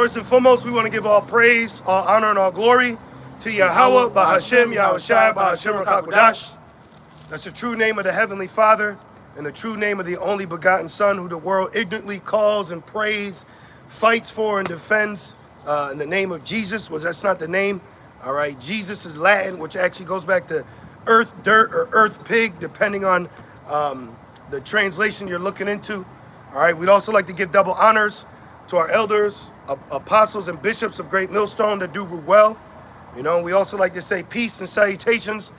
First and foremost, we want to give all praise, all honor, and all glory to Yahweh, Bahashem, Yahushai, Bahashem, Rakakwadash. That's the true name of the Heavenly Father and the true name of the only begotten Son, who the world ignorantly calls and prays, fights for, and defends in the name of Jesus. Well, that's not the name. All right, Jesus is Latin, which actually goes back to earth dirt or earth pig, depending on the translation you're looking into. All right, we'd also like to give double honors to our elders, apostles, and bishops of Great Millstone that do well. You know, we also like to say peace and salutations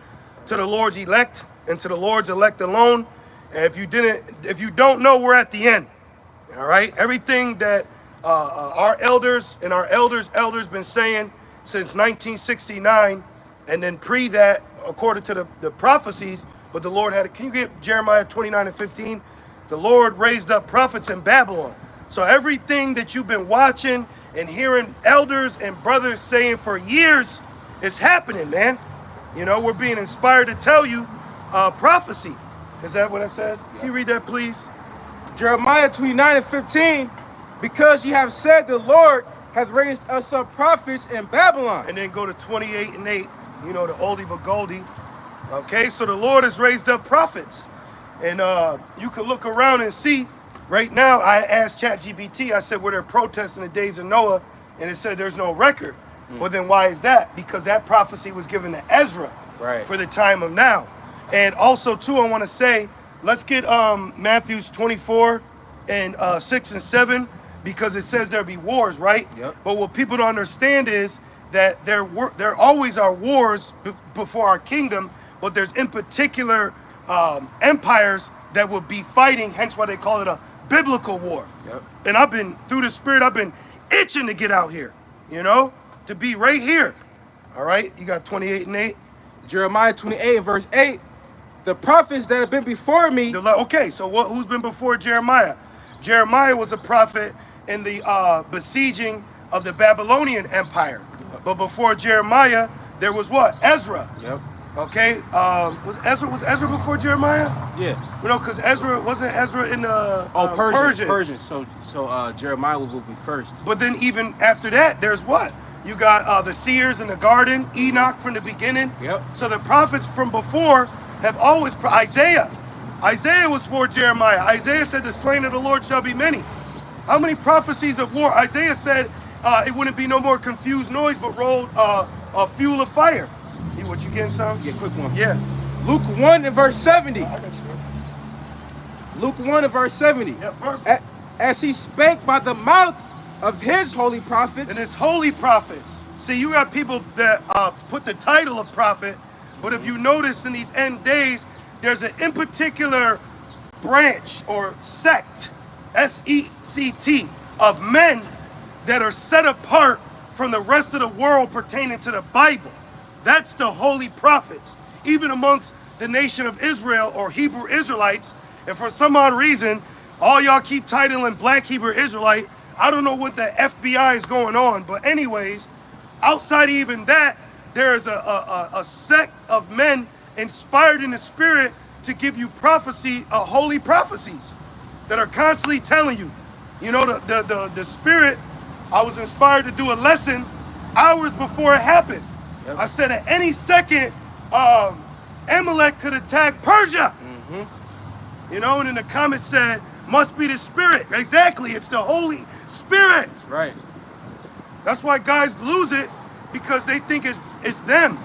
to the Lord's elect and to the Lord's elect alone. And if you don't know, we're at the end. All right, everything that our elders and our elders been saying since 1969, and then pre that, according to the prophecies, but the Lord had, can you get Jeremiah 29 and 15? The Lord raised up prophets in Babylon. So everything that you've been watching and hearing elders and brothers saying for years is happening, man. You know, we're being inspired to tell you prophecy. Is that what it says? Can you read that, please? Jeremiah 29 and 15, because you have said the Lord hath raised us up prophets in Babylon. And then go to 28 and 8, you know, the oldie but goldie. Okay, so the Lord has raised up prophets. And you can look around and see. Right now, I asked ChatGPT, I said, were there protests in the days of Noah? And it said there's no record. Well, then why is that? Because that prophecy was given to Ezra for the time of now. And also, too, I want to say, let's get Matthew 24 and 6 and 7, because it says there'll be wars, right? Yep. But what people don't understand is that there always are wars before our kingdom, but there's in particular empires that will be fighting, hence why they call it a biblical war. Yep. And I've been, through the Spirit, I've been itching to get out here, you know, to be right here. All right, you got 28 and 8. Jeremiah 28 and verse 8, the prophets that have been before me. Okay, so who's been before Jeremiah? Jeremiah was a prophet in the besieging of the Babylonian Empire. But before Jeremiah, there was what? Ezra. Yep. Okay, was Ezra before Jeremiah? Yeah. You know, because wasn't Ezra in the Persian. So Jeremiah will be first. But then even after that, there's what? You got the seers in the garden, Enoch from the beginning. Yep. So the prophets from before have always, Isaiah was for Jeremiah. Isaiah said the slain of the Lord shall be many. How many prophecies of war? Isaiah said it wouldn't be no more confused noise, but rolled a fuel of fire. What, you getting some? Yeah, quick one. Yeah. Luke 1 and verse 70. I got you, bro. Luke 1 and verse 70. Yeah, perfect. As he spake by the mouth of his holy prophets. And his holy prophets. See, you got people that put the title of prophet, but if you notice in these end days, there's an in particular branch or sect, S-E-C-T, of men that are set apart from the rest of the world pertaining to the Bible. That's the holy prophets, even amongst the nation of Israel or Hebrew Israelites. And for some odd reason, all y'all keep titling Black Hebrew Israelite. I don't know what the FBI is going on, but anyways, outside of even that, there is a sect of men inspired in the Spirit to give you prophecy, holy prophecies that are constantly telling you. You know, the Spirit, I was inspired to do a lesson hours before it happened. Yep. I said at any second, Amalek could attack Persia. You know, and in the comments said, must be the Spirit. Exactly, it's the Holy Spirit. That's right. That's why guys lose it, because they think it's them.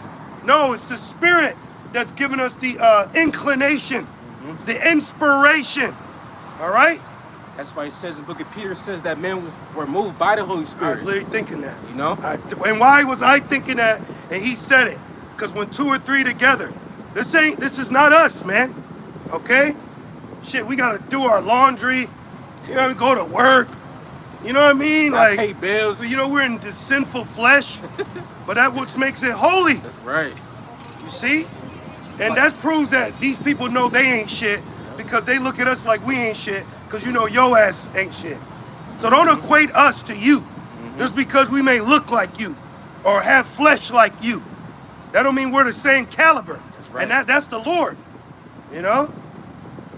No, it's the Spirit that's giving us the inclination, the inspiration. All right? That's why it says in the book of Peter, says that men were moved by the Holy Spirit. I was literally thinking that. You know? And why was I thinking that? And he said it. Because when two or three together, this is not us, man. Okay? Shit, we gotta do our laundry. You gotta go to work. You know what I mean? Like, pay bills. You know, we're in the sinful flesh, but that's what makes it holy. That's right. You see? And that proves that these people know they ain't shit, because they look at us like we ain't shit, because you know your ass ain't shit. So don't equate us to you just because we may look like you or have flesh like you. That don't mean we're the same caliber. That's right. And that's the Lord, you know?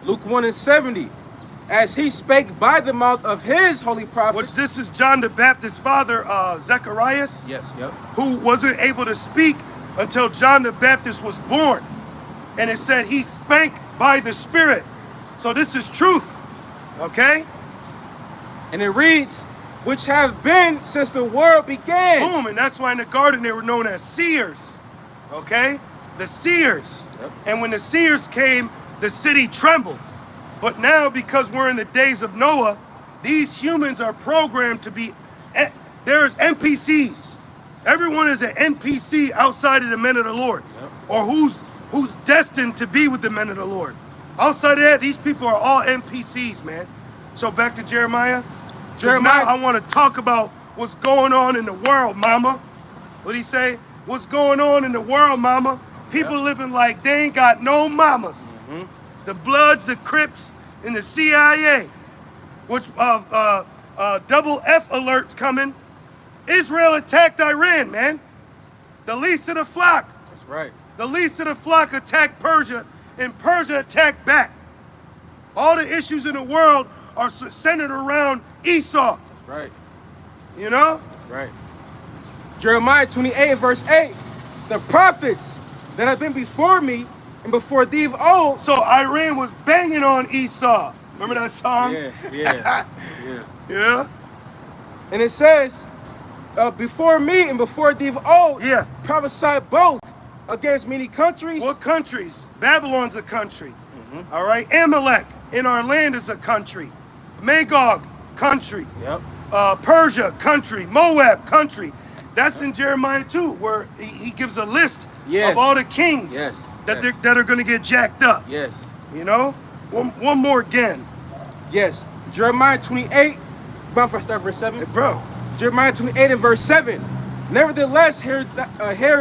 Luke 1 and 70. as he spake by the mouth of his holy prophets. Which this is John the Baptist's father, Zacharias, Yes, yep. who wasn't able to speak until John the Baptist was born. And it said he spake by the Spirit. So this is truth, okay? And it reads, which have been since the world began. Boom, and that's why in the garden they were known as seers, okay? The seers. Yep. And when the seers came, the city trembled. But now, because we're in the days of Noah, these humans are programmed to be, there's NPCs. Everyone is an NPC outside of the men of the Lord, Yep. or who's destined to be with the men of the Lord. Outside of that, these people are all NPCs, man. So back to Jeremiah. Jeremiah. Now I want to talk about what's going on in the world, mama. What'd he say? What's going on in the world, mama? People Yep. living like they ain't got no mamas. Mhm. The Bloods, the Crips, and the CIA. Which double F alerts coming. Israel attacked Iran, man. The least of the flock. That's right. The least of the flock attacked Persia, and Persia attacked back. All the issues in the world are centered around Esau. That's right. You know? That's right. Jeremiah 28 verse 8. The prophets that have been before me and before thee of old. So Iran was banging on Esau. Remember that song? Yeah. Yeah? And it says, before me and before thee of old, Yeah. prophesied both against many countries. What countries? Babylon's a country. All right? Amalek in our land is a country. Magog, country. Yep. Persia, country. Moab, country. That's in Jeremiah 2, where he gives a list Yes. of all the kings Yes. that Yes. that are going to get jacked up. Yes. You know? One more again. Yes. Jeremiah 28. About to start verse 7. Hey, bro. Jeremiah 28 and verse 7. Nevertheless, hear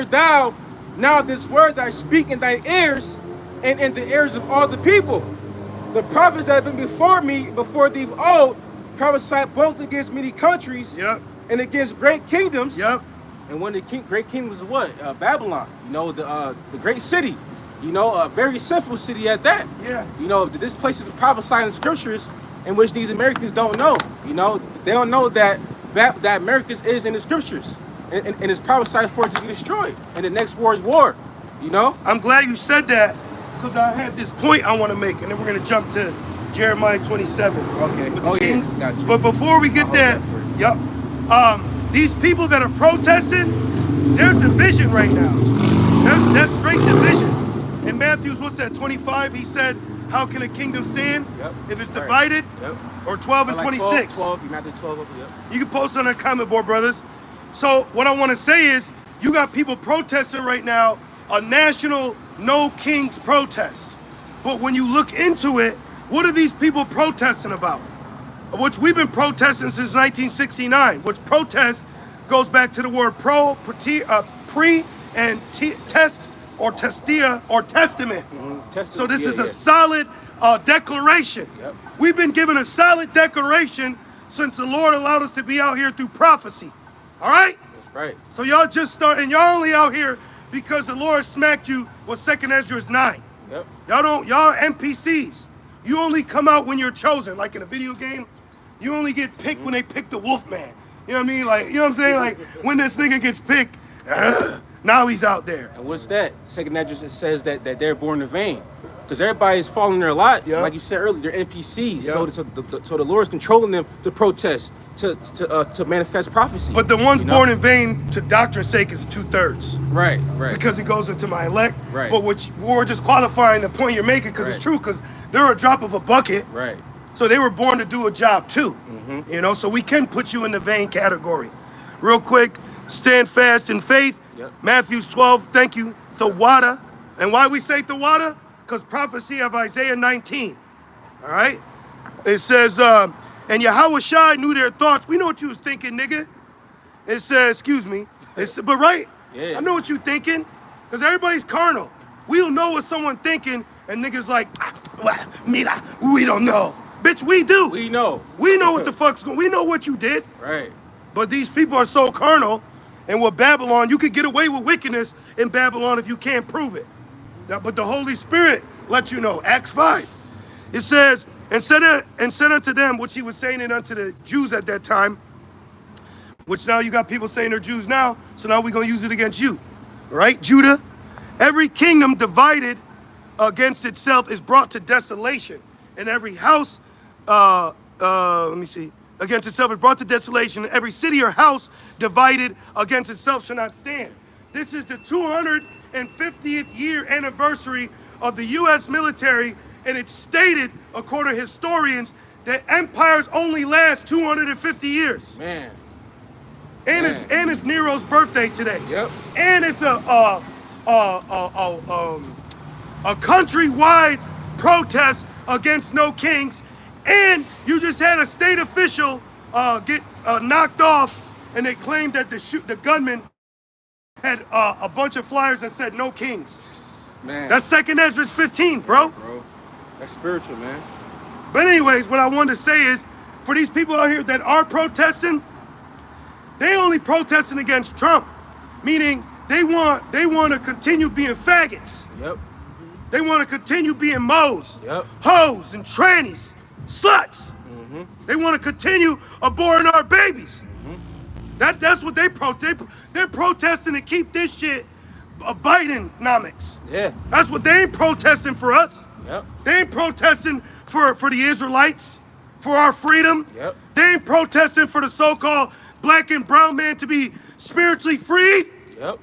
thou now this word that I speak in thy ears, and in the ears of all the people. The prophets that have been before me, before thee of old, prophesied both against many countries Yep. and against great kingdoms. Yep. And one of the great kingdoms was what? Babylon. You know, the great city. You know, a very sinful city at that. Yeah. You know, this place is prophesied in scriptures in which these Americans don't know. You know, they don't know that Americas is in the scriptures, and it's prophesied for it to be destroyed. And the next war is war. You know. I'm glad you said that, because I had this point I want to make, and then we're going to jump to Jeremiah 27. Okay. With the Oh, yeah. kings. Got you. But before we get I'll there, hold that yep. These people that are protesting, there's division right now. That's straight division. In Matthew's, what's that, 25, he said, how can a kingdom stand Yep. if it's Right. divided? Yep. Or 12 and Like 26. 12, you might do 12 over. Yep. You can post on the comment board, brothers. So what I want to say is, you got people protesting right now, a national no kings protest. But when you look into it, what are these people protesting about? Which we've been protesting since 1969. Which protest goes back to the word pre, and test, or testia, or testament. Testament, So this yeah, is a yeah. solid declaration. Yep. We've been given a solid declaration since the Lord allowed us to be out here through prophecy. All right? That's right. So y'all just start, and y'all only out here because the Lord smacked you with 2 Ezra 9. Yep. Y'all are NPCs. You only come out when you're chosen. Like in a video game, you only get picked when they pick the wolf man. You know what I mean? Like, you know what I'm saying? Like, when this nigga gets picked, now he's out there. And what's that? Second Ezra, it says that they're born in vain. Because everybody is following their lot. Yeah. Like you said earlier, they're NPCs. Yeah. So the Lord is controlling them to protest, to manifest prophecy. But the ones you know? born in vain, to doctrine's sake, is 2/3. Right. Because he goes into my elect. Right. But we're just qualifying the point you're making because it's Right. true, because they're a drop of a bucket. Right. So they were born to do a job too. You know, so we can put you in the vain category. Real quick, stand fast in faith. Yep. Matthews 12, thank you. Thawada. And why we say Thawada? Because prophecy of Isaiah 19. All right? It says, and Yahushua knew their thoughts. We know what you was thinking, nigga. It says, excuse me. But right? Yeah. I know what you thinking. Because everybody's carnal. We don't know what someone thinking, and niggas like, mira, we don't know. Bitch, we do. We know. We know what the fuck's going. We know what you did. Right. But these people are so carnal, and with Babylon, you could get away with wickedness in Babylon if you can't prove it. But the Holy Spirit lets you know. Acts 5. It says, And said unto them, which he was saying it unto the Jews at that time, which now you got people saying they're Jews now, so now we're going to use it against you. Right? Judah, every kingdom divided against itself is brought to desolation, and every house, against itself is brought to desolation, and every city or house divided against itself shall not stand. This is the 250th year anniversary of the U.S. military, and it's stated, according to historians, that empires only last 250 years. Man. And it's Nero's birthday today. Yep. And it's a countrywide protest against no kings. And you just had a state official get knocked off, and they claimed that the gunman had a bunch of flyers that said no kings. Man. That's 2nd Ezra 15, bro. Bro, that's spiritual, man. But anyways, what I wanted to say is, for these people out here that are protesting, they only protesting against Trump, meaning they want to continue being faggots. Yep. They want to continue being moes, Yep. hoes, and trannies, sluts. Mm-hmm. They want to continue aborting our babies. Mm-hmm. That's what they're protesting to keep this shit Bidenomics. Yeah. That's what they ain't protesting for us. Yep. They ain't protesting for the Israelites, for our freedom. Yep. They ain't protesting for the so-called black and brown man to be spiritually freed. Yep.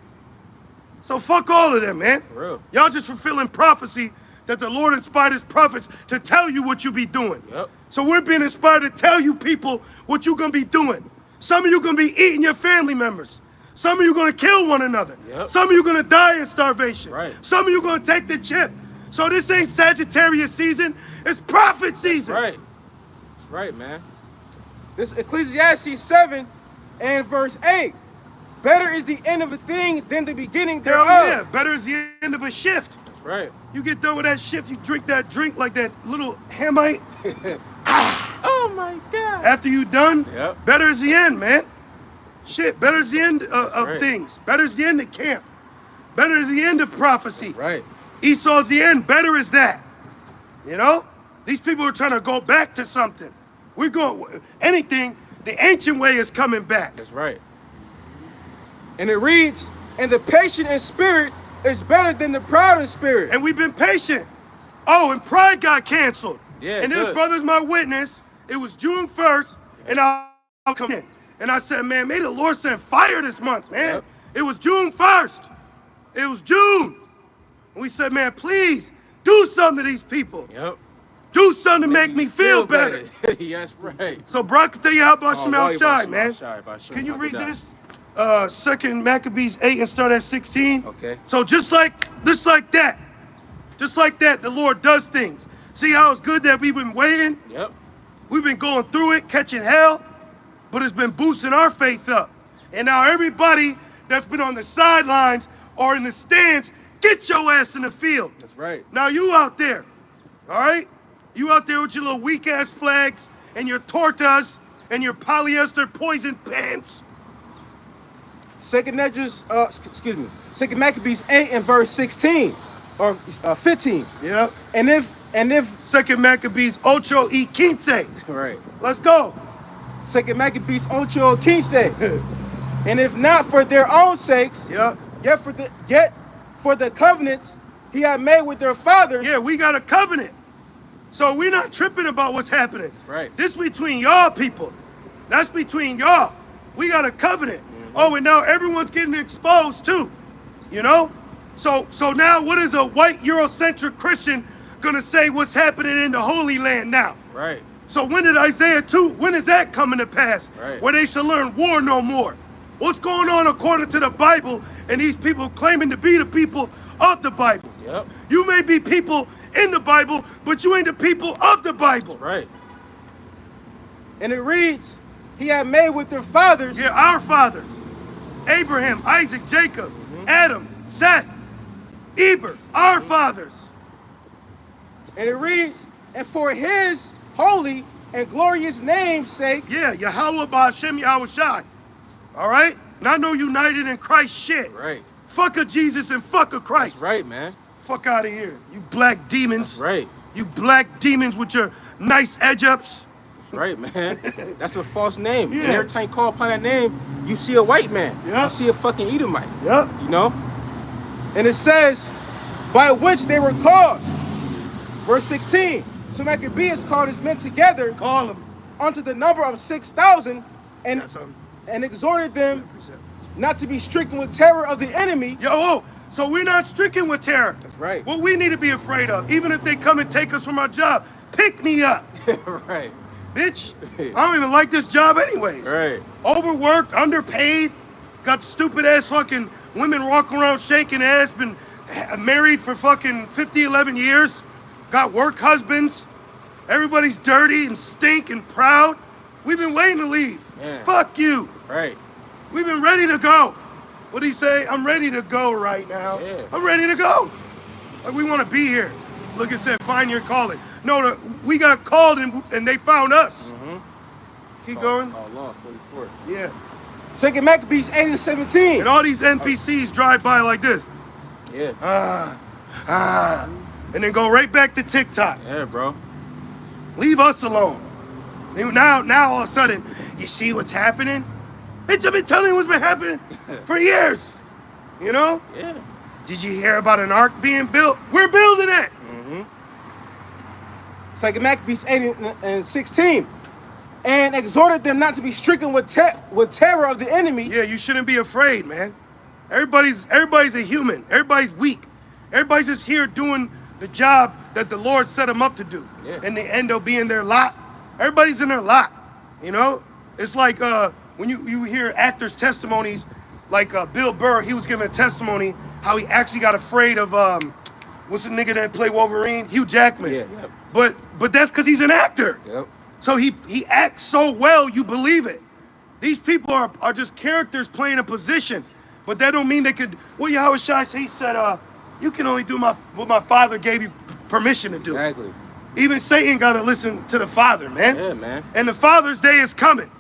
So fuck all of them, man. For real. Y'all just fulfilling prophecy that the Lord inspired his prophets to tell you what you be doing. Yep. So we're being inspired to tell you people what you gonna be doing. Some of you gonna be eating your family members. Some of you gonna kill one another. Yep. Some of you gonna die in starvation. Right. Some of you gonna take the chip. So this ain't Sagittarius season, it's prophet season. Right. That's right, man. This Ecclesiastes 7 and verse 8. Better is the end of a thing than the beginning Hell thereof. yeah, better is the end of a shift. That's right. You get done with that shift, you drink that drink like that little Hamite. Oh my God. After you done, Yep. better is the end, man. Shit, better is the end of right. things. Better is the end of camp. Better is the end of prophecy. Right. Esau's the end, better is that. You know? These people are trying to go back to something. We're going, anything, the ancient way is coming back. That's right. And it reads, and the patient in spirit is better than the proud in spirit. And we've been patient. Oh, and Pride got canceled. Yeah, and this good. brother's my witness. It was June 1st, and I'll come in. And I said, man, may the Lord send fire this month, man. Yep. It was June 1st. It was June. And we said, man, please do something to these people. Yep. Do something to make me feel better. Yes, right. So, Brock, tell you how about Oh, Shemal boy, Shai, Shemal man. Shai, by Shem Can you read Hakodah. this? 2nd Maccabees 8 and start at 16. Okay. So just like that, the Lord does things. See how it's good that we've been waiting? Yep. We've been going through it, catching hell, but it's been boosting our faith up. And now everybody that's been on the sidelines or in the stands, get your ass in the field. That's right. Now you out there, all right? You out there with your little weak ass flags and your tortas and your polyester poison pants. Second Maccabees 8 and verse 16 or 15. Yep. And if 2nd Maccabees 8 y 15. right. Let's go. Second Maccabees 8 y 15. And if not for their own sakes, Yep. yet for the covenants he had made with their fathers. Yeah, we got a covenant. So we're not tripping about what's happening. Right. This between y'all people. That's between y'all. We got a covenant. Oh, and now everyone's getting exposed too. You know? So now what is a white Eurocentric Christian gonna say what's happening in the Holy Land now? Right. So when did Isaiah 2, when is that coming to pass? Right. Where they shall learn war no more. What's going on according to the Bible and these people claiming to be the people of the Bible? Yep. You may be people in the Bible, but you ain't the people of the Bible. Right. And it reads, he had made with their fathers. Yeah, our fathers. Abraham, Isaac, Jacob, Adam, Seth, Eber, our fathers. And it reads, and for his holy and glorious name's sake. Yeah, Yahweh Ba'Hashem Yahweh Shai. All right? Not no united in Christ shit. Right. Fuck a Jesus and fuck a Christ. That's right, man. Fuck out of here, you black demons. That's right. You black demons with your nice edge-ups. Right, man. That's a false name. Yeah. And every time you call upon that name, you see a white man. Yeah. You see a fucking Edomite. Yep. You know? And it says, by which they were called. Verse 16. So Maccabees called his men together Call them. unto the number of 6,000 That's something. and exhorted them not to be stricken with terror of the enemy. Yo, whoa. So we're not stricken with terror. That's right. What we need to be afraid of, even if they come and take us from our job, pick me up. Right. Bitch, I don't even like this job anyways. Right. Overworked, underpaid, got stupid ass fucking women walking around shaking ass, been married for fucking 50, 11 years, got work husbands, everybody's dirty and stink and proud. We've been waiting to leave. Man. Fuck you. Right. We've been ready to go. What'd he say? I'm ready to go right now. Yeah. I'm ready to go. Like, we want to be here. Look, it said, find your calling. No, we got called and they found us. Keep going. Oh, law 44. Yeah. Second Maccabees 8 and 17. And all these NPCs drive by like this. Yeah. And then go right back to TikTok. Yeah, bro. Leave us alone. Now all of a sudden, you see what's happening? Bitch, I've been telling you what's been happening for years. You know? Yeah. Did you hear about an ark being built? We're building it. Second Maccabees 8 and 16. And exhorted them not to be stricken with terror of the enemy. Yeah, you shouldn't be afraid, man. Everybody's a human. Everybody's weak. Everybody's just here doing the job that the Lord set them up to do. Yeah. And they end up being their lot. Everybody's in their lot. You know? It's like when you hear actors' testimonies, like Bill Burr, he was giving a testimony how he actually got afraid of what's the nigga that played Wolverine? Hugh Jackman. Yeah, yep. But that's because he's an actor. Yep. So he acts so well, you believe it. These people are just characters playing a position, but that don't mean they could. What Yahweh Shai said, he said, you can only do what my father gave you permission to do. Exactly. Even Satan got to listen to the Father, man. Yeah, man. And the Father's Day is coming.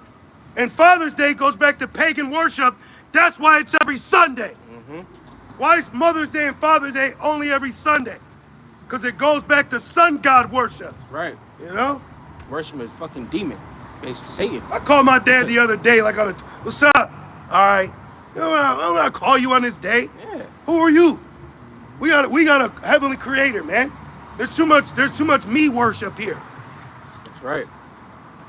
And Father's Day goes back to pagan worship. That's why it's every Sunday. Why is Mother's Day and Father's Day only every Sunday? Because it goes back to sun god worship. Right. You know? Worship a fucking demon. Basically, Satan. I called my dad the other day, like, what's up? All right. You know, I'm not call you on this day. Yeah. Who are you? We got a heavenly creator, man. There's too much me worship here. That's right.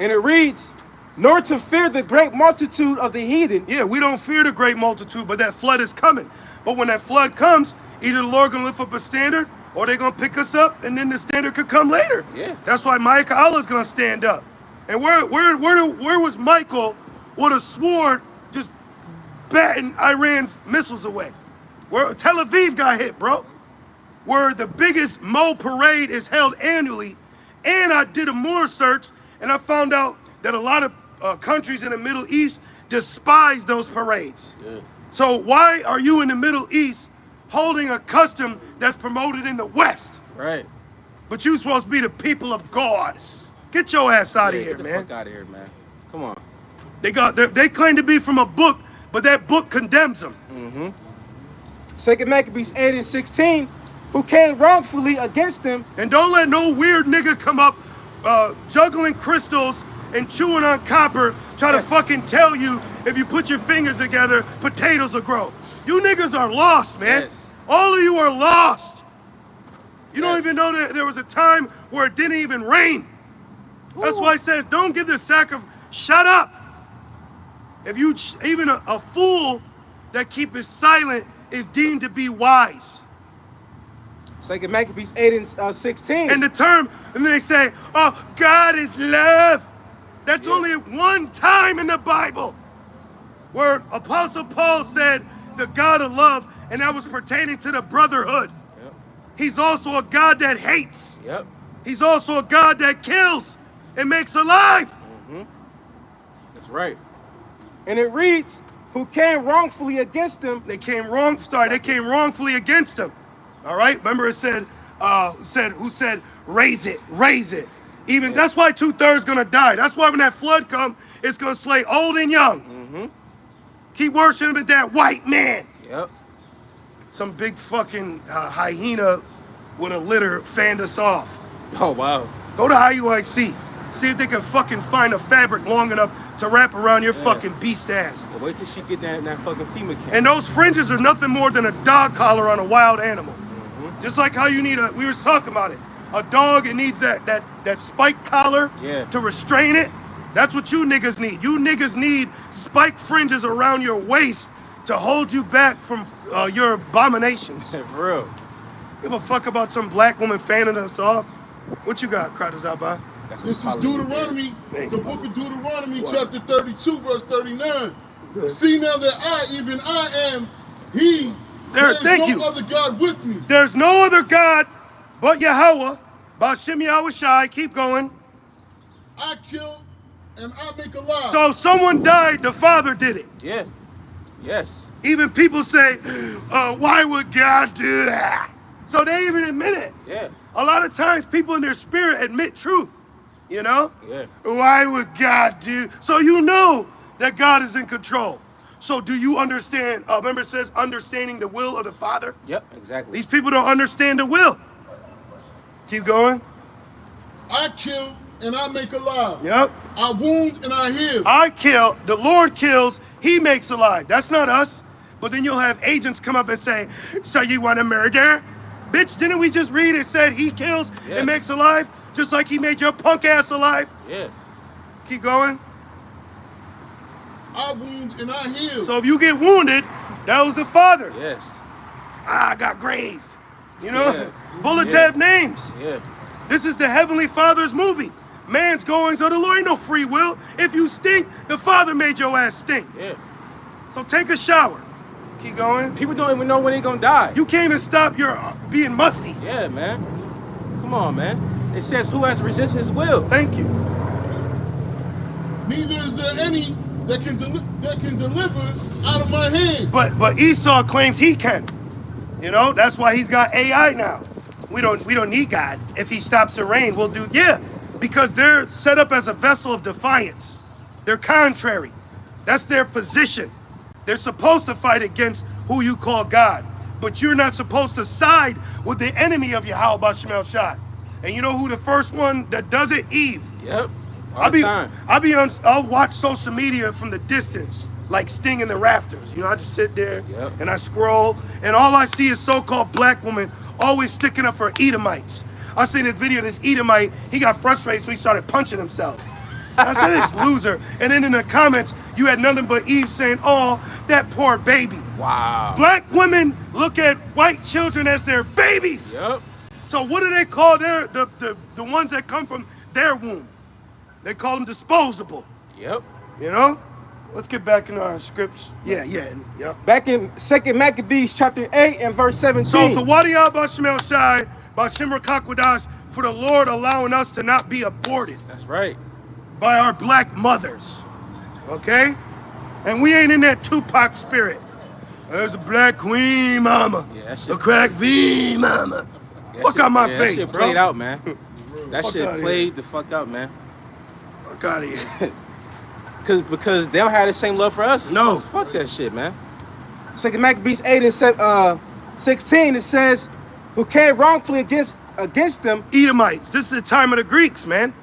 And it reads, nor to fear the great multitude of the heathen. Yeah, we don't fear the great multitude, but that flood is coming. But when that flood comes, either the Lord gonna lift up a standard, or they're gonna pick us up, and then the standard could come later. Yeah. That's why Micah Allah's gonna stand up. And where was Michael with a sword just batting Iran's missiles away? Where Tel Aviv got hit, bro. Where the biggest Mo parade is held annually. And I did a more search, and I found out that a lot of countries in the Middle East despise those parades. Yeah. So why are you in the Middle East holding a custom that's promoted in the West? Right. But you supposed to be the people of God. Get your ass out of here, Get the man. fuck out of here, man. Come on. They claim to be from a book, but that book condemns them. Second Maccabees 8 and 16, who came wrongfully against them. And don't let no weird nigga come up juggling crystals and chewing on copper, try to fucking tell you if you put your fingers together, potatoes will grow. You niggas are lost, man. Yes. All of you are lost. You don't Yes. even know that there was a time where it didn't even rain. That's why it says, don't give the sacrifice. Shut up. If you, even a fool that keepeth silent is deemed to be wise. Second Maccabees 8 and 16. And the term, and then they say, oh, God is love. That's only one time in the Bible where Apostle Paul said the God of love, and that was pertaining to the brotherhood. Yep. He's also a God that hates. Yep. He's also a God that kills and makes alive. That's right. And it reads, who came wrongfully against them. They came wrongfully against him. All right? Remember it said, who said, raise it. Even that's why 2/3 gonna die. That's why when that flood come, it's gonna slay old and young. Keep worshiping that white man. Yep. Some big fucking hyena with a litter fanned us off. Oh, wow. Go to IUIC. See if they can fucking find a fabric long enough to wrap around your fucking beast ass. Yeah, wait till she get that fucking FEMA camp. And those fringes are nothing more than a dog collar on a wild animal. Just like how you need we were talking about it. A dog, it needs that spike collar to restrain it. That's what you niggas need. You niggas need spike fringes around your waist to hold you back from your abominations. For real. Give a fuck about some black woman fanning us off. What you got, Kratazaba? This is Deuteronomy, the book of Deuteronomy, chapter 32, verse 39. See now that I am he. There is no other God with me. There's no other God but Yahweh. Ba'ashem Yahweh Shai. Keep going. I kill and I make alive. So if someone died, the Father did it. Yeah. Yes. Even people say, why would God do that? So they even admit it. Yeah. A lot of times people in their spirit admit truth. You know? Yeah. Why would God do? So you know that God is in control. So do you understand? Remember it says understanding the will of the Father? Yep, exactly. These people don't understand the will. Keep going. I kill and I make alive. Yep. I wound and I heal. I kill, the Lord kills, he makes alive. That's not us. But then you'll have agents come up and say, so you want to murder? Bitch, didn't we just read it said he kills and makes alive? Just like he made your punk ass alive? Yeah. Keep going. I wound and I heal. So if you get wounded, that was the Father. Yes. I got grazed. You know? Yeah. Bullets have names. Yeah. This is the Heavenly Father's movie. Man's going, so the Lord ain't no free will. If you stink, the Father made your ass stink. Yeah. So take a shower. Keep going. People don't even know when they're gonna die. You can't even stop your being musty. Yeah, man. Come on, man. It says who has resisted his will. Thank you. Neither is there any that can deliver out of my hand. But Esau claims he can. You know, that's why he's got AI now. We don't need God. If he stops the rain, we'll do because they're set up as a vessel of defiance. They're contrary. That's their position. They're supposed to fight against who you call God, but you're not supposed to side with the enemy of Yahweh Ba'ashem El Shai. And you know who the first one that does it? Eve. Yep. I'll watch social media from the distance, like Sting in the rafters. You know, I just sit there and I scroll, and all I see is so-called black women always sticking up for Edomites. I seen this video of this Edomite, he got frustrated, so he started punching himself. I said, this loser. And then in the comments, you had nothing but Eve saying, oh, that poor baby. Wow. Black women look at white children as their babies. Yep. So what do they call the ones that come from their womb? They call them disposable. Yep. You know? Let's get back in our scripts. Yep. Back in 2 Maccabees chapter 8 and verse 17. So for Wadiyah Ba'ashem El Shai, Ba'ashem Rakakwadash, for the Lord allowing us to not be aborted. That's right. By our black mothers. Okay? And we ain't in that Tupac spirit. There's a black queen mama. Yeah, that shit. A crack V mama. Fuck out my face, that shit bro. played out, man. That Fuck shit outta played here. the fuck out, man. Fuck out of here. Because they don't have the same love for us. No. Fuck that shit, man. 2 Maccabees 8 and 16, it says, who came wrongfully against them. Edomites. This is the time of the Greeks, man.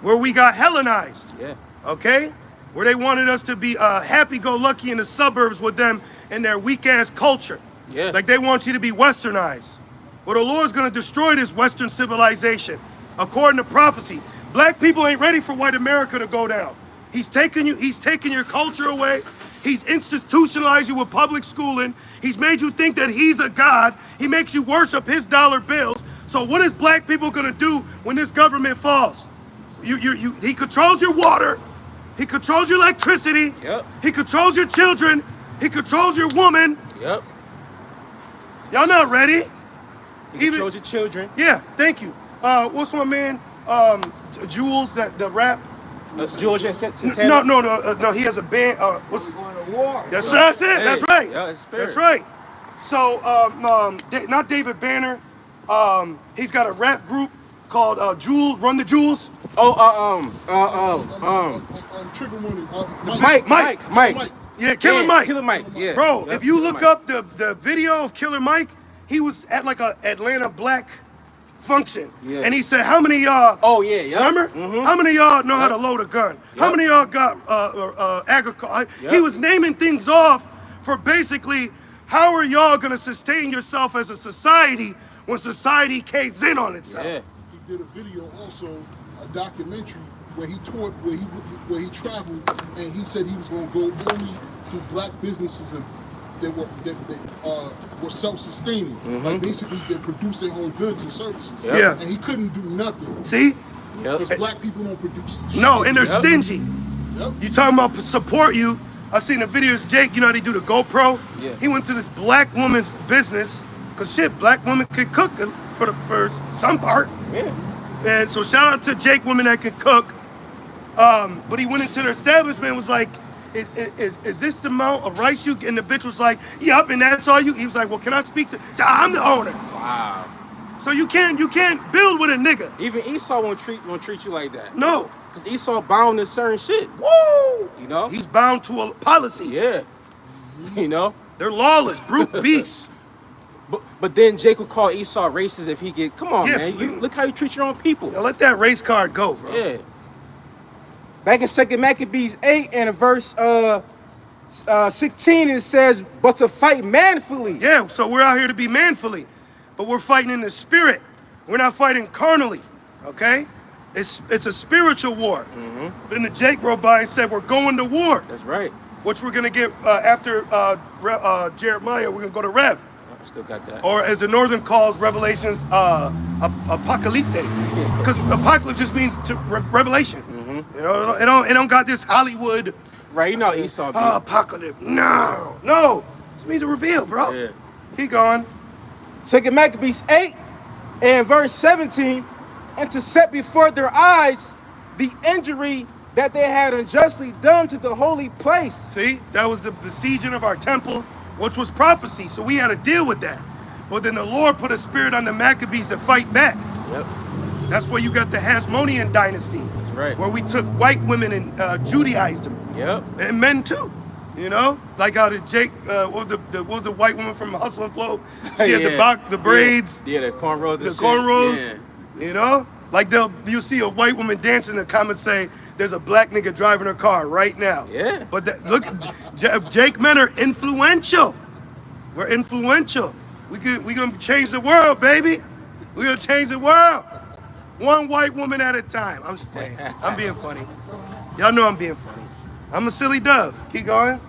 Where we got Hellenized. Yeah. Okay? Where they wanted us to be happy-go-lucky in the suburbs with them and their weak-ass culture. Yeah. Like they want you to be westernized. Well, the Lord's gonna destroy this Western civilization. According to prophecy, black people ain't ready for white America to go down. He's taking your culture away. He's institutionalized you with public schooling. He's made you think that he's a god. He makes you worship his dollar bills. So what is black people gonna do when this government falls? He controls your water. He controls your electricity. Yep. He controls your children. He controls your woman. Yep. Y'all not ready? He controls your children. Yeah, thank you. What's my man? Jules, the rap. George and Santana. No. He has a band. What's Going to war. that's it. Hey, That's right. yeah, it's spirit. That's right. So, not David Banner. He's got a rap group called Jules. Run the Jewels. Trigger warning. Mike. Yeah, Killer Mike. Killer Mike. Yeah. Bro, Yep, if you Killer look Mike. up the video of Killer Mike, he was at like a Atlanta black function. Yeah. And he said, how many of y'all, Oh yeah, yeah. remember? How many of y'all know how to load a gun? How Yep. many of y'all got agriculture? Yep. He was naming things off for basically, how are y'all gonna sustain yourself as a society when society caves in on itself? Yeah. He did a video also, a documentary where he toured, where he traveled, and he said he was going to go only to black businesses and that were self-sustaining, like basically they produce their own goods and services. Yep. Yeah. And he couldn't do nothing. See? Because black people don't produce. No, and they're Yep. stingy. Yep. You talking about support you? I seen the videos, Jake, you know how they do the GoPro? Yeah. He went to this black woman's business, cause shit, black women could cook for some part. Yeah. And so shout out to Jake, women that can cook. But he went into their establishment and was like, is this the amount of rice you get? And the bitch was like, yup, and that's all you. He was like, well, can I speak to? So I'm the owner. Wow. So you can't build with a nigga. Even Esau won't treat you like that. No. Cause Esau bound to certain shit. Woo! You know? He's bound to a policy. Yeah. You know? They're lawless, brute beasts. But then Jake would call Esau racist if he get. Come on, Yeah, man. You look how you treat your own people. Yo, let that race card go, bro. Yeah. Back in 2 Maccabees 8 and verse 16, it says, but to fight manfully. Yeah, so we're out here to be manfully, but we're fighting in the spirit. We're not fighting carnally, okay? It's a spiritual war. Then the Jake wrote by and said, we're going to war, That's right. which we're going to get after Jeremiah, we're going to go to Rev. I still got that. Or as the Northern calls Revelations, apocalypte. Because apocalypse just means revelation. You know, it don't got this Hollywood Right, you know Esau. apocalypse. No. This means a reveal, bro. Yeah. Keep going. 2 Maccabees 8 and verse 17, and to set before their eyes the injury that they had unjustly done to the holy place. See, that was the besieging of our temple, which was prophecy. So we had to deal with that. But then the Lord put a spirit on the Maccabees to fight back. Yep. That's where you got the Hasmonean dynasty. That's right. Where we took white women and Judaized them. Yep. And men too. You know? Like how the Jake, what was the white woman from Hustle and Flow? She had the braids. Yeah, the cornrows. The cornrows. Yeah. You know? Like you'll see a white woman dancing, the comments say, there's a black nigga driving her car right now. Yeah. But look, Jake men are influential. We're influential. We gonna change the world, baby. We gonna change the world. One white woman at a time. I'm just playing. I'm being funny. Y'all know I'm being funny. I'm a silly dove. Keep going.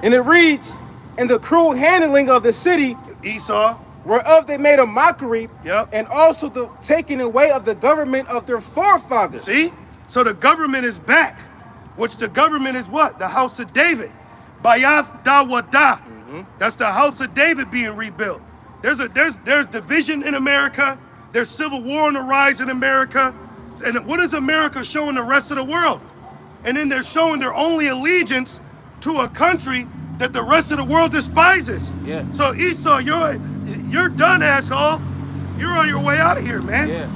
And it reads, and the cruel handling of the city, Esau. whereof they made a mockery, Yep. and also the taking away of the government of their forefathers. See? So the government is back. Which the government is what? The house of David. Bayath Dawada. That's the house of David being rebuilt. There's division in America. There's civil war on the rise in America. And what is America showing the rest of the world? And then they're showing their only allegiance to a country that the rest of the world despises. Yeah. So Esau, you're done, asshole. You're on your way out of here, man. Yeah.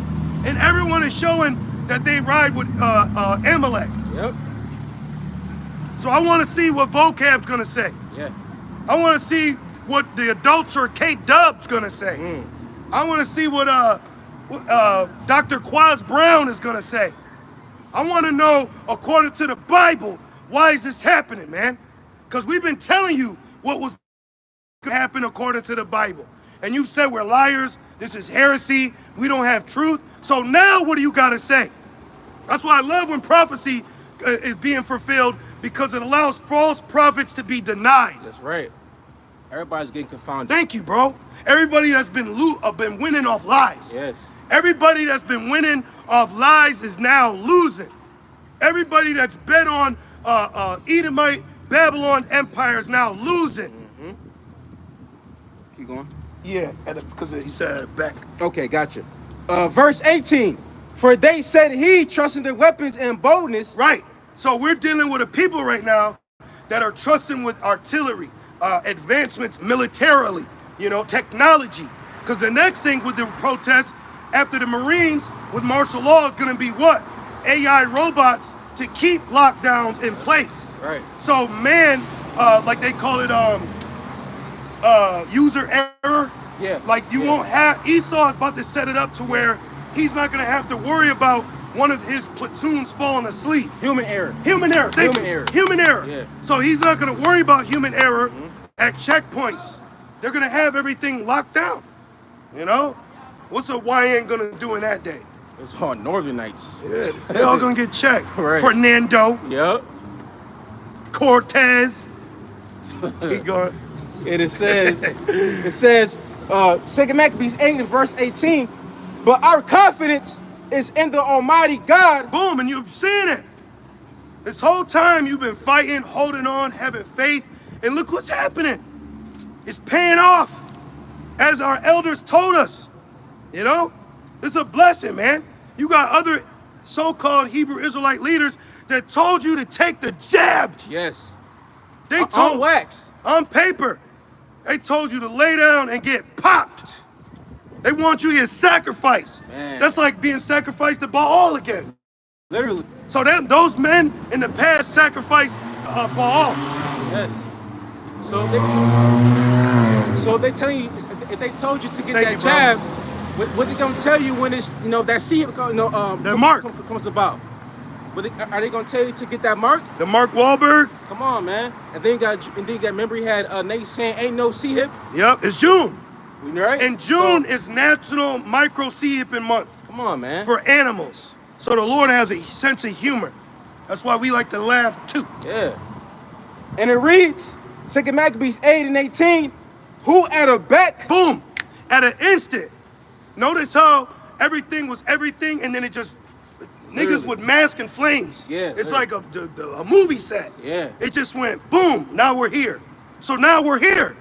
And everyone is showing that they ride with Amalek. Yep. So I want to see what vocab's gonna say. Yeah. I want to see what the adulterer Kate Dub's gonna say. I want to see what Dr. Quaz Brown is gonna say. I want to know, according to the Bible, why is this happening, man? Because we've been telling you what was going to happen according to the Bible. And you said we're liars, this is heresy, we don't have truth. So now what do you got to say? That's why I love when prophecy is being fulfilled, because it allows false prophets to be denied. That's right. Everybody's getting confounded. Thank you, bro. Everybody that's been winning off lies. Yes. Everybody that's been winning off lies is now losing. Everybody that's bet on Edomite, Babylon empire is now losing. Keep going. Yeah, because he said back. Okay, gotcha. Verse 18. For they said he, trusting their weapons and boldness. Right. So we're dealing with a people right now that are trusting with artillery, advancements militarily, technology. Because the next thing with the protests after the Marines with martial law is going to be what? AI robots to keep lockdowns in place. Right. So man, like they call it user error, Yeah. Like you won't have, Esau is about to set it up to where he's not gonna have to worry about one of his platoons falling asleep. Human error. Human error. Thank Human you. error. Human error. Yeah. So he's not gonna worry about human error at checkpoints. They're gonna have everything locked down. You know? What's a YN gonna do in that day? It's all Northern Knights. Yeah, they all gonna get checked. Right. Fernando, Yep. Cortez. Keep going. And it says, 2 Maccabees 8 and verse 18, but our confidence is in the Almighty God. Boom, and you've seen it. This whole time you've been fighting, holding on, having faith, and look what's happening. It's paying off, as our elders told us. You know, it's a blessing, man. You got other so-called Hebrew Israelite leaders that told you to take the jab. Yes. They told On wax. on paper. They told you to lay down and get popped. They want you to get sacrificed. Man. That's like being sacrificed to Baal again. Literally. So those men in the past sacrificed Baal. Yes. So they tell you, if they told you to get Thank that you, bro. jab, what they gonna tell you when it's, that seed, The mark. comes about? Are they gonna tell you to get that mark? The Mark Wahlberg. Come on, man. And then you got, remember he had Nate saying, "Ain't no sea hip," Yep, it's June. right? And June So, is National Micro Sea Hipping Month come on, man. for animals. So the Lord has a sense of humor. That's why we like to laugh too. Yeah. And it reads, 2 Maccabees 8 and 18, who at a beck. Boom, at an instant. Notice how everything was everything, and then it just niggas Literally. with mask and flames. Yeah, it's literally. like a movie set. Yeah. It just went boom. Now we're here. So now we're here.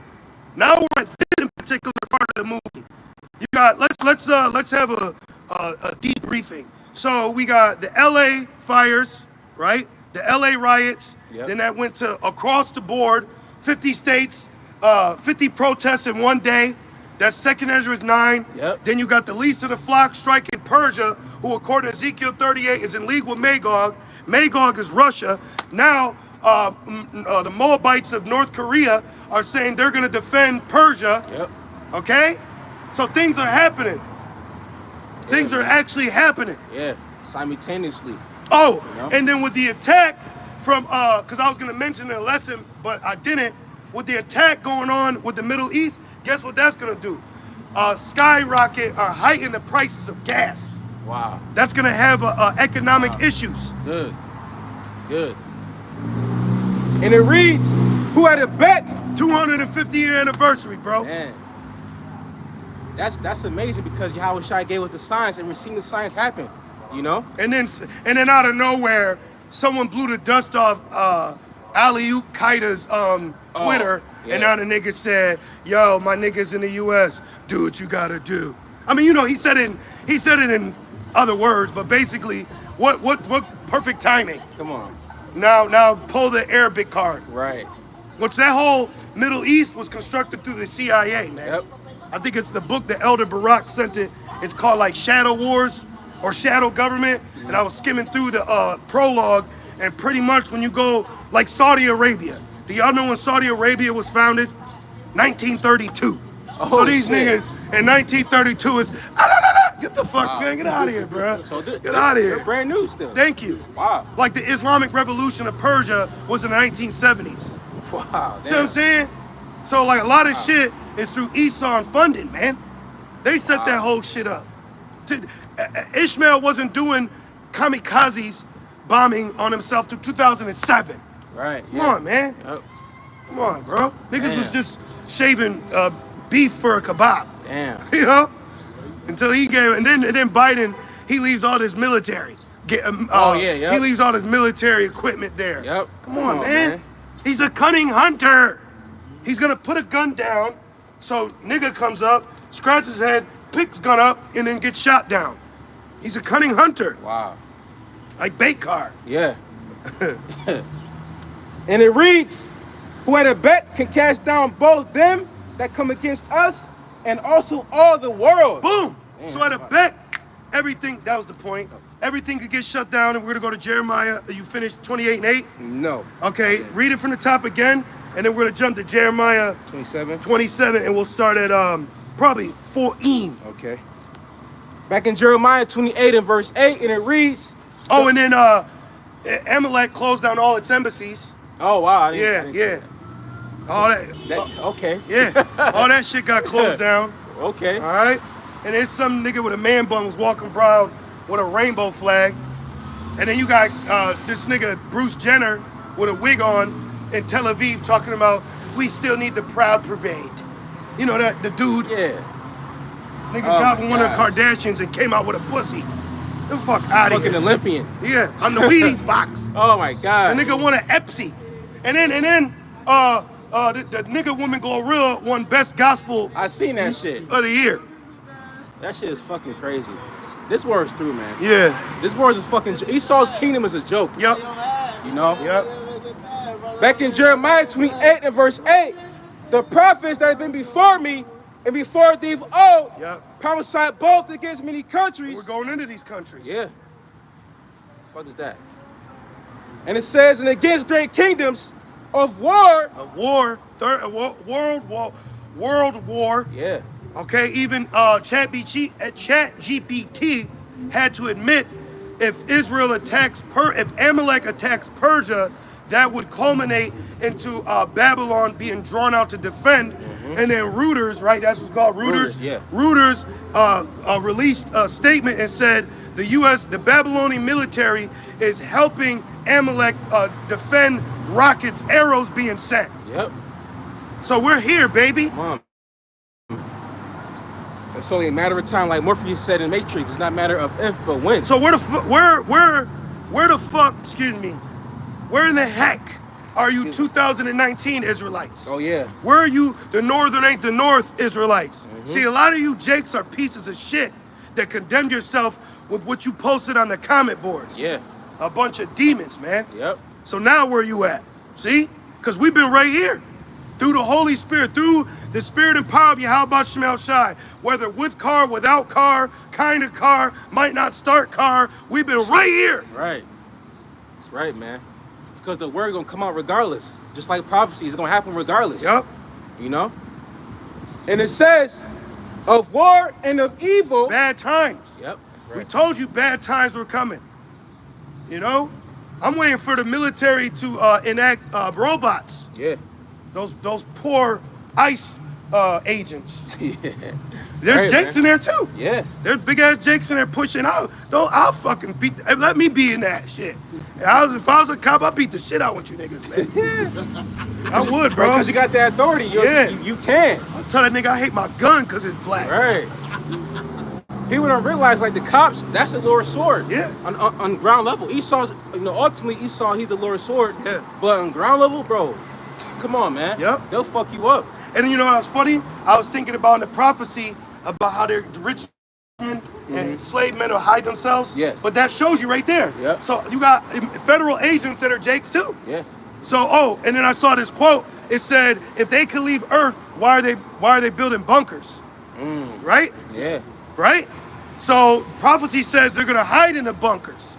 Now we're at this particular part of the movie. You got let's have a debriefing. So we got the LA fires, right? The LA riots. Yep. Then that went to across the board, 50 states, 50 protests in one day. That's 2 Ezra 9. Yep. Then you got the least of the flock striking Persia, who according to Ezekiel 38 is in league with Magog. Magog is Russia. Now the Moabites of North Korea are saying they're going to defend Persia. Yep. Okay? So things are happening. Things are actually happening. Yeah. Simultaneously. Oh, You know? and then with the attack from, because I was going to mention in a lesson, but I didn't. With the attack going on with the Middle East, guess what that's going to do? Skyrocket or heighten the prices of gas. Wow. That's going to have economic issues. Good. Good. And it reads, who at a beck. 250-year anniversary, bro. Man. That's amazing because Yahweh Shai gave us the science and we're seeing the science happen, you know? And then out of nowhere, someone blew the dust off Aliou Qaeda's Twitter, yeah. and now the nigga said, "Yo, my niggas in the U.S., do what you gotta do." I mean, he said it in other words, but basically, what perfect timing. Come on. Now pull the Arabic card. Right. Which that whole Middle East was constructed through the CIA, man. Yep. I think it's the book that Elder Barak sent it. It's called like Shadow Wars or Shadow Government. And I was skimming through the prologue, and pretty much when you go like Saudi Arabia, do y'all know when Saudi Arabia was founded? 1932. Oh, so these shit. niggas in 1932 is, get the fuck, man, get out of here, bro. So Get out of they're here. brand new still. Thank you. Wow. Like the Islamic Revolution of Persia was in the 1970s. Wow. See what I'm saying? So like a lot of shit is through Esau and funding, man. They set that whole shit up. Ishmael wasn't doing kamikazes bombing on himself through 2007. Right. Come on, man. Yep. Come on, bro. Niggas was Damn. just shaving beef for a kebab. Damn. You know? Until he gave, and then Biden, he leaves all this military. He leaves all this military equipment there. Yep. Come on, man. He's a cunning hunter. He's gonna put a gun down, so nigga comes up, scratches his head, picks gun up, and then gets shot down. He's a cunning hunter, Wow. like bait car. Yeah. And it reads, who at a bet can cast down both them that come against us and also all the world. Boom. Damn, So at a wow. bet, everything, that was the point. Everything could get shut down, and we're gonna go to Jeremiah. You finished 28 and 8? No. Okay, read it from the top again, and then we're gonna jump to Jeremiah 27. 27, and we'll start at probably 14. Okay. Back in Jeremiah 28 and verse 8, and it reads. Oh, and then Amalek closed down all its embassies. Oh wow. I Yeah, didn't yeah. see All that. that. Okay. Yeah, all that shit got closed down. Okay. All right. And then some nigga with a man bun was walking around with a rainbow flag. And then you got this nigga Bruce Jenner with a wig on in Tel Aviv talking about we still need the proud parade. You know that the dude. Yeah. Nigga Oh got my one of the gosh. Kardashians and came out with a pussy. The fuck out of Fucking here. Olympian. Yeah, on the Wheaties box. Oh my God. The nigga won an Epsi. And then the nigga woman Glorilla won best gospel I seen that shit. of the year. That shit is fucking crazy. This war is through, man. Yeah. This war is a fucking. Esau's kingdom is a joke. Yep. You know. Yep. Back in Jeremiah 28 and verse 8, the prophets that have been before me and before thee of old Yep. prophesied both against many countries. We're going into these countries. Yeah. The fuck is that? And it says, and against great kingdoms of war. Of war, world war. Yeah. Okay, even ChatGPT had to admit if Israel attacks if Amalek attacks Persia, that would culminate into Babylon being drawn out to defend. And then Reuters, right? That's what's called Reuters. Reuters, yeah. Reuters released a statement and said the Babylonian military is helping Amalek defend rockets, arrows being sent. Yep. So we're here, baby. Come on. It's only a matter of time, like Morpheus said in Matrix. It's not a matter of if, but when. So where the fuck, excuse me, where in the heck are you 2019 Israelites? Oh yeah. Where are you, the northern ain't the north Israelites? See, a lot of you jakes are pieces of shit that condemned yourself with what you posted on the comment boards. Yeah. A bunch of demons, man. Yep. So now where you at? See? Because we've been right here. Through the Holy Spirit, through the spirit and power of Yahweh Shemel Shai, whether with car, without car, kind of car, might not start car, we've been right here. Right. That's right, man. Because the word gonna come out regardless. Just like prophecy, it's gonna happen regardless. Yep. You know? And it says, of war and of evil. Bad times. Yep. We Right. told you bad times were coming. You know? I'm waiting for the military to enact robots. Yeah. Those poor ICE agents. Yeah. There's Right, jakes man. in there too. Yeah. There's big ass jakes in there pushing out. I'll fucking beat. Let me be in that shit. If I was a cop, I'd beat the shit out with you niggas, man. I would, bro. Because you got that authority. Yeah. You can. I'll tell that nigga I hate my gun because it's black. Right. People don't realize, like, the cops, that's the Lord's sword. Yeah. On ground level. Esau's, ultimately, Esau, he's the Lord's sword. Yeah. But on ground level, bro, come on, man. Yep. They'll fuck you up. And you know what was funny? I was thinking about in the prophecy about how the rich men and slave men will hide themselves. Yes. But that shows you right there. Yep. So you got federal agents that are jakes too. Yeah. So and then I saw this quote. It said, if they could leave Earth, why are they building bunkers? Right? Yeah. Right? So prophecy says they're gonna hide in the bunkers.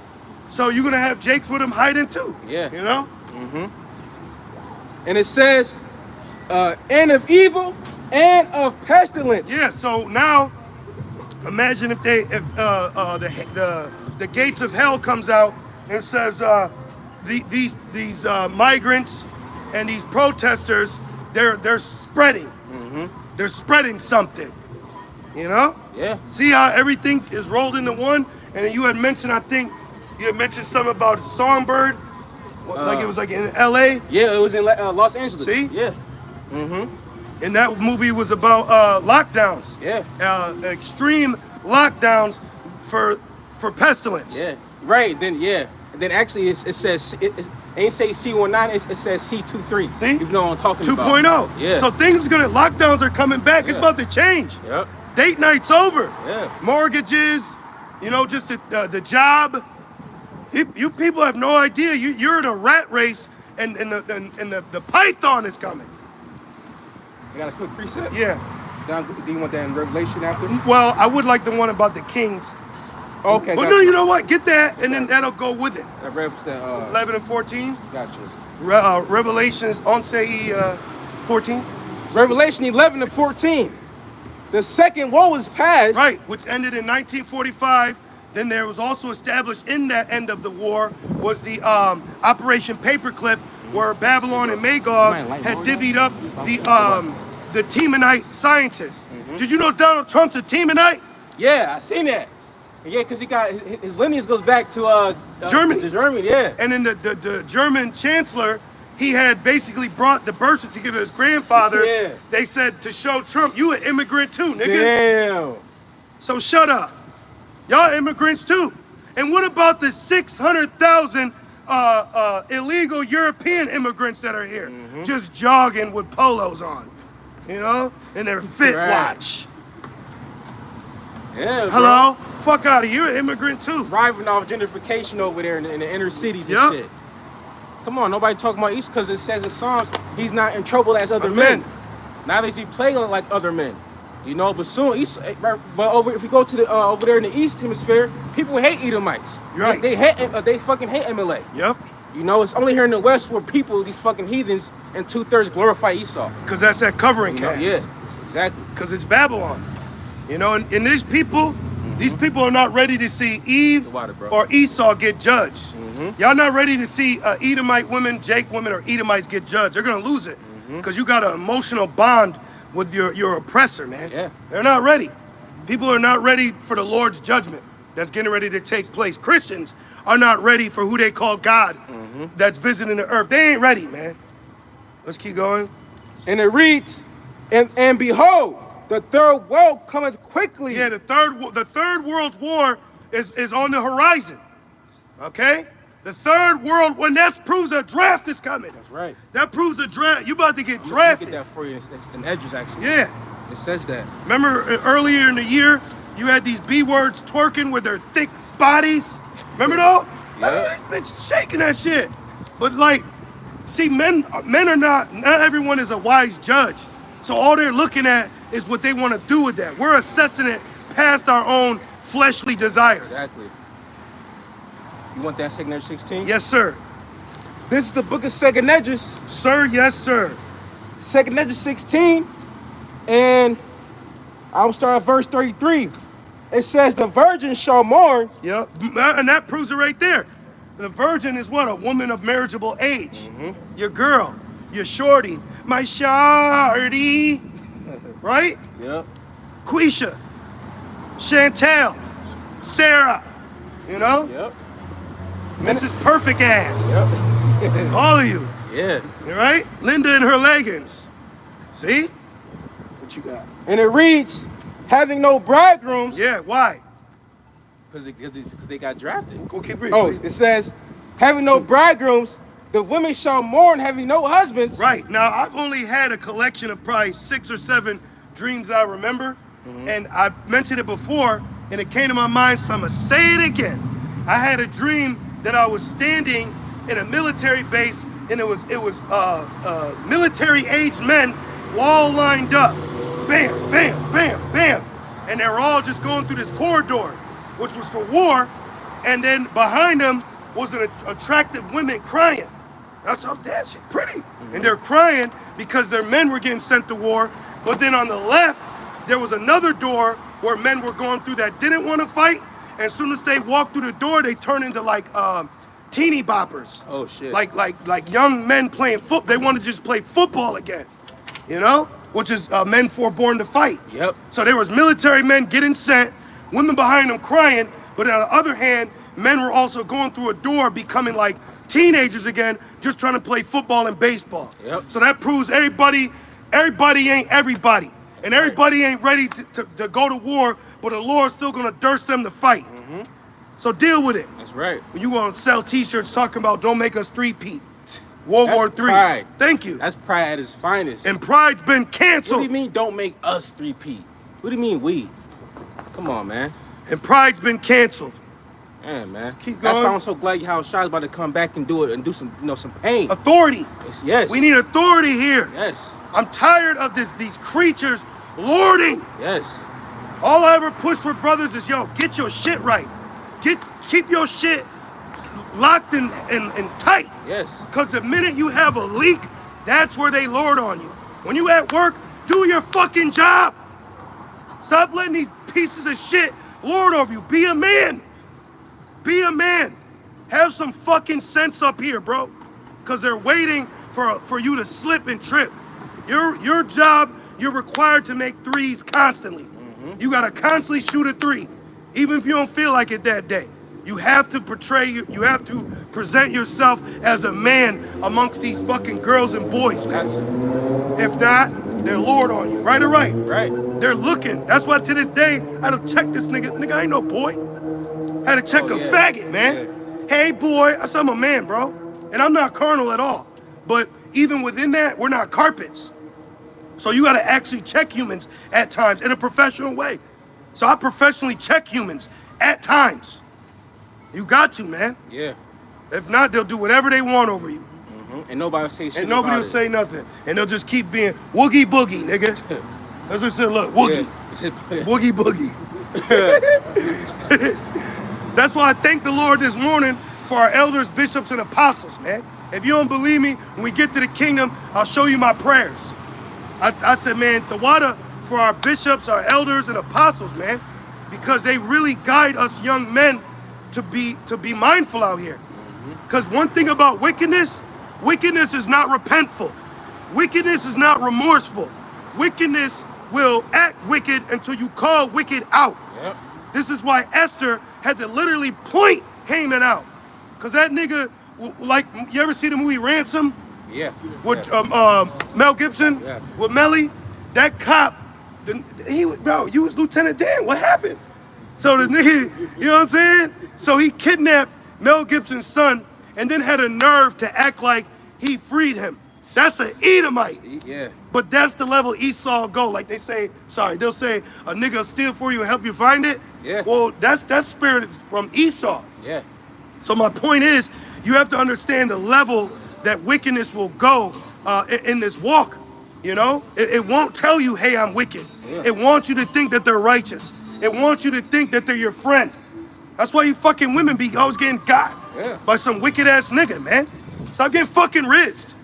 So you're gonna have jakes with them hiding too. Yeah. You know? And it says, and of evil and of pestilence. Yeah. So now, imagine if the gates of hell comes out and says these migrants and these protesters they're spreading. They're spreading something. You know? Yeah. See how everything is rolled into one? And then you had mentioned, I think, something about Songbird. Like it was like in LA. Yeah, it was in Los Angeles. See? Yeah. And that movie was about lockdowns. Yeah. Extreme lockdowns for pestilence. Yeah. Right. Then, yeah. And then actually it says, it ain't say C19, it says C23. See? You know what I'm talking 2.0. about. Yeah. So lockdowns are coming back. It's Yeah. about to change. Yep. Date night's over. Yeah. Mortgages, just the job. You people have no idea. You're in a rat race, and the python is coming. I got a quick preset? Yeah. Do you want that in Revelation after? Well, I would like the one about the kings. Okay. But gotcha. no, you know what? Get that, and then that'll go with it. That reference that, 11 and 14. Gotcha. Revelations, 14. Revelation 11 and 14. The second war was passed. Right, which ended in 1945. Then there was also established in that end of the war was the Operation Paperclip, where Babylon and Magog had divvied up the Temanite scientists. Did you know Donald Trump's a Temanite? Yeah, I seen that. Yeah, because he got his lineage goes back to Germany. To Germany, yeah. And then the German chancellor, he had basically brought the birth certificate of his grandfather. Yeah. They said to show Trump, you an immigrant too, nigga. Damn. So shut up. Y'all immigrants too. And what about the 600,000 illegal European immigrants that are here? Just jogging with polos on, you know? And their fit watch. Yeah, bro. Hello? Fuck out of here. You're an immigrant too. Thriving off gentrification over there in the inner cities and shit. Come on, nobody talking about East because it says in Psalms he's not in trouble as other men. Now they see plagued like other men. You know, but soon, if we go to the over there in the East Hemisphere, people hate Edomites. Right. They fucking hate MLA. Yep. You know, it's only here in the West where people, these fucking heathens, and 2/3 glorify Esau. Because that's that covering cast. Yeah, exactly. Because it's Babylon. You know, and these people are not ready to see Eve or Esau get judged. Y'all not ready to see Edomite women, Jake women, or Edomites get judged. They're going to lose it. Because you got an emotional bond with your oppressor, man. Yeah. They're not ready. People are not ready for the Lord's judgment that's getting ready to take place. Christians are not ready for who they call God that's visiting the earth. They ain't ready, man. Let's keep going. And it reads, and behold, the third world cometh quickly. Yeah, the third world war is on the horizon. Okay? The third world, when that proves a draft is coming. That's right. That proves a draft. You about to get drafted. Get that for you. It's in Edges, actually. Yeah. It says that. Remember earlier in the year, you had these B-words twerking with their thick bodies? Remember though? Yeah. Bitch shaking that shit. But like, see, men are not everyone is a wise judge. So all they're looking at is what they want to do with that. We're assessing it past our own fleshly desires. Exactly. You want that 2nd Edge 16? Yes, sir. This is the book of 2nd Edges. Sir, yes, sir. 2nd Edges 16. And I'll start at verse 33. It says, the virgin shall mourn. Yep. And that proves it right there. The virgin is what? A woman of marriageable age. Your girl. Your shorty. My shorty. Right? Yep. Quisha. Chantel. Sarah. You know? Yep. Mrs. Perfect Ass. Yep. All of you. Yeah. All right? Linda and her leggings. See? What you got? And it reads, having no bridegrooms. Yeah, why? Because they got drafted. Go keep reading. Oh, please. it says, having no bridegrooms, the women shall mourn, having no husbands. Right. Now, I've only had a collection of probably 6 or 7 dreams I remember. And I mentioned it before, and it came to my mind, so I'm going to say it again. I had a dream that I was standing in a military base, and it was military-aged men all lined up. Bam, bam, bam, bam. And they were all just going through this corridor, which was for war. And then behind them was an attractive women crying. That's how damn shit pretty. And they're crying because their men were getting sent to war. But then on the left, there was another door where men were going through that didn't want to fight. And as soon as they walked through the door, they turned into like teeny boppers. Oh shit. Like young men playing football. They want to just play football again, you know? Which is men born to fight. Yep. So there was military men getting sent, women behind them crying, but on the other hand, men were also going through a door, becoming like teenagers again, just trying to play football and baseball. Yep. So that proves everybody ain't everybody. And everybody ain't ready to go to war, but the Lord's still gonna durst them to fight. So deal with it. That's right. When you gonna sell t-shirts talking about don't make us three-peat. World War III. Pride. Thank you. That's pride at its finest. And pride's been canceled. What do you mean don't make us 3P? What do you mean we? Come on, man. And pride's been canceled. Man. Keep That's going. why I'm so glad how Shai's about to come back and do it and do some, some pain. Authority. Yes. We need authority here. Yes. I'm tired of these creatures lording. Yes. All I ever push for brothers is, yo, get your shit right. Keep your shit locked and tight. Yes. Because the minute you have a leak, that's where they lord on you. When you at work, do your fucking job. Stop letting these pieces of shit lord over you. Be a man. Be a man. Have some fucking sense up here, bro. Because they're waiting for you to slip and trip. Your job, you're required to make threes constantly. You gotta constantly shoot a three, even if you don't feel like it that day. You have to portray, you have to present yourself as a man amongst these fucking girls and boys, man. If not, they're lord on you, right or right? Right. They're looking. That's why to this day, I had to check this nigga. Nigga, I ain't no boy. Had to check a faggot, man. Hey, boy, I said I'm a man, bro. And I'm not carnal at all. But even within that, we're not carpets. So you gotta actually check humans at times in a professional way. So I professionally check humans at times. You got to, man. Yeah. If not, they'll do whatever they want over you. And nobody will say shit. And nobody will say nothing. And they'll just keep being woogie boogie, nigga. That's what I said, look, woogie. Yeah. Woogie boogie. That's why I thank the Lord this morning for our elders, bishops, and apostles, man. If you don't believe me, when we get to the kingdom, I'll show you my prayers. I said, man, the water for our bishops, our elders, and apostles, man, because they really guide us young men to be mindful out here. Because one thing about wickedness is not repentful. Wickedness is not remorseful. Wickedness will act wicked until you call wicked out. Yep. This is why Esther had to literally point Haman out. Because that nigga, like, you ever see the movie Ransom? Yeah. With Mel Gibson? Yeah. With Melly? That cop, bro, you was Lieutenant Dan. What happened? So the nigga, you know what I'm saying? So he kidnapped Mel Gibson's son and then had a nerve to act like he freed him. That's an Edomite. Yeah. But that's the level Esau go. Like they'll say, a nigga will steal for you and help you find it. Yeah. Well, that spirit is from Esau. Yeah. So my point is, you have to understand the level that wickedness will go in this walk. You know, it won't tell you, hey, I'm wicked. Yeah. It wants you to think that they're righteous. It wants you to think that they're your friend. That's why you fucking women be always getting got by some wicked ass nigga, man. Stop getting fucking rizzed.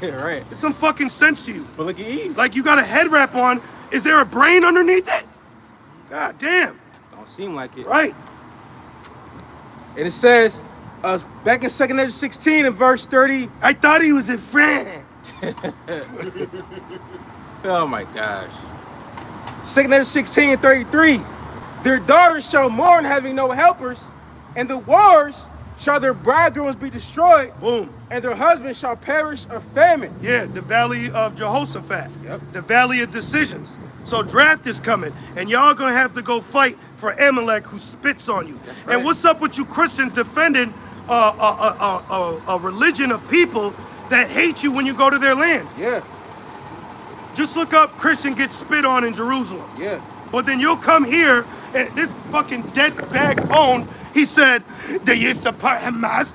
Right. Get some fucking sense to you. But look at Eve. Like you got a head wrap on. Is there a brain underneath it? God damn. Don't seem like it. Right. And it says, back in 2 Ezra 16 and verse 30. I thought he was a friend. Oh my gosh. 2 Ezra 16 and 33. Their daughters shall mourn having no helpers, and the wars shall their bridegrooms be destroyed. Boom. And their husbands shall perish of famine. Yeah, the valley of Jehoshaphat. Yep. The valley of decisions. So draft is coming, and y'all gonna have to go fight for Amalek who spits on you. That's right. And what's up with you Christians defending a religion of people that hate you when you go to their land? Yeah. Just look up Christian gets spit on in Jerusalem. Yeah. But then you'll come here, and this fucking dead bag bone, he said, they used to part Hamas.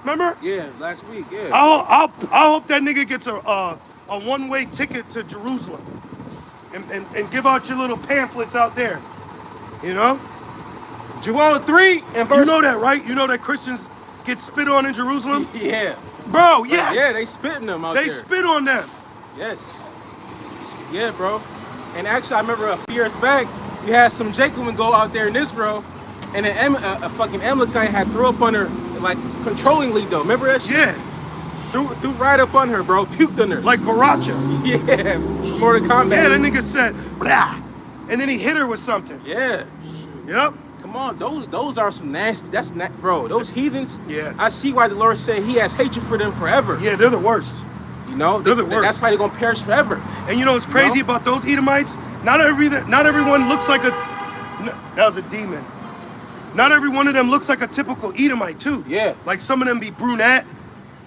Remember? Yeah, last week, yeah. I hope that nigga gets a one-way ticket to Jerusalem and give out your little pamphlets out there. You know? Joel 3 and verse... You know that, right? You know that Christians get spit on in Jerusalem? Yeah. Bro, yes. Yeah, they spitting them out there. They spit on them. Yes. Yeah, bro. And actually, I remember a few years back, you had some Jacobin go out there in Israel, and a fucking Amalekite had threw up on her, like, controllingly, though. Remember that shit? Yeah. Threw right up on her, bro. Puked on her. Like Baracha. Yeah. Mortal Kombat. Yeah, that nigga said, blah. And then he hit her with something. Yeah. Yep. Come on, those are some nasty, bro, those heathens, Yeah. I see why the Lord said he has hatred for them forever. Yeah, they're the worst. You know? They're the worst. That's why they're going to perish forever. And you know what's crazy about those Edomites? Not everyone looks like that was a demon. Not every one of them looks like a typical Edomite too. Yeah. Like some of them be brunette,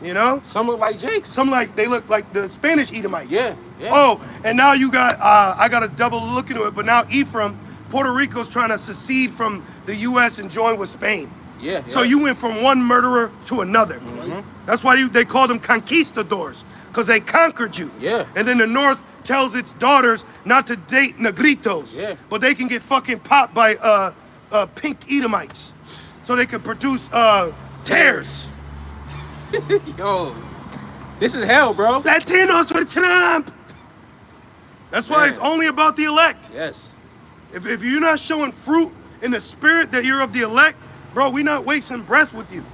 you know? Some look like Jakes. Some they look like the Spanish Edomites. Yeah, yeah. Oh, and now you got, I got a double look into it, but now Ephraim, Puerto Rico's trying to secede from the U.S. and join with Spain. Yeah. So you went from one murderer to another. Mm-hmm. That's why they call them conquistadors, because they conquered you. Yeah. And then the North tells its daughters not to date negritos. Yeah. But they can get fucking popped by pink Edomites. So they can produce tears. Yo, this is hell, bro. Latinos for Trump. That's why Man. it's only about the elect. Yes. If you're not showing fruit in the spirit that you're of the elect, bro, we not wasting breath with you.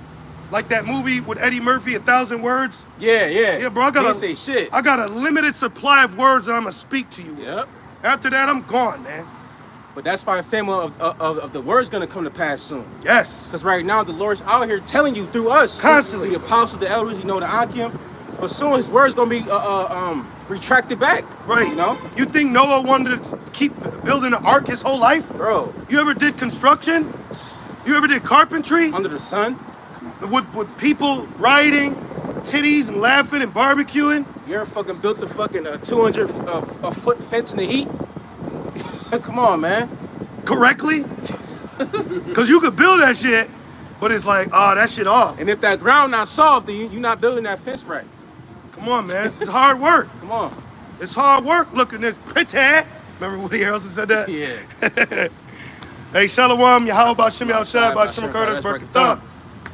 Like that movie with Eddie Murphy, 1,000 Words. Yeah. Yeah, bro, He didn't say shit. I got a limited supply of words that I'm gonna speak to you. Yep. After that, I'm gone, man. But that's why family of the word's gonna come to pass soon. Yes. Because right now the Lord's out here telling you through us, Constantly. the apostles, the elders, the Akim. But soon his word's gonna be retracted back. Right. You know? You think Noah wanted to keep building an ark his whole life? Bro. You ever did construction? You ever did carpentry? Under the sun. With people riding, titties and laughing and barbecuing? You ever fucking built the fucking 200 foot fence in the heat? Come on, man. Correctly? Because you could build that shit, but it's like, oh, that shit off. And if that ground not soft, then you're not building that fence right. Come on, man. It's hard work. Come on. It's hard work looking this pretty. Remember Woody Harrelson said that? Yeah. Hey, Shalom, Yahweh Bashim Yahushai, Bashim Kurdas, Barakatham.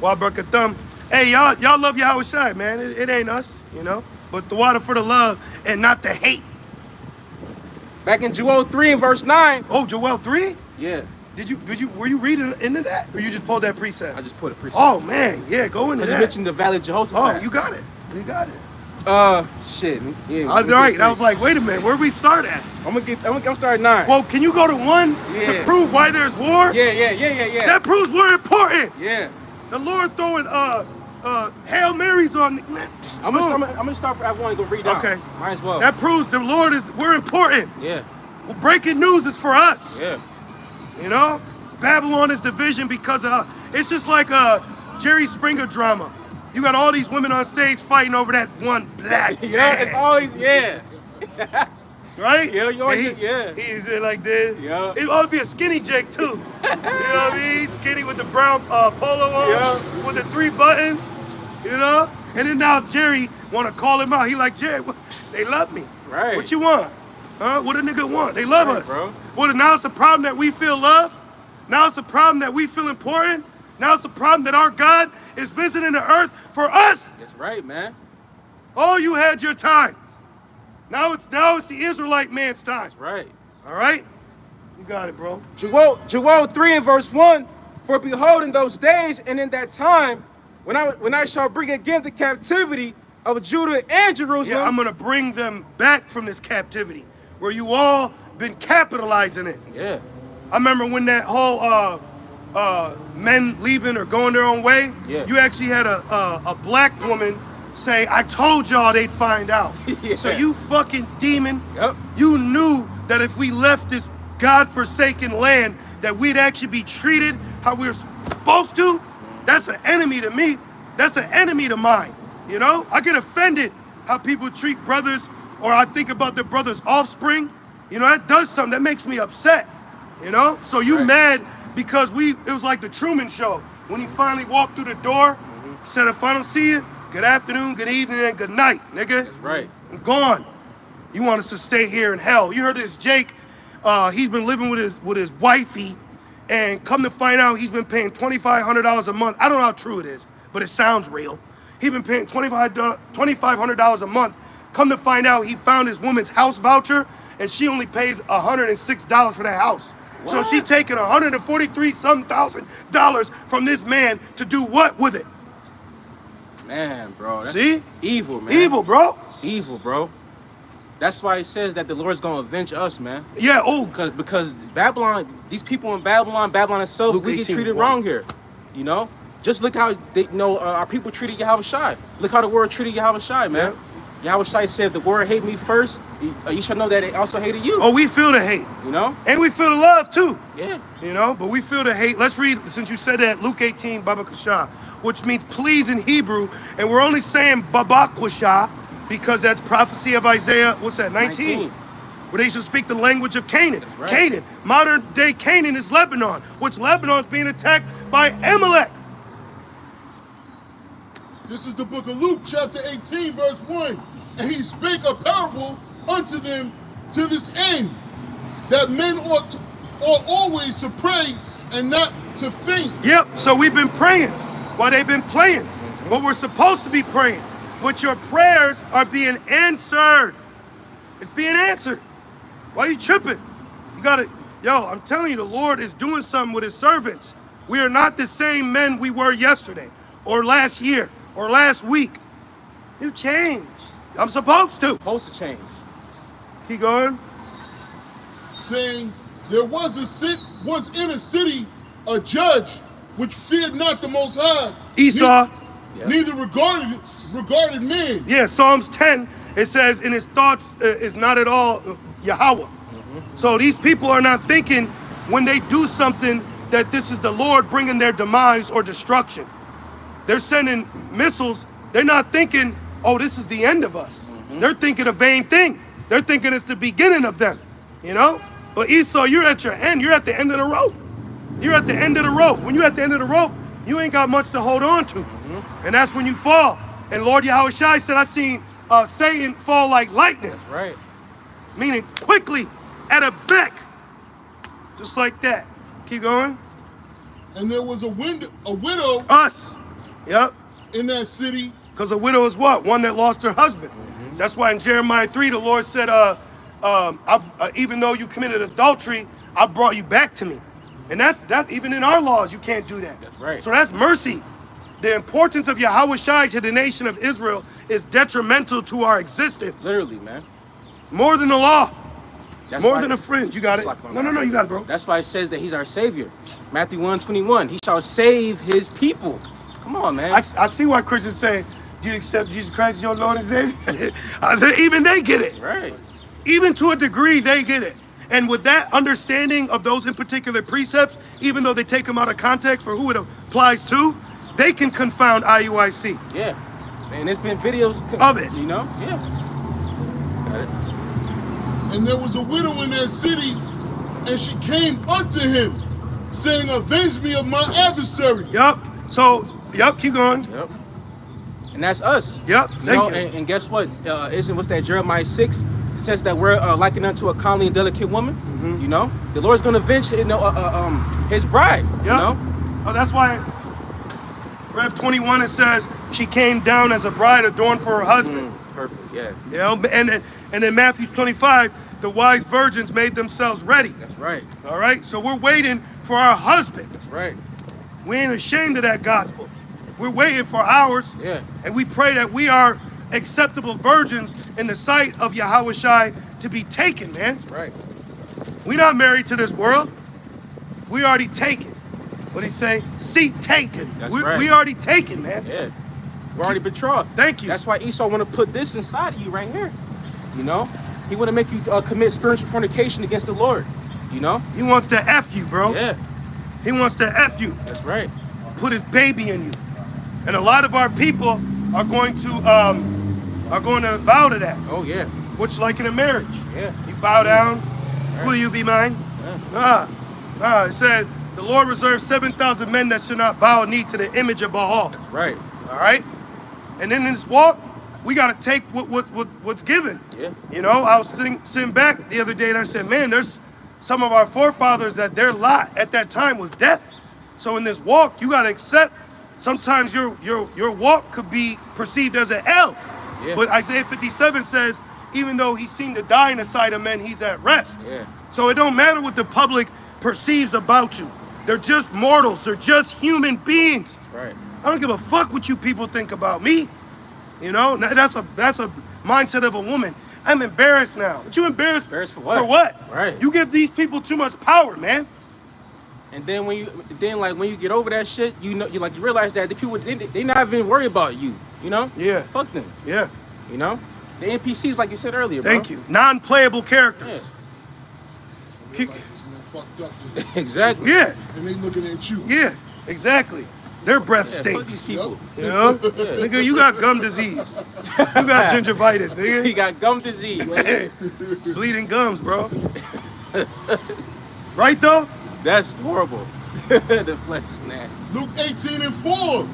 Wa Barakatham. Hey, y'all love Yahushai, man. It ain't us, you know? But the water for the love and not the hate. Back in Joel 3 and verse 9. Oh, Joel 3? Yeah. Were you reading into that? Or you just pulled that precept? I just put a precept. Oh, man. Yeah, go into Because that. you mentioned the Valley of Jehoshaphat. Oh, you got it. You got it. Shit. Yeah. All right. I was like, wait a minute. Where we start at? I'm starting 9. Well, can you go to 1 to Yeah. prove why there's war? Yeah. That proves we're important. Yeah. The Lord throwing Hail Marys on. I'm gonna start at 1 and go read down. Okay. Might as well. That proves the Lord we're important. Yeah. Well, breaking news is for us. Yeah. You know, Babylon is division because of it's just like a Jerry Springer drama. You got all these women on stage fighting over that one black Yeah. man. It's always Right? Yeah, you always And he's there like this. Yeah. It ought to be a skinny Jake too. You know what I mean? Skinny with the brown polo on, Yeah. with the 3 buttons. You know? And then now Jerry want to call him out. He like, Jerry, they love me. Right. What you want? Huh? What a nigga want? They love Right, us. bro. Well, now it's a problem that we feel love. Now it's a problem that we feel important. Now it's a problem that our God is visiting the earth for us. That's right, man. Oh, you had your time. Now it's the Israelite man's time. That's right. All right? You got it, bro. Joel 3 and verse 1. For behold, in those days and in that time, when I shall bring again the captivity of Judah and Jerusalem. Yeah, I'm gonna bring them back from this captivity where you all been capitalizing it. Yeah. I remember when that whole men leaving or going their own way. Yeah. You actually had a black woman say, "I told y'all they'd find out." Yeah. So you fucking demon. Yep. You knew that if we left this God-forsaken land, that we'd actually be treated how we were supposed to. That's an enemy to me. That's an enemy to mine. You know, I get offended how people treat brothers, or I think about their brother's offspring. You know, that does something that makes me upset. You know, so you Right. mad because it was like the Truman Show when he finally walked through the door, said, "If I don't see you, good afternoon, good evening, and good night, nigga. That's right. I'm gone. You want us to stay here in hell." You heard this Jake, he's been living with his wifey, and come to find out he's been paying $2,500 a month. I don't know how true it is, but it sounds real. He's been paying $2,500 a month. Come to find out he found his woman's house voucher, and she only pays $106 for that house. So What? she taking $143,000 from this man to do what with it? Man, bro. That's See? evil, man. Evil, bro. Evil, bro. That's why it says that the Lord's gonna avenge us, man. Yeah. Oh, Because Babylon, these people in Babylon itself, Luke we get 18, treated 1. wrong here. You know? Just look how our people treated Yahweh Shai. Look how the world treated Yahweh Shai, man. Yahweh Shai said, if the world hate me first, you shall know that it also hated you. oh, we feel the hate, You know? and we feel the love too. Yeah. You know, but we feel the hate. Let's read, since you said that, Luke 18, Baba Kusha, which means please in Hebrew, and we're only saying Baba Kusha because that's prophecy of Isaiah. What's that? 19. Where they should speak the language of Canaan. That's right. Canaan, modern day Canaan is Lebanon, which Lebanon's being attacked by Amalek. This is the book of Luke, chapter 18, verse 1. And he spake a parable unto them to this end, that men ought always to pray and not to faint. Yep, so we've been praying while they've been playing. What we're supposed to be praying. But your prayers are being answered. It's being answered. Why are you tripping? Y'all Yo, I'm telling you, the Lord is doing something with his servants. We are not the same men we were yesterday, or last year, or last week. You changed. I'm supposed to. Supposed to change. Keep going. Saying, there was in a city a judge which feared not the Most High. Esau. Neither regarded men. Yeah, Psalms 10, it says, in his thoughts is not at all Yahweh. So these people are not thinking when they do something that this is the Lord bringing their demise or destruction. They're sending missiles. They're not thinking, oh, this is the end of us. They're thinking a vain thing. They're thinking it's the beginning of them, you know? But Esau, you're at your end. You're at the end of the rope. You're at the end of the rope. When you're at the end of the rope, you ain't got much to hold on to. And that's when you fall. And Lord Yahushua said, I seen Satan fall like lightning. That's right. Meaning quickly, at a beck. Just like that. Keep going. And there was a widow Us. Yep. in that city. Because a widow is what? One that lost her husband. That's why in Jeremiah 3, the Lord said, even though you committed adultery, I brought you back to me. And that's even in our laws, you can't do that. That's right. So that's mercy. The importance of Yahushua to the nation of Israel is detrimental to our existence. Literally, man. More than the law. That's More why- than a friend. You got it? No, you got it, bro. That's why it says that he's our savior. Matthew 1:21. He shall save his people. Come on, man. I see why Christians say, do you accept Jesus Christ as your Lord and Savior? Even they get it. Right. Even to a degree, they get it. And with that understanding of those in particular precepts, even though they take them out of context for who it applies to, they can confound IUIC. Yeah. And there's been videos Of it. You know? Yeah. Got it. And there was a widow in that city, and she came unto him, saying, avenge me of my adversary. Yup. So, yup, keep going. Yep. And that's us. Yup, You thank know, you. and guess what? What's that, Jeremiah 6? It says that we're likened unto a comely and delicate woman. You know? The Lord's going to avenge his bride. Yup. You know? Oh, that's why Rev 21, it says, she came down as a bride adorned for her husband. Perfect, yeah. You know, and in Matthew 25, the wise virgins made themselves ready. That's right. All right? So we're waiting for our husband. That's right. We ain't ashamed of that gospel. We're waiting for ours. Yeah. And we pray that we are acceptable virgins in the sight of Yahushua to be taken, man. That's right. We're not married to this world. We already taken. What he say? Seat taken. That's we, right. we already taken, man. Yeah. We're already betrothed. Thank you. That's why Esau want to put this inside of you right here. You know? He want to make you commit spiritual fornication against the Lord. You know? He wants to F you, bro. Yeah. He wants to F you. That's right. Put his baby in you. And a lot of our people are going to bow to that. Oh, yeah. Which like in a marriage. Yeah. You bow down. Right. Will you be mine? Yeah. It said, the Lord reserved 7,000 men that should not bow a knee to the image of Baal. That's right. All right? And then in this walk, we got to take what's given. Yeah. You know, I was sitting back the other day and I said, man, there's some of our forefathers that their lot at that time was death. So in this walk, you got to accept sometimes your walk could be perceived as an L. Yeah. But Isaiah 57 says, even though he seemed to die in the sight of men, he's at rest. Yeah. So it don't matter what the public perceives about you. They're just mortals. They're just human beings. That's right. I don't give a fuck what you people think about me. You know, that's a mindset of a woman. I'm embarrassed now. But you embarrassed? Embarrassed for what? For what? Right. You give these people too much power, man. And then when you get over that shit, you realize that the people they not even worry about you. You know? Yeah. Fuck them. Yeah. You know? The NPCs, like you said earlier, bro. Thank you. Non-playable characters. Yeah. Keep- Like this man fucked up there. Exactly. Yeah. And they looking at you. Yeah. Exactly. Their breath Yeah, fuck these stinks. people. You know? Nigga, you got gum disease. You got gingivitis, He nigga. got gum disease. Hey, bleeding gums, bro. Right though? That's horrible. The flesh is nasty. Luke 18:4.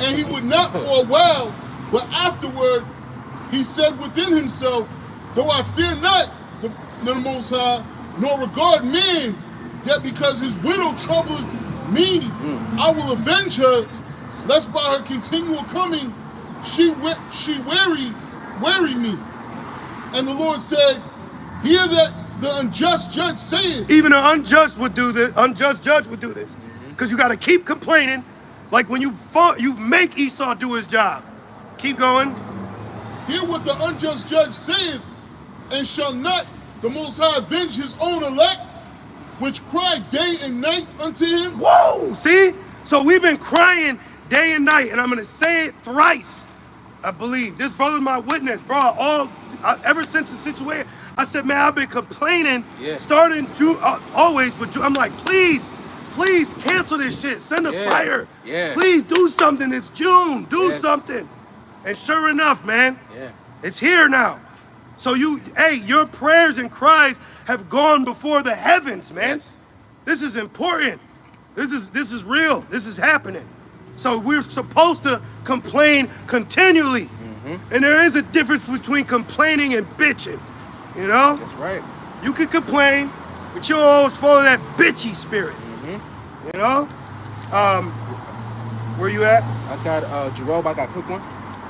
And he would not for a while, but afterward he said within himself, though I fear not the Most High, nor regard men, yet because his widow troubleth me, I will avenge her, lest by her continual coming she weary me. And the Lord said, hear the unjust judge saith. Even an unjust would do this. Unjust judge would do this. Because you got to keep complaining. Like when you make Esau do his job. Keep going. Hear what the unjust judge saith, and shall not the Most High avenge his own elect, which cry day and night unto him? Whoa, see? So we've been crying day and night, and I'm going to say it thrice, I believe. This brother's my witness, bro. Ever since the situation, I said, man, I've been complaining, starting always, but I'm like, please cancel this shit. Send a fire. Yeah. Please do something. It's June. Do something. And sure enough, man, it's here now. So your prayers and cries have gone before the heavens, man. Yes. This is important. This is real. This is happening. So we're supposed to complain continually. And there is a difference between complaining and bitching. You know? That's right. You can complain, but you'll always follow that bitchy spirit. You know? Where you at? I got Jerome, I got a quick one.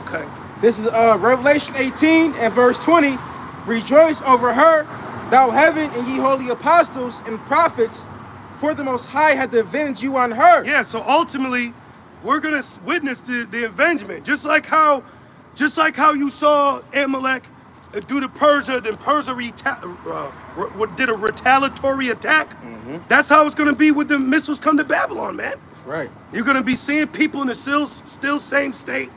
Okay. This is Revelation 18 and verse 20. Rejoice over her, thou heaven, and ye holy apostles and prophets, for the Most High hath avenged you on her. Yeah, so ultimately, we're gonna witness the avengement. Just like how you saw Amalek do to Persia, then Persia did a retaliatory attack. That's how it's gonna be when the missiles come to Babylon, man. That's right. You're gonna be seeing people in the still same state.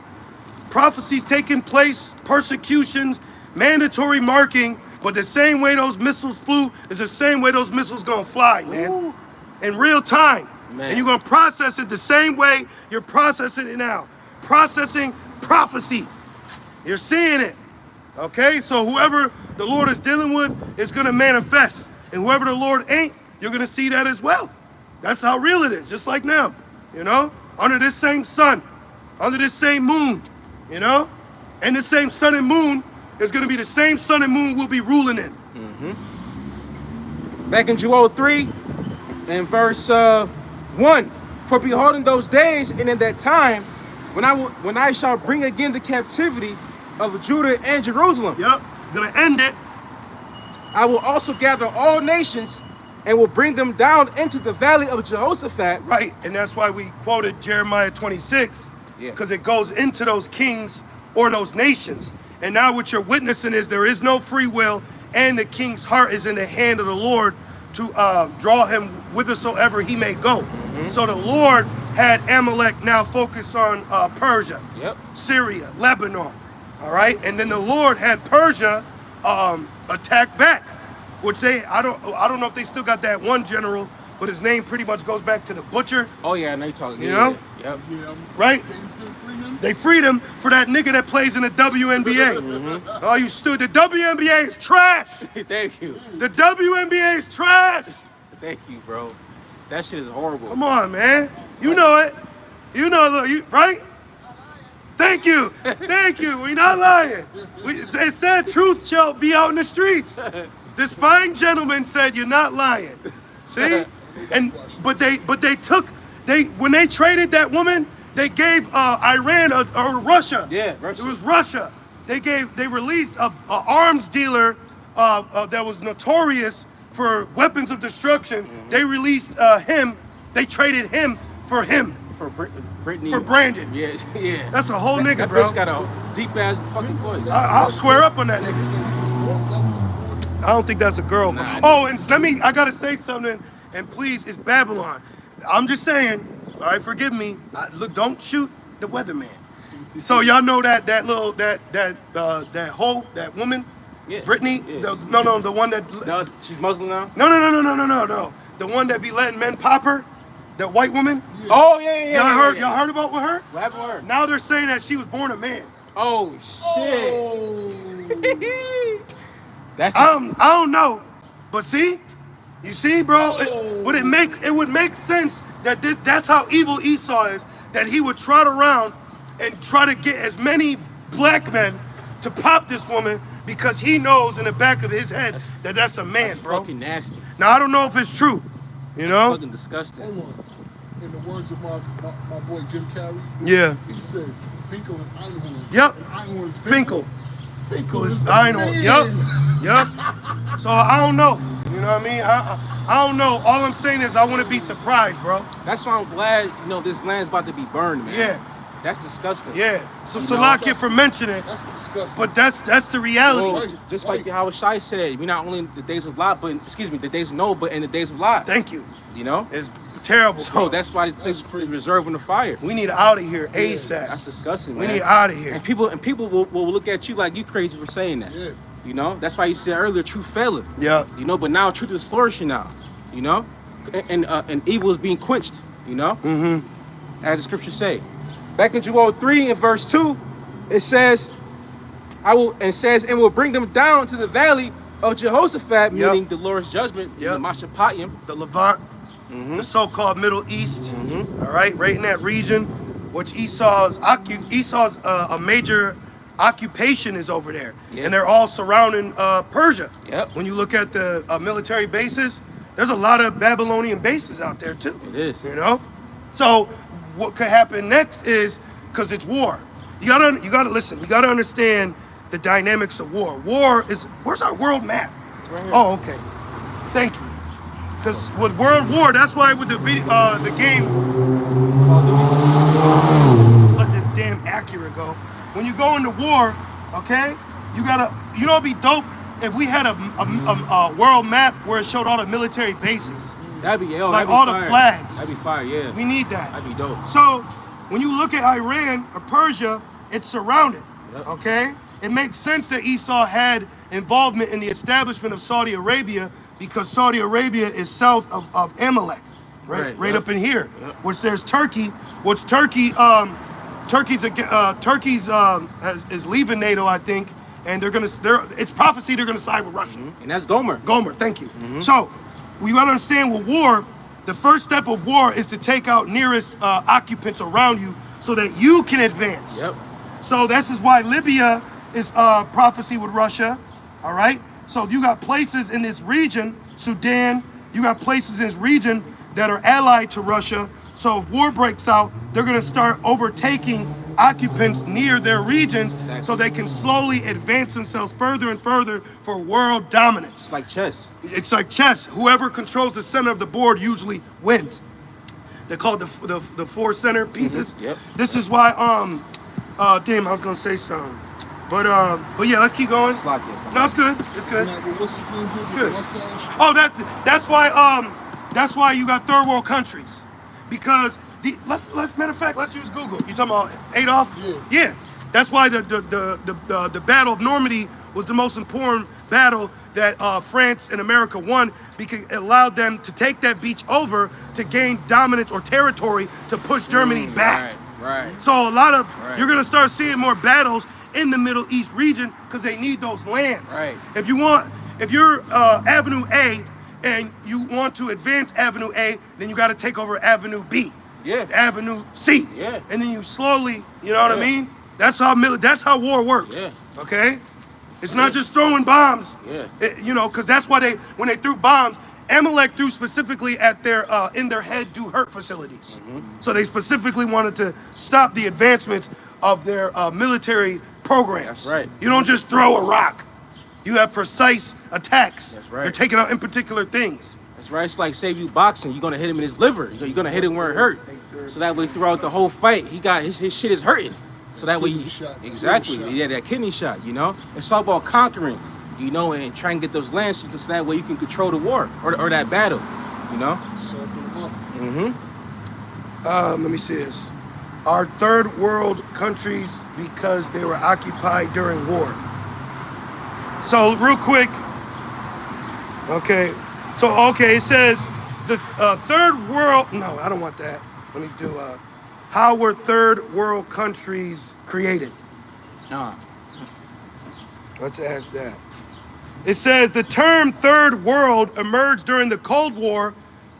Prophecies taking place, persecutions, mandatory marking, but the same way those missiles flew is the same way those missiles gonna fly, man. Ooh. In real time. Man. And you're gonna process it the same way you're processing it now. Processing prophecy. You're seeing it. Okay? So whoever the Lord is dealing with is gonna manifest. And whoever the Lord ain't, you're gonna see that as well. That's how real it is, just like now. You know? Under this same sun, under this same moon, you know? And the same sun and moon is gonna be the same sun and moon we'll be ruling in. Back in Joel 3 and verse 1. For behold, in those days and in that time, when I shall bring again the captivity of Judah and Jerusalem, Yep, gonna end it. I will also gather all nations and will bring them down into the valley of Jehoshaphat. Right, and that's why we quoted Jeremiah 26, because it goes into those kings or those nations. And now what you're witnessing is there is no free will, and the king's heart is in the hand of the Lord to draw him whithersoever he may go. So the Lord had Amalek now focus on Persia, Syria, Lebanon, all right? And then the Lord had Persia attack back, which I don't know if they still got that one general, but his name pretty much goes back to the butcher. Oh yeah, I know you're talking. You know? Yep. Yeah, Right? They free him? They freed him for that nigga that plays in the WNBA. Oh, you stood. The WNBA is trash. Thank you. The WNBA is trash. Thank you, bro. That shit is horrible. Come on, man. You know it. You know, right? Thank you. Thank you. We not lying. It said truth shall be out in the streets. This fine gentleman said you're not lying. See? But when they traded that woman, they gave Iran or Russia. Yeah, Russia. It was Russia. They released a arms dealer that was notorious for weapons of destruction. They released him. They traded him for him. For Brittany. For Brandon. Yeah, yeah. That's a whole nigga, that bro. bitch got a deep ass fucking voice. I'll square up on that nigga. I don't think that's a girl. Nah, And I gotta say something, and please, it's Babylon. I'm just saying, all right, forgive me. Look, don't shoot the weatherman. So y'all know that woman, Yeah. Brittany, Yeah. the one that. No, she's Muslim now? No. The one that be letting men pop her, that white woman. Yeah. Oh, yeah. Y'all heard about with her? What happened with her? Now they're saying that she was born a man. Oh, shit. Oh. That's I don't know, but see, you see, bro, it would make sense that that's how evil Esau is, that he would trot around and try to get as many black men to pop this woman because he knows in the back of his head that that's a man, that's bro. fucking nasty. Now I don't know if it's true, you know? Fucking disgusting. Hold on. In the words of my boy Jim Carrey, Yeah. he said, Finkel and Einhorn. Yep. And Einhorn is Finkel. Finkel is is Einhorn. man. Yep. So I don't know. You know what I mean? I don't know. All I'm saying is I want to be surprised, bro. That's why I'm glad, you know, this land's about to be burned, man. Yeah. That's disgusting. Yeah. So You know, Salakia for mentioning it, That's disgusting. but that's the reality. Well, just like how Shai said, we not only in the days of Lot, but the days of Noah, but in the days of Lot. Thank you. You know? It's terrible. So bro. that's why this place is crazy. reserved in the fire. We need out of here ASAP. That's disgusting, We man. need out of here. And people will look at you like you crazy for saying that. Yeah. You know? That's why you said earlier, truth faileth. Yeah. You know, but now truth is flourishing now. You know? And evil is being quenched. You know? Mm-hmm. As the scriptures say. Back in Joel 3 and verse 2, it says, and will bring them down to the valley of Jehoshaphat, meaning the Lord's judgment, Yep. the Mashapatayim. The Levant, the so-called Middle East, all right, right in that region, which Esau's a major occupation is over there, Yeah. and they're all surrounding Persia. Yep. When you look at the military bases, there's a lot of Babylonian bases out there too. It is. You know, so what could happen next is because it's war. You gotta listen. You gotta understand the dynamics of war. War is where's our world map? It's right here. Oh, okay. Thank you. Because with World War, that's why with the game, let's let this damn Acura go. When you go into war, okay, you know, it'd be dope if we had a world map where it showed all the military bases, That'd be, like that'd be all fire. the flags. That'd be fire, yeah. We need that. That'd be dope. So when you look at Iran or Persia, it's surrounded. Yep. Okay, it makes sense that Esau had involvement in the establishment of Saudi Arabia because Saudi Arabia is south of Amalek, right Right, yep. up in here, Yep. which there's Turkey, which is leaving NATO, I think, and it's prophecy they're gonna side with Russia. And that's Gomer. Gomer, thank you. So, we gotta understand with war, the first step of war is to take out nearest occupants around you so that you can advance. Yep. So this is why Libya is prophecy with Russia, all right? So you got places in this region, Sudan, you got places in this region that are allied to Russia. So if war breaks out, they're gonna start overtaking occupants near their regions so they can slowly advance themselves further and further for world dominance. It's like chess. It's like chess. Whoever controls the center of the board usually wins. They're called the four center pieces. Yep. This is why damn, I was gonna say something. But yeah, let's keep going. It's like it. No, it's good. It's good. Now, well, what's the thing here with good. the mustache? Oh, that's why you got third world countries. Because matter of fact, let's use Google. You talking about Adolf? Yeah. That's why the Battle of Normandy was the most important battle that France and America won because it allowed them to take that beach over to gain dominance or territory to push Germany back. Right. So you're gonna start seeing more battles in the Middle East region because they need those lands. Right. If you're Avenue A and you want to advance Avenue A, then you got to take over Avenue B. Yeah. Avenue C. Yeah. And then you slowly, you know what I Yeah. mean? That's how war works. Yeah. Okay? It's not just throwing bombs. Yeah. Because that's why when they threw bombs, Amalek threw specifically at their in their head do hurt facilities. So they specifically wanted to stop the advancements of their military programs. That's right. You don't just throw a rock. You have precise attacks. That's right. You're taking out in particular things. That's right. It's like, say you boxing, you're gonna hit him in his liver. You're gonna hit him where it hurt. So that way, throughout the whole fight, he got his shit is hurting. So that way, Kidney shot. exactly, Kidney shot. yeah, that kidney shot. You know, it's all about conquering. You know, and trying to get those lands so that way you can control the war or that battle. You know. Soften them up. Mm-hmm. Let me see this. Are third world countries because they were occupied during war. So real quick, it says the third world, no, I don't want that. Let me do, how were third world countries created? Let's ask that. It says the term third world emerged during the Cold War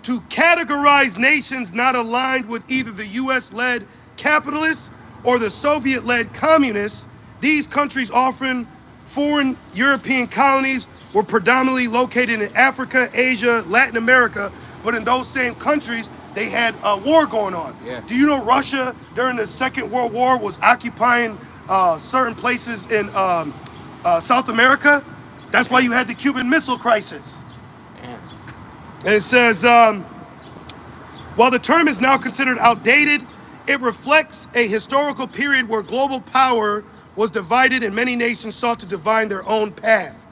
to categorize nations not aligned with either the US-led capitalists or the Soviet-led communists. These countries, often foreign European colonies, were predominantly located in Africa, Asia, Latin America, but in those same countries, they had a war going on. Yeah. Do you know Russia during the Second World War was occupying certain places in South America? That's why you had the Cuban Missile Crisis. Damn. And it says, while the term is now considered outdated, it reflects a historical period where global power was divided and many nations sought to define their own path.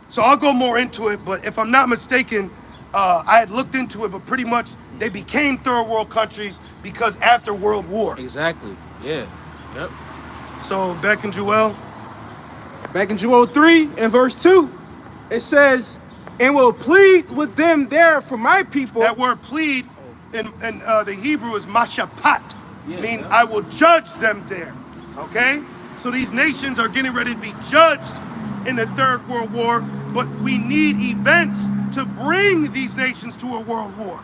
So I'll go more into it, but if I'm not mistaken, I had looked into it, but pretty much they became third world countries because after World War. Exactly. Yeah. Yep. So back in Joel. Back in Joel 3 and verse 2, it says, and will plead with them there for my people. That word plead in the Hebrew is mashapat, Yeah, meaning yeah. I will judge them there. Okay? So these nations are getting ready to be judged in the Third World War, but we need events to bring these nations to a world war.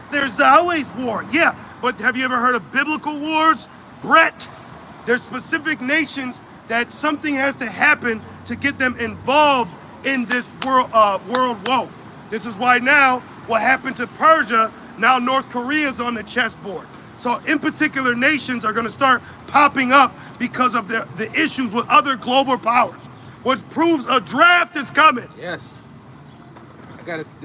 There's always war, yeah, but have you ever heard of biblical wars? Brett, there's specific nations that something has to happen to get them involved in this world woe. This is why now what happened to Persia, now North Korea is on the chessboard. So in particular nations are going to start popping up because of the issues with other global powers, which proves a draft is coming. Yes.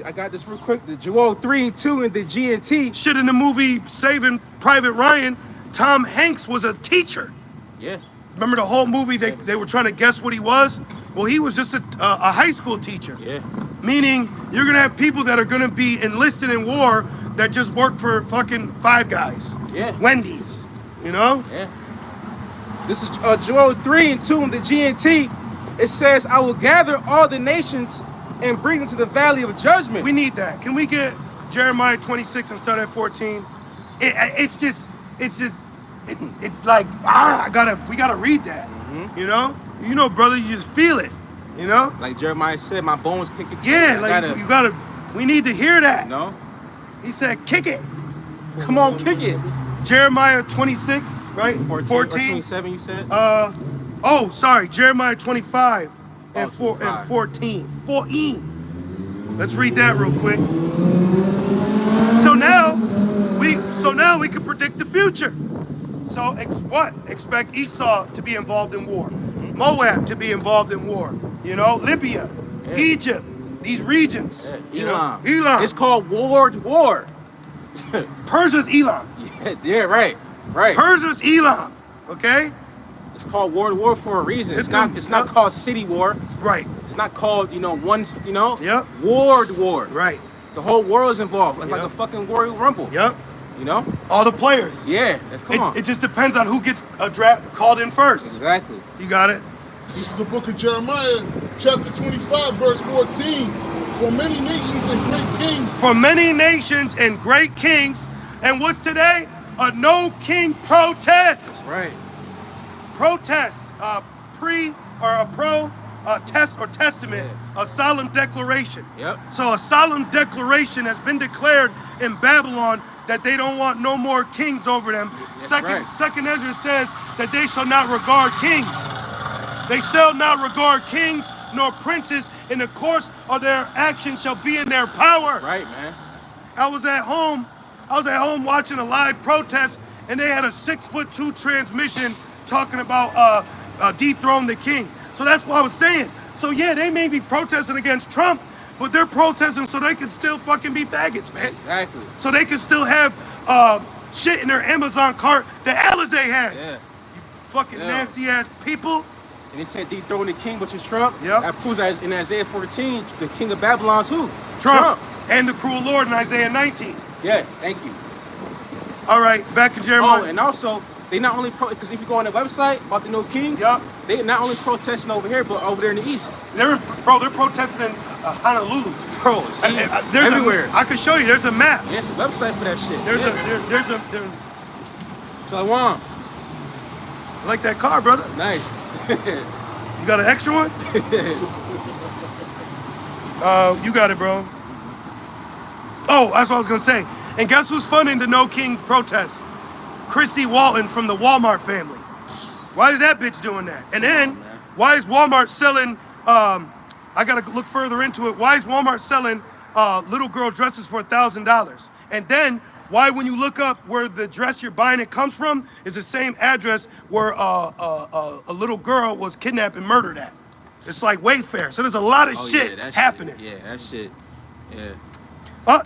I got this real quick. The Joel 3 and 2 and the GNT. Shit, in the movie Saving Private Ryan, Tom Hanks was a teacher. Yeah. Remember the whole movie, they were trying to guess what he was? Well, he was just a high school teacher. Yeah. Meaning, you're going to have people that are going to be enlisted in war that just work for fucking Five Guys. Yeah. Wendy's, you know? Yeah. This is Joel 3 and 2 in the GNT. It says, I will gather all the nations and bring them to the valley of judgment. We need that. Can we get Jeremiah 26 and start at 14? It's like, we gotta read that. Mm-hmm. You know, brother, you just feel it. You know? Like Jeremiah said, my bones kick it. Yeah, we need to hear that. You know? He said, kick it. Come on, kick it. Jeremiah 26, right? 14. 27, you said? Jeremiah 25 and 25. 14. 14. Let's read that real quick. So now we can predict the future. So expect Esau to be involved in war, Moab to be involved in war. You know, Libya, Yeah. Egypt, these regions. Yeah. You know, Elam. It's called war. Persia's Elam. Yeah, right. Persia's Elam. Okay. It's called war for a reason. It's not Yep. called city war. Right. It's not called, Yep. war. Right. The whole world is involved. It's like Yep. a fucking Royal Rumble. Yep. You know? All the players. Yeah. Come on. It just depends on who gets a draft called in first. Exactly. You got it. This is the book of Jeremiah, chapter 25, verse 14. For many nations and great kings. For many nations and great kings. And what's today? A no king protest. Right. Protest. Test or testament. Yeah. A solemn declaration. Yep. So a solemn declaration has been declared in Babylon that they don't want no more kings over them. Second Ezra says that they shall not regard kings. They shall not regard kings nor princes, in the course of their actions shall be in their power. Right, man. I was at home watching a live protest, and they had a 6'2" transmission talking about dethrone the king. So that's what I was saying. So yeah, they may be protesting against Trump, but they're protesting so they can still fucking be faggots, man. Exactly. So they can still have shit in their Amazon cart that Alizé had. Yeah. You fucking nasty ass people. And he said dethrone the king, which is Trump. Yep. That proves that in Isaiah 14, the king of Babylon's who? Trump. And the cruel Lord in Isaiah 19. Yeah, thank you. All right, back in Jeremiah. Oh, and also, they not only because if you go on the website about the no kings, Yup. they not only protesting over here, but over there in the east. They're protesting in Honolulu. Bro, see, There's everywhere. I can show you. There's a map. Yeah, it's a website for that shit. There's Shalom. I like that car, brother. Nice. You got an extra one? You got it, bro. Oh, that's what I was gonna say. And guess who's funding the No Kings protest? Christy Walton from the Walmart family. Why is that bitch doing that? And then, why is Walmart selling, I gotta look further into it, why is Walmart selling little girl dresses for $1,000? And then, why when you look up where the dress you're buying it comes from is the same address where a little girl was kidnapped and murdered at? It's like Wayfair. So there's a lot of shit that happening. Yeah, that shit. Yeah.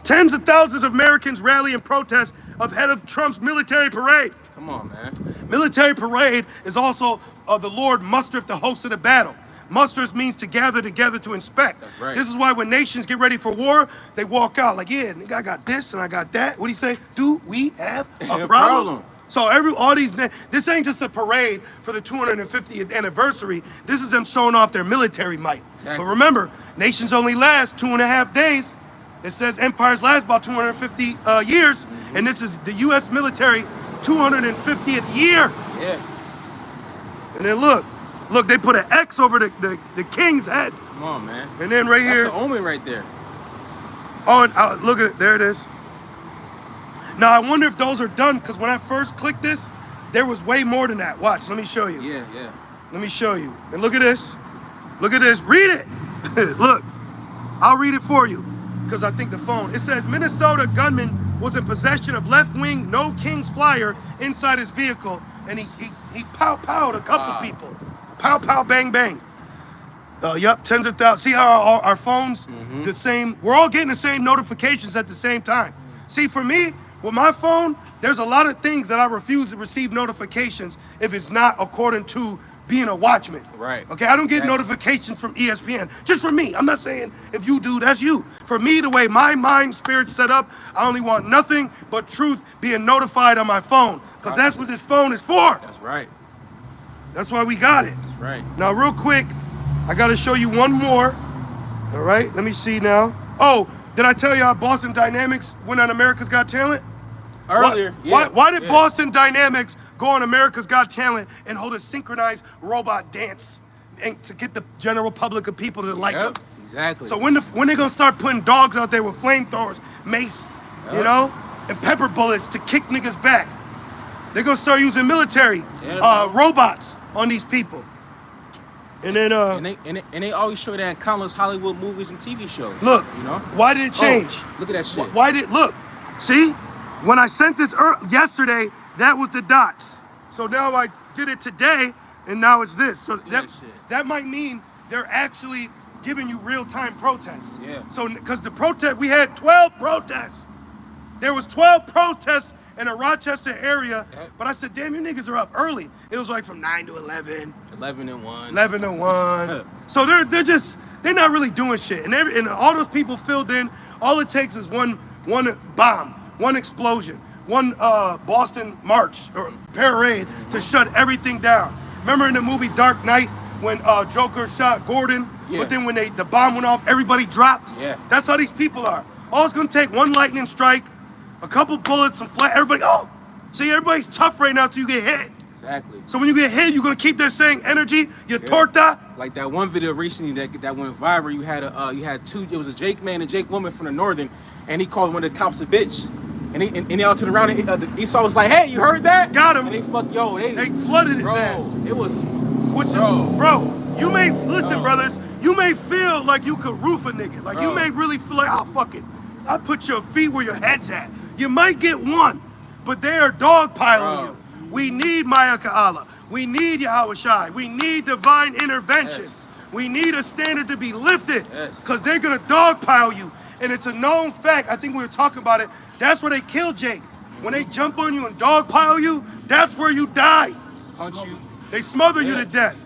Tens of thousands of Americans rally in protest ahead of Trump's military parade. Come on, man. Military parade is also the Lord mustereth the host of the battle. Musters means to gather together to inspect. That's right. This is why when nations get ready for war, they walk out like, yeah, nigga, I got this and I got that. What do you say? Do we have a problem? So all these, this ain't just a parade for the 250th anniversary. This is them showing off their military might. Exactly. But remember, nations only last 2.5 days. It says empires last about 250 years, and this is the U.S. military 250th year. Yeah. And then look, they put an X over the king's head. Come on, man. And then right here. That's an omen right there. Oh, and look at it. There it is. Now, I wonder if those are done, because when I first clicked this, there was way more than that. Watch, let me show you. Yeah. Let me show you. And look at this. Look at this. Read it. Look, I'll read it for you, because I think the phone. It says, Minnesota gunman was in possession of left-wing No Kings flyer inside his vehicle, and he pow-powed a couple people. Pow, bang, bang. Yep, tens of thousands. See how our phones, the same, we're all getting the same notifications at the same time. See, for me, with my phone, there's a lot of things that I refuse to receive notifications if it's not according to being a watchman. Right. Okay, I don't get notifications from ESPN. Just for me. I'm not saying if you do, that's you. For me, the way my mind spirit's set up, I only want nothing but truth being notified on my phone, because that's what this phone is for. That's right. That's why we got it. That's right. Now, real quick, I got to show you one more. All right, let me see now. Oh, did I tell y'all Boston Dynamics went on America's Got Talent? Earlier, Why did Boston Dynamics go on America's Got Talent and hold a synchronized robot dance and to get the general public of people to like them? Exactly. So when they gonna start putting dogs out there with flamethrowers, mace, you know, and pepper bullets to kick niggas back? They're gonna start using military robots on these people. And then and they always show that in countless Hollywood movies and TV shows. Look, you know, why did it change? Look at that shit. Look, see, when I sent this yesterday, that was the dots. So now I did it today, and now it's this. So that might mean they're actually giving you real-time protests. Yeah. So because we had 12 protests. There was 12 protests in the Rochester area, but I said, damn, you niggas are up early. It was like from 9 to 11. 11 and 1. 11 to 1. So they're not really doing shit. And all those people filled in, all it takes is one bomb, one explosion, one Boston march or parade to shut everything down. Remember in the movie Dark Knight when Joker shot Gordon, but then when the bomb went off, everybody dropped? Yeah. That's how these people are. All it's gonna take one lightning strike, a couple bullets, some flat, everybody, see, everybody's tough right now till you get hit. Exactly. So when you get hit, you're gonna keep that same energy, your torta. Like that one video recently that went viral, you had two, it was a Jake man and Jake woman from the Northern, and he called one of the cops a bitch. And they all turned around and Esau was like, hey, you heard that? Got him. And they flooded his ass. It was, you may, listen, brothers, you may feel like you could roof a nigga. Like you may really feel like, fuck it. I'll put your feet where your head's at. You might get one, but they are dogpiling you. We need Mayaka Allah. We need Yahweh Shai. We need divine intervention. Yes. We need a standard to be lifted, because they're going to dogpile you. And it's a known fact, I think we were talking about it, that's where they kill Jake. When they jump on you and dogpile you, that's where you die. Punch you. They smother you to death.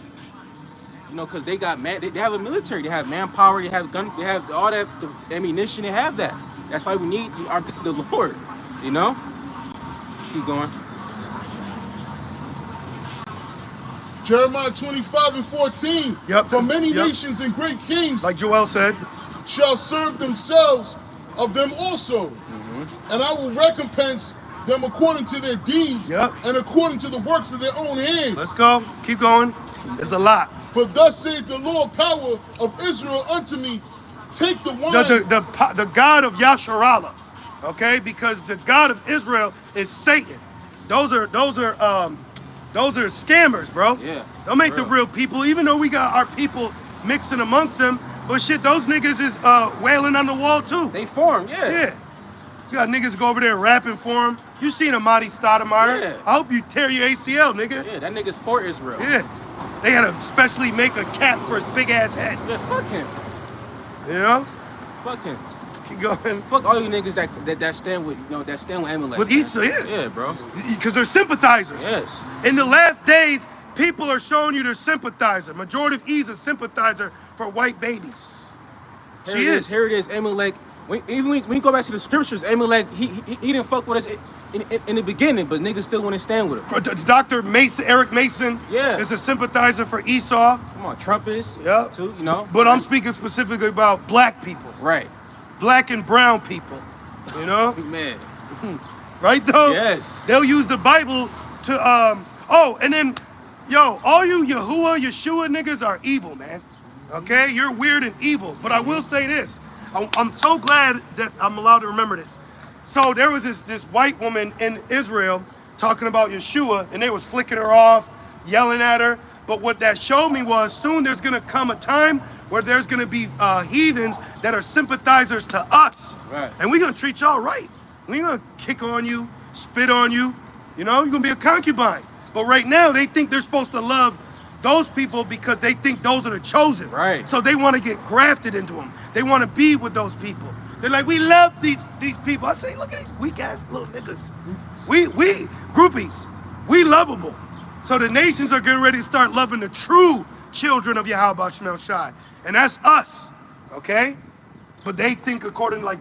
You know, because they got they have a military, they have manpower, they have gun, they have all that the ammunition, they have that. That's why we need the Lord, you know? Keep going. Jeremiah 25:14. Yep. For many nations and great kings, like Joel said, shall serve themselves of them also. And I will recompense them according to their deeds and according to the works of their own hands. Let's go. Keep going. There's a lot. For thus saith the Lord power of Israel unto me, take the wine. The God of Yasharallah, okay? Because the God of Israel is Satan. Those are scammers, bro. Yeah. Don't make the real people, even though we got our people mixing amongst them, but shit, those niggas is wailing on the wall too. They form, Yeah. You got niggas go over there rapping for him. You seen Amadi Stoudemire. Yeah. I hope you tear your ACL, nigga. Yeah, that nigga's for Israel. Yeah. They had to specially make a cap for his big ass head. Yeah, fuck him. You know? Fuck him. Keep going. Fuck all you niggas that stand with that stand with Amalek. With man. Esau, yeah. Yeah, bro. Because they're sympathizers. Yes. In the last days, people are showing you they're sympathizer. Majority of E's a sympathizer for white babies. She is. Here it is. Amalek. When you go back to the scriptures, Amalek, he didn't fuck with us in the beginning, but niggas still want to stand with him. Dr. Mason, Eric Mason, Yeah. is a sympathizer for Esau. Come on, Trump is. Yeah. Too, you know. But I'm speaking specifically about black people. Right. Black and brown people. You know? Man. Right though? Yes. They'll use the Bible to and then all you Yahuwah, Yeshua niggas are evil, man. Okay? You're weird and evil. But I will say this. I'm so glad that I'm allowed to remember this. So there was this white woman in Israel talking about Yeshua, and they was flicking her off, yelling at her. But what that showed me was soon there's gonna come a time where there's gonna be heathens that are sympathizers to us. Right. And we're gonna treat y'all right. We ain't gonna kick on you, spit on you. You know, you're gonna be a concubine. But right now they think they're supposed to love those people because they think those are the chosen. Right. So they want to get grafted into them. They want to be with those people. They're like, we love these people. I say, look at these weak ass little niggas. We groupies. We lovable. So the nations are getting ready to start loving the true children of Yahweh Shemel Shai. And that's us. Okay? But they think according to like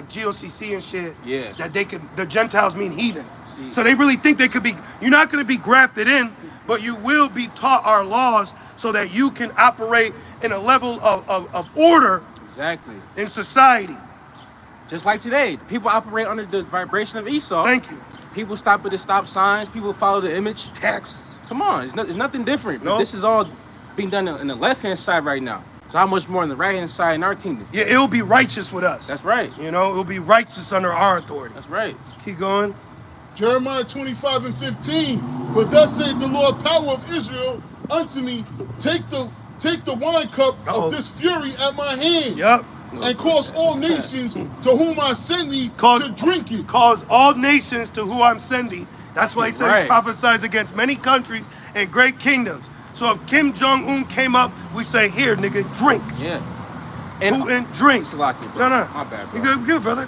GOCC and shit, Yeah. that the Gentiles mean heathen. See. So they really think they could be, you're not gonna be grafted in, but you will be taught our laws so that you can operate in a level of order Exactly. in society. Just like today, people operate under the vibration of Esau. Thank you. People stop at the stop signs. People follow the image. Taxes. Come on, it's nothing different. No. This is all being done in the left-hand side right now. So how much more on the right-hand side in our kingdom? Yeah, it'll be righteous with us. That's right. You know, it'll be righteous under our authority. That's right. Keep going. Jeremiah 25:15. For thus saith the Lord, power of Israel, unto me, take the wine cup Uh-oh. of this fury at my hand, Yep. and cause all nations to whom I send thee Cause- to drink it. Cause all nations to who I'm sending. That's why he said Right. he prophesies against many countries and great kingdoms. So if Kim Jong-un came up, we say, here, nigga, drink. Yeah. Putin, drink. Salaki, bro. No. My bad, bro. You good, brother.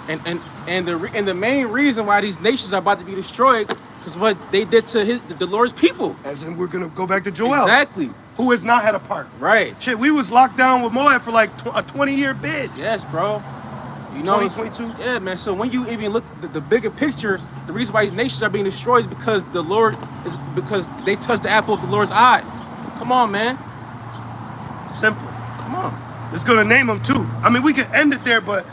And the main reason why these nations are about to be destroyed is what they did to the Lord's people. As in, we're gonna go back to Joel, Exactly. who has not had a part. Right. Shit, we was locked down with Moab for like a 20-year bid. Yes, bro. You know, 2022. Yeah, man. So when you even look at the bigger picture, the reason why these nations are being destroyed is because because they touched the apple of the Lord's eye. Come on, man. Simple. Come on. It's gonna name them too. I mean, we can end it there, but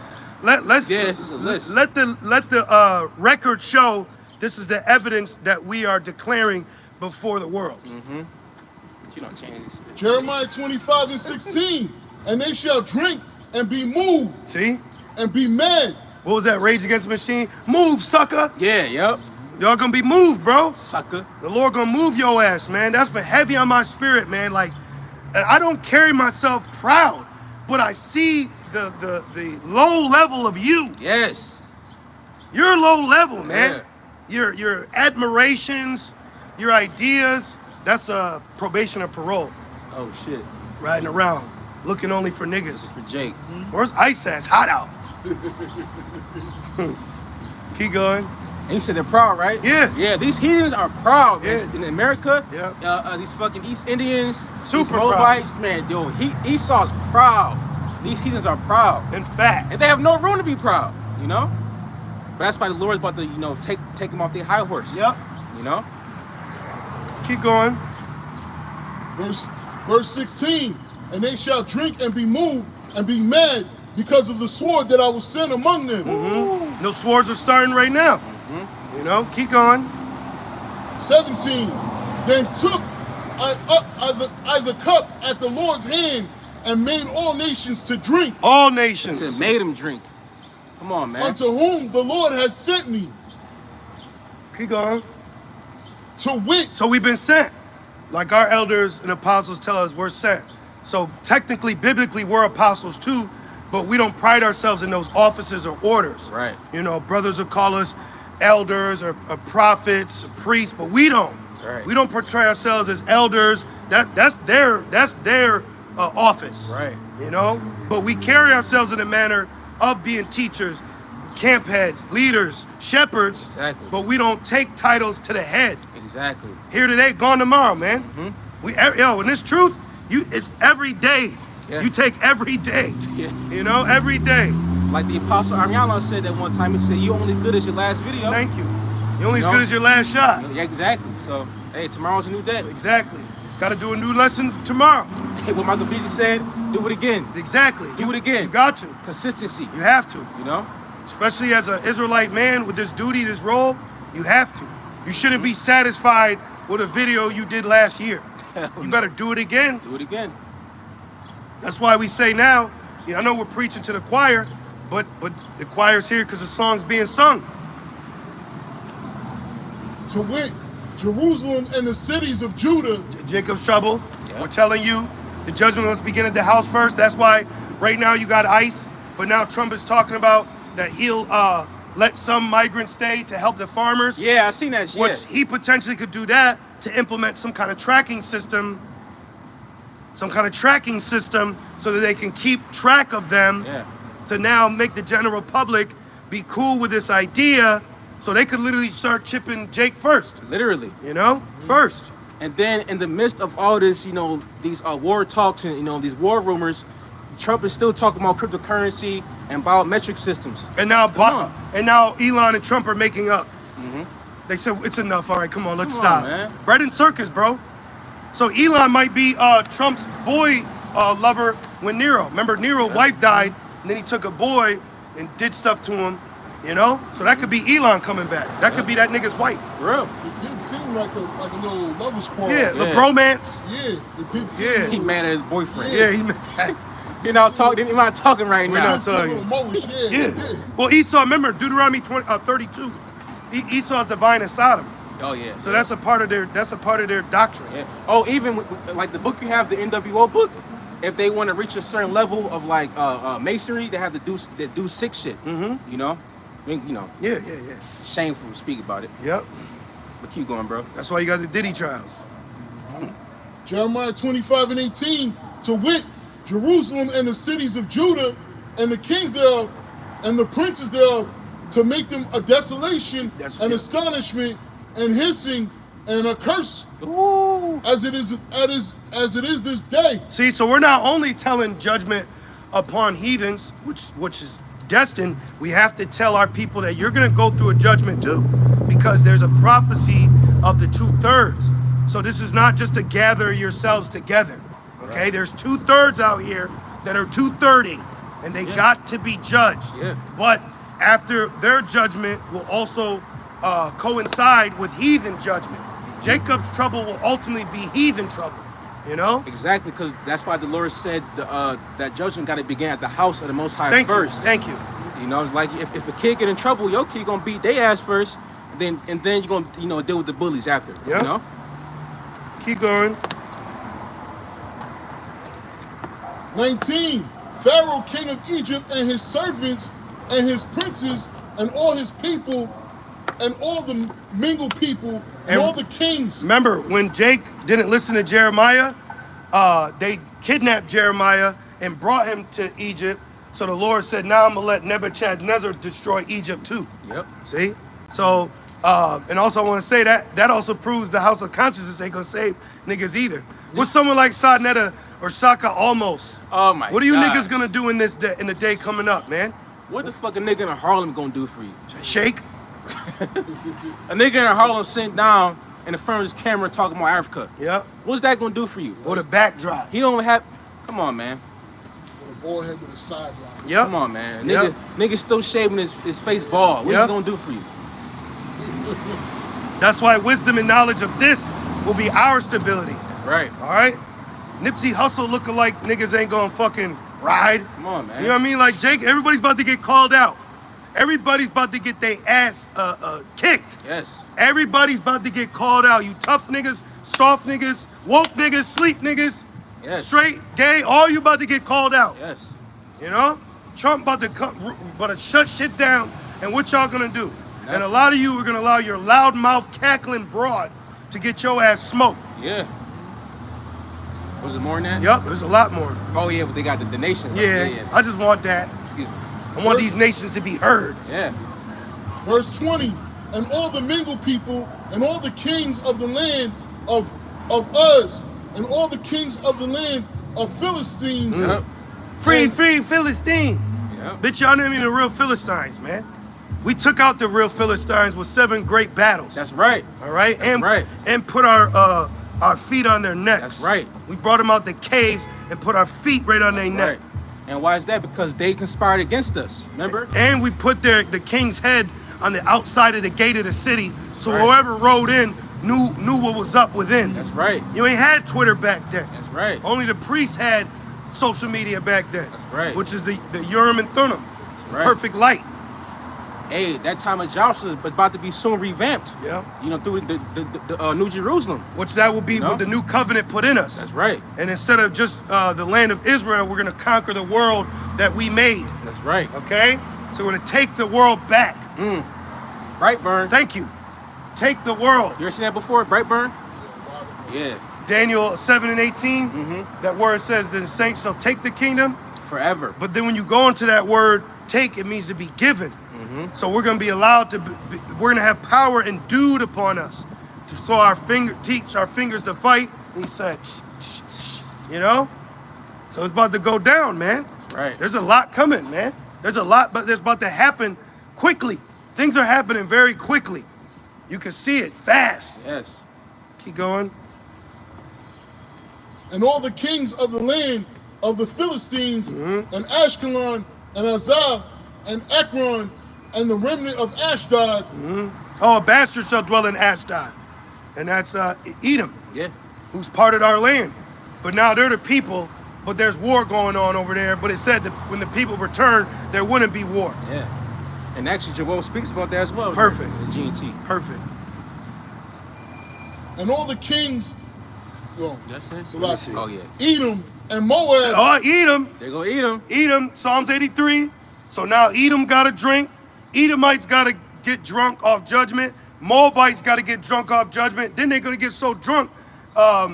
let's Yeah, this is a list. let the record show this is the evidence that we are declaring before the world. You don't change this shit. Jeremiah 25:16. And they shall drink and be moved See? and be mad. What was that? Rage Against the Machine? Move, sucker. Yeah, yep. Y'all gonna be moved, bro. Sucker. The Lord gonna move your ass, man. That's been heavy on my spirit, man. Like, and I don't carry myself proud, but I see the low level of you. Yes. You're low level, man. Yeah. Your admirations, your ideas, that's a probation or parole. Oh shit. Riding around, looking only for niggas. For Jake. Where's Ice ass? Hot out. Keep going. And you said they're proud, right? Yeah. Yeah, these heathens are proud, man. Yeah. In America, Yeah. these fucking East Indians, Super these proud. Moabites, man, yo, Esau's proud. These heathens are proud. In fact, And they have no room to be proud, you know? But that's why the Lord's about to, take them off their high horse. yep. You know? Keep going. Verse 16. And they shall drink and be moved and be mad because of the sword that I will send among them. Those swords are starting right now. You know, keep going. 17. Then took I the cup at the Lord's hand and made all nations to drink, All He nations. said, made them drink. Come on, man. unto whom the Lord has sent me, Keep going. to wit, So we've been sent. Like our elders and apostles tell us, we're sent. So technically, biblically, we're apostles too, but we don't pride ourselves in those offices or orders. Right. You know, brothers will call us elders or prophets, or priests, but we don't. Right. We don't portray ourselves as elders, That's their office. Right. You know, but we carry ourselves in a manner of being teachers, camp heads, leaders, shepherds. Exactly. But we don't take titles to the head. Exactly. Here today, gone tomorrow, man. And this truth, it's every day. Yeah. You take every day. Yeah. You know, every day. Like the Apostle Ariana said that one time. He said, "You only good as your last video." Thank you. You're only as You know? good as your last shot. Yeah, exactly. So, hey, tomorrow's a new day. Exactly. Got to do a new lesson tomorrow. Hey, what Michael B. just said, do it again. Exactly. Do it again. You got to. Consistency. You have to. You know? Especially as an Israelite man with this duty, this role, you have to. You shouldn't be satisfied with a video you did last year. You better do it again. Do it again. That's why we say now, I know we're preaching to the choir, but the choir's here because the song's being sung. To wit, Jerusalem and the cities of Judah. Jacob's trouble. Yeah. We're telling you, the judgment must begin at the house first. That's why right now you got ICE, but now Trump is talking about that he'll let some migrants stay to help the farmers. Yeah, I seen that shit. Which he potentially could do that to implement some kind of tracking system. So that they can keep track of them. Yeah. To now make the general public be cool with this idea, so they could literally start chipping Jake first. Literally. First. And then in the midst of all this, these war talks and, these war rumors, Trump is still talking about cryptocurrency and biometric systems. And now, Come on. Elon and Trump are making up. They said, it's enough. All right, come on, let's stop. Man. Bread and circus, bro. So Elon might be Trump's boy lover when Nero. Remember, Nero's wife died, and then he took a boy and did stuff to him, So that could be Elon coming back. That could be that nigga's wife. For real. It did seem like a little lovers quarrel. Yeah, the bromance. Yeah, it did seem. Yeah. He mad at his boyfriend. Yeah, he mad. You're not talking right We're now. not talking. A little moish, yeah, it Yeah. did. Well, Esau, remember Deuteronomy 32. Esau's divine as Sodom. Oh yeah. So that's a part of their doctrine. Yeah. Oh, even like the book you have, the NWO book. If they want to reach a certain level of like masonry, they have to do sick shit. You know. Yeah. Shameful to speak about it. Yep. But keep going, bro. That's why you got the Diddy trials. Jeremiah 25:18. To wit, Jerusalem and the cities of Judah and the kings thereof and the princes thereof, to make them a desolation and astonishment and hissing and a curse. Ooh. As it is this day. See, so we're not only telling judgment upon heathens, which is destined, we have to tell our people that you're going to go through a judgment too, because there's a prophecy of the 2/3. So this is not just to gather yourselves together. Okay, Right. There's 2/3 out here that are 2/30, and they got to be judged. Yeah. But after their judgment will also coincide with heathen judgment. Jacob's trouble will ultimately be heathen trouble. Exactly, because that's why the Lord said that judgment got to begin at the house of the Most High Thank first. you. Thank you. Like if a kid get in trouble, your kid gonna beat their ass first, and then you're gonna deal with the bullies after. Yeah. Keep going. 19. Pharaoh, king of Egypt, and his servants, and his princes, and all his people, and all the mingled people, and all the kings. Remember, when Jake didn't listen to Jeremiah, they kidnapped Jeremiah and brought him to Egypt. So the Lord said, now I'm going to let Nebuchadnezzar destroy Egypt too. Yep. See? So, and also I want to say that also proves the house of consciousness ain't going to save niggas either. What's someone like Sadnetta or Shaka Almost? Oh my God. What are you niggas going to do in the day coming up, man? What the fuck a nigga in Harlem gonna do for you? Shake? A nigga in Harlem sitting down in the front of his camera talking about Africa. Yep. What's that gonna do for you? Or the backdrop. He don't have. Come on, man. With a bald head with a sideline. Yep. Come on, man. Yep. Nigga still shaving his face bald. What's Yep. he gonna do for you? That's why wisdom and knowledge of this will be our stability. Right. All right? Nipsey Hussle looking like niggas ain't gonna fucking ride. Come on, man. You know what I mean? Like Jake, everybody's about to get called out. Everybody's about to get their ass kicked. Yes. Everybody's about to get called out. You tough niggas, soft niggas, woke niggas, sleep niggas, Yes. straight, gay, all you about to get called out. Yes. You know? Trump about to shut shit down, and what y'all gonna do? And a lot of you are gonna allow your loudmouth cackling broad to get your ass smoked. Yeah. Was it more than that? Yep, there's a lot more. Oh yeah, but they got the nations. Yeah, I just want that. Excuse me. I want these nations to be heard. Yeah. Verse 20, and all the mingled people, and all the kings of the land of Uz, and all the kings of the land of Philistines. Yep. Free Philistine. Yep. Bitch, y'all didn't even the real Philistines, man. We took out the real Philistines with 7 great battles. That's right. All right? Right. And put our feet on their necks. That's right. We brought them out the caves and put our feet right on their neck. Right. And why is that? Because they conspired against us. Remember? And we put the king's head on the outside of the gate of the city, so right. whoever rode in knew what was up within. That's right. You ain't had Twitter back then. That's right. Only the priests had social media back then. That's right. Which is the Urim and Thummim. Right. Perfect light. Hey, that time of Joshua is about to be soon revamped. Yeah. You know, through the New Jerusalem. Which that will be You know? with the new covenant put in us. That's right. And instead of just the land of Israel, we're going to conquer the world that we made. That's right. Okay? So we're going to take the world back. Brightburn. Thank you. Take the world. You ever seen that before? Brightburn? Yeah. Daniel 7 and 18, Mm-hmm. that word says the saints shall take the kingdom. Forever. But then when you go into that word, take, it means to be given. So we're going to be allowed to, we're going to have power endued upon us. So teach our fingers to fight. And he said, you know? So it's about to go down, man. That's right. There's a lot coming, man. There's a lot, but there's about to happen quickly. Things are happening very quickly. You can see it fast. Yes. Keep going. And all the kings of the land of the Philistines, and Ashkelon, and Azah, and Ekron, and the remnant of Ashdod. Oh, a bastard shall dwell in Ashdod. And that's Edom, Yeah. who's part of our land. But now they're the people, but there's war going on over there. But it said that when the people return, there wouldn't be war. Yeah. And actually, Joel speaks about that as well. Perfect. The G&T. Perfect. And all the kings, well, That's it. Selassie, Oh, yeah. Edom and Moab. Oh, Edom. There go Edom. Edom, Psalms 83. So now Edom got to drink. Edomites got to get drunk off judgment. Moabites got to get drunk off judgment. Then they're going to get so drunk,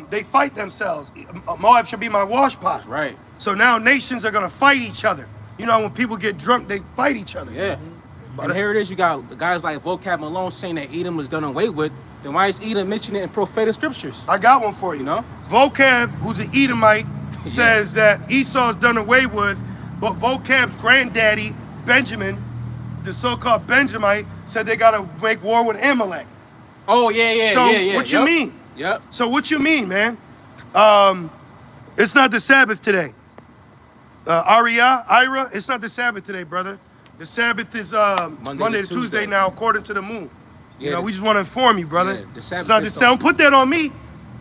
they fight themselves. Moab should be my wash pot. That's right. So now nations are going to fight each other. You know, when people get drunk, they fight each other. Yeah. And here it is. You got guys like Vocab Malone saying that Edom was done away with. Then why is Edom mentioned it in prophetic scriptures? I got one for you. You know? Vocab, who's an Edomite, says that Esau's done away with, but Vocab's granddaddy, Benjamin, the so-called Benjamite, said they got to make war with Amalek. Oh, yeah. So yeah. what you mean? Yep. So what you mean, man? It's not the Sabbath today. Ira, it's not the Sabbath today, brother. The Sabbath is Monday to Tuesday now, according to the moon. You know, we just want to inform you, brother. Yeah, the Sabbath it's not the is Sabbath. Don't put that on me.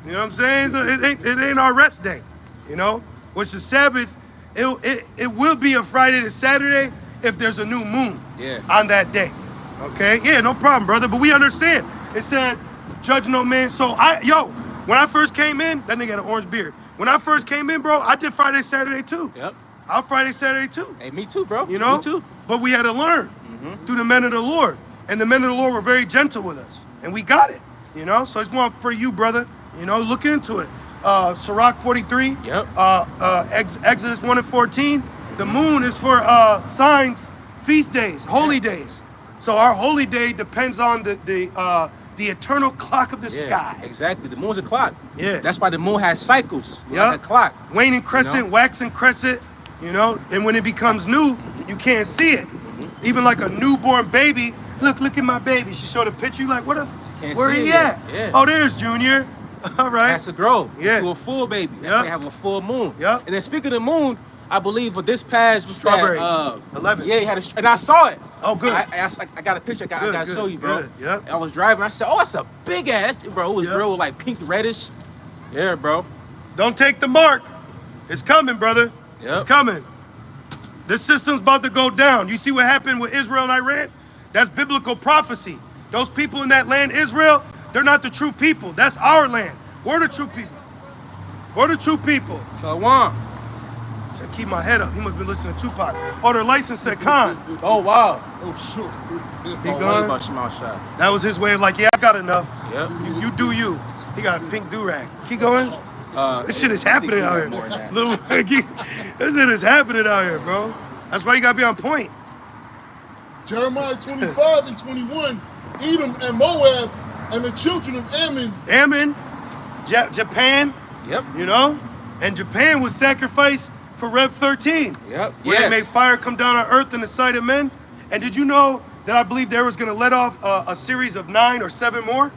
You know what I'm saying? It ain't our rest day. You know, which the Sabbath, it will be a Friday to Saturday if there's a new moon on that day. Okay? Yeah, no problem, brother. But we understand. It said, judge no man. So when I first came in, that nigga had an orange beard. When I first came in, bro, I did Friday, Saturday too. Yep. I'll Friday, Saturday too. Hey, me too, bro. You know? Me too. But we had to learn through the men of the Lord. And the men of the Lord were very gentle with us. And we got it. You know? So it's one for you, brother. You know, look into it. Sirach 43. Yep. Exodus 1 and 14. The moon is for signs, feast days, holy days. So our holy day depends on the eternal clock of the sky. Exactly. The moon's a clock. Yeah. That's why the moon has cycles. Yeah. Like a clock. Waning crescent, You know? waxing crescent, you know, and when it becomes new, you can't see it. Even like a newborn baby, look at my baby. She showed a picture, you like, where see he it at? yet. Yeah. Oh, there's Junior. All right. Has to grow Yeah. into a full baby. That's Yep. why they have a full moon. Yep. And then speaking of the moon, I believe for this past was Strawberry. that, 11. Yeah, he had and I saw it. Oh, good. I got a picture. I got to show you, bro. Good. Yep. I was driving. I said, "Oh, that's a big ass, bro." It was Yep. real, like pink reddish. Yeah, bro. Don't take the mark. It's coming, brother. Yep. It's coming. This system's about to go down. You see what happened with Israel and Iran? That's biblical prophecy. Those people in that land, Israel, they're not the true people. That's our land. We're the true people. We're the true people. Shalom. Said, keep my head up. He must have been listening to Tupac. Oh, their license said Khan. Oh wow. Oh, sure. He Oh, gone. about Shema Shah. That was his way of like, yeah, I got enough. Yep. You do you. He got a pink do-rag. Keep going. This shit is I think happening we out know here. more than that. Little monkey. This shit is happening out here, bro. That's why you gotta be on point. Jeremiah 25 and 21, Edom and Moab and the children of Ammon. Ammon, Japan, Yep. you know? And Japan was sacrificed for Rev 13. Yep. Where they made fire come down on earth in the sight of men. And did you know that I believe they was gonna let off a series of 9 or 7 more?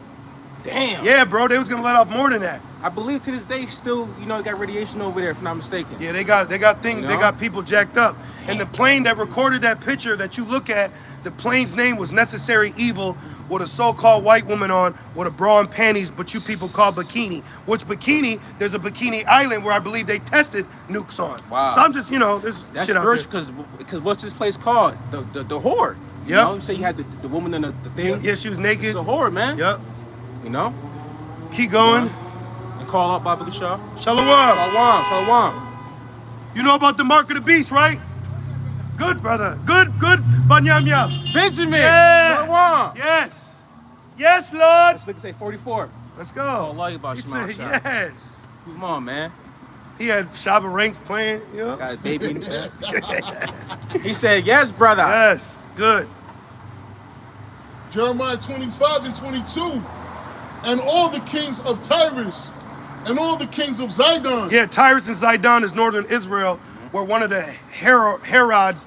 Damn. Yeah, bro, they was gonna let off more than that. I believe to this day still, got radiation over there, if I'm not mistaken. Yeah, they got things, You know? they got people jacked up. And the plane that recorded that picture that you look at, the plane's name was Necessary Evil, with a so-called white woman on with a bra and panties, but you people call bikini. Which bikini, there's a Bikini Island where I believe they tested nukes on. Wow. So I'm just, there's That's shit out spiritual, there. because what's this place called? The whore. You Yep. know, you say you had the woman in the thing. Yeah, she was naked. It's a whore, man. Yep. You know? Keep going. And call out Baba Gashar. Shalom. Shalom. You know about the mark of the beast, right? Good, brother. Good. Banyamya. Benjamin. Yeah. Shalom. Yes. Yes, Lord. This nigga say 44. Let's go. Allah about He Shema said Shah. yes. Come on, man. He had Shabba Ranks playing, Got a baby. He said, yes, brother. Yes. Good. Jeremiah 25 and 22, and all the kings of Tyrus, and all the kings of Zidon. Yeah, Tyrus and Zidon is northern Israel, where one of the Herods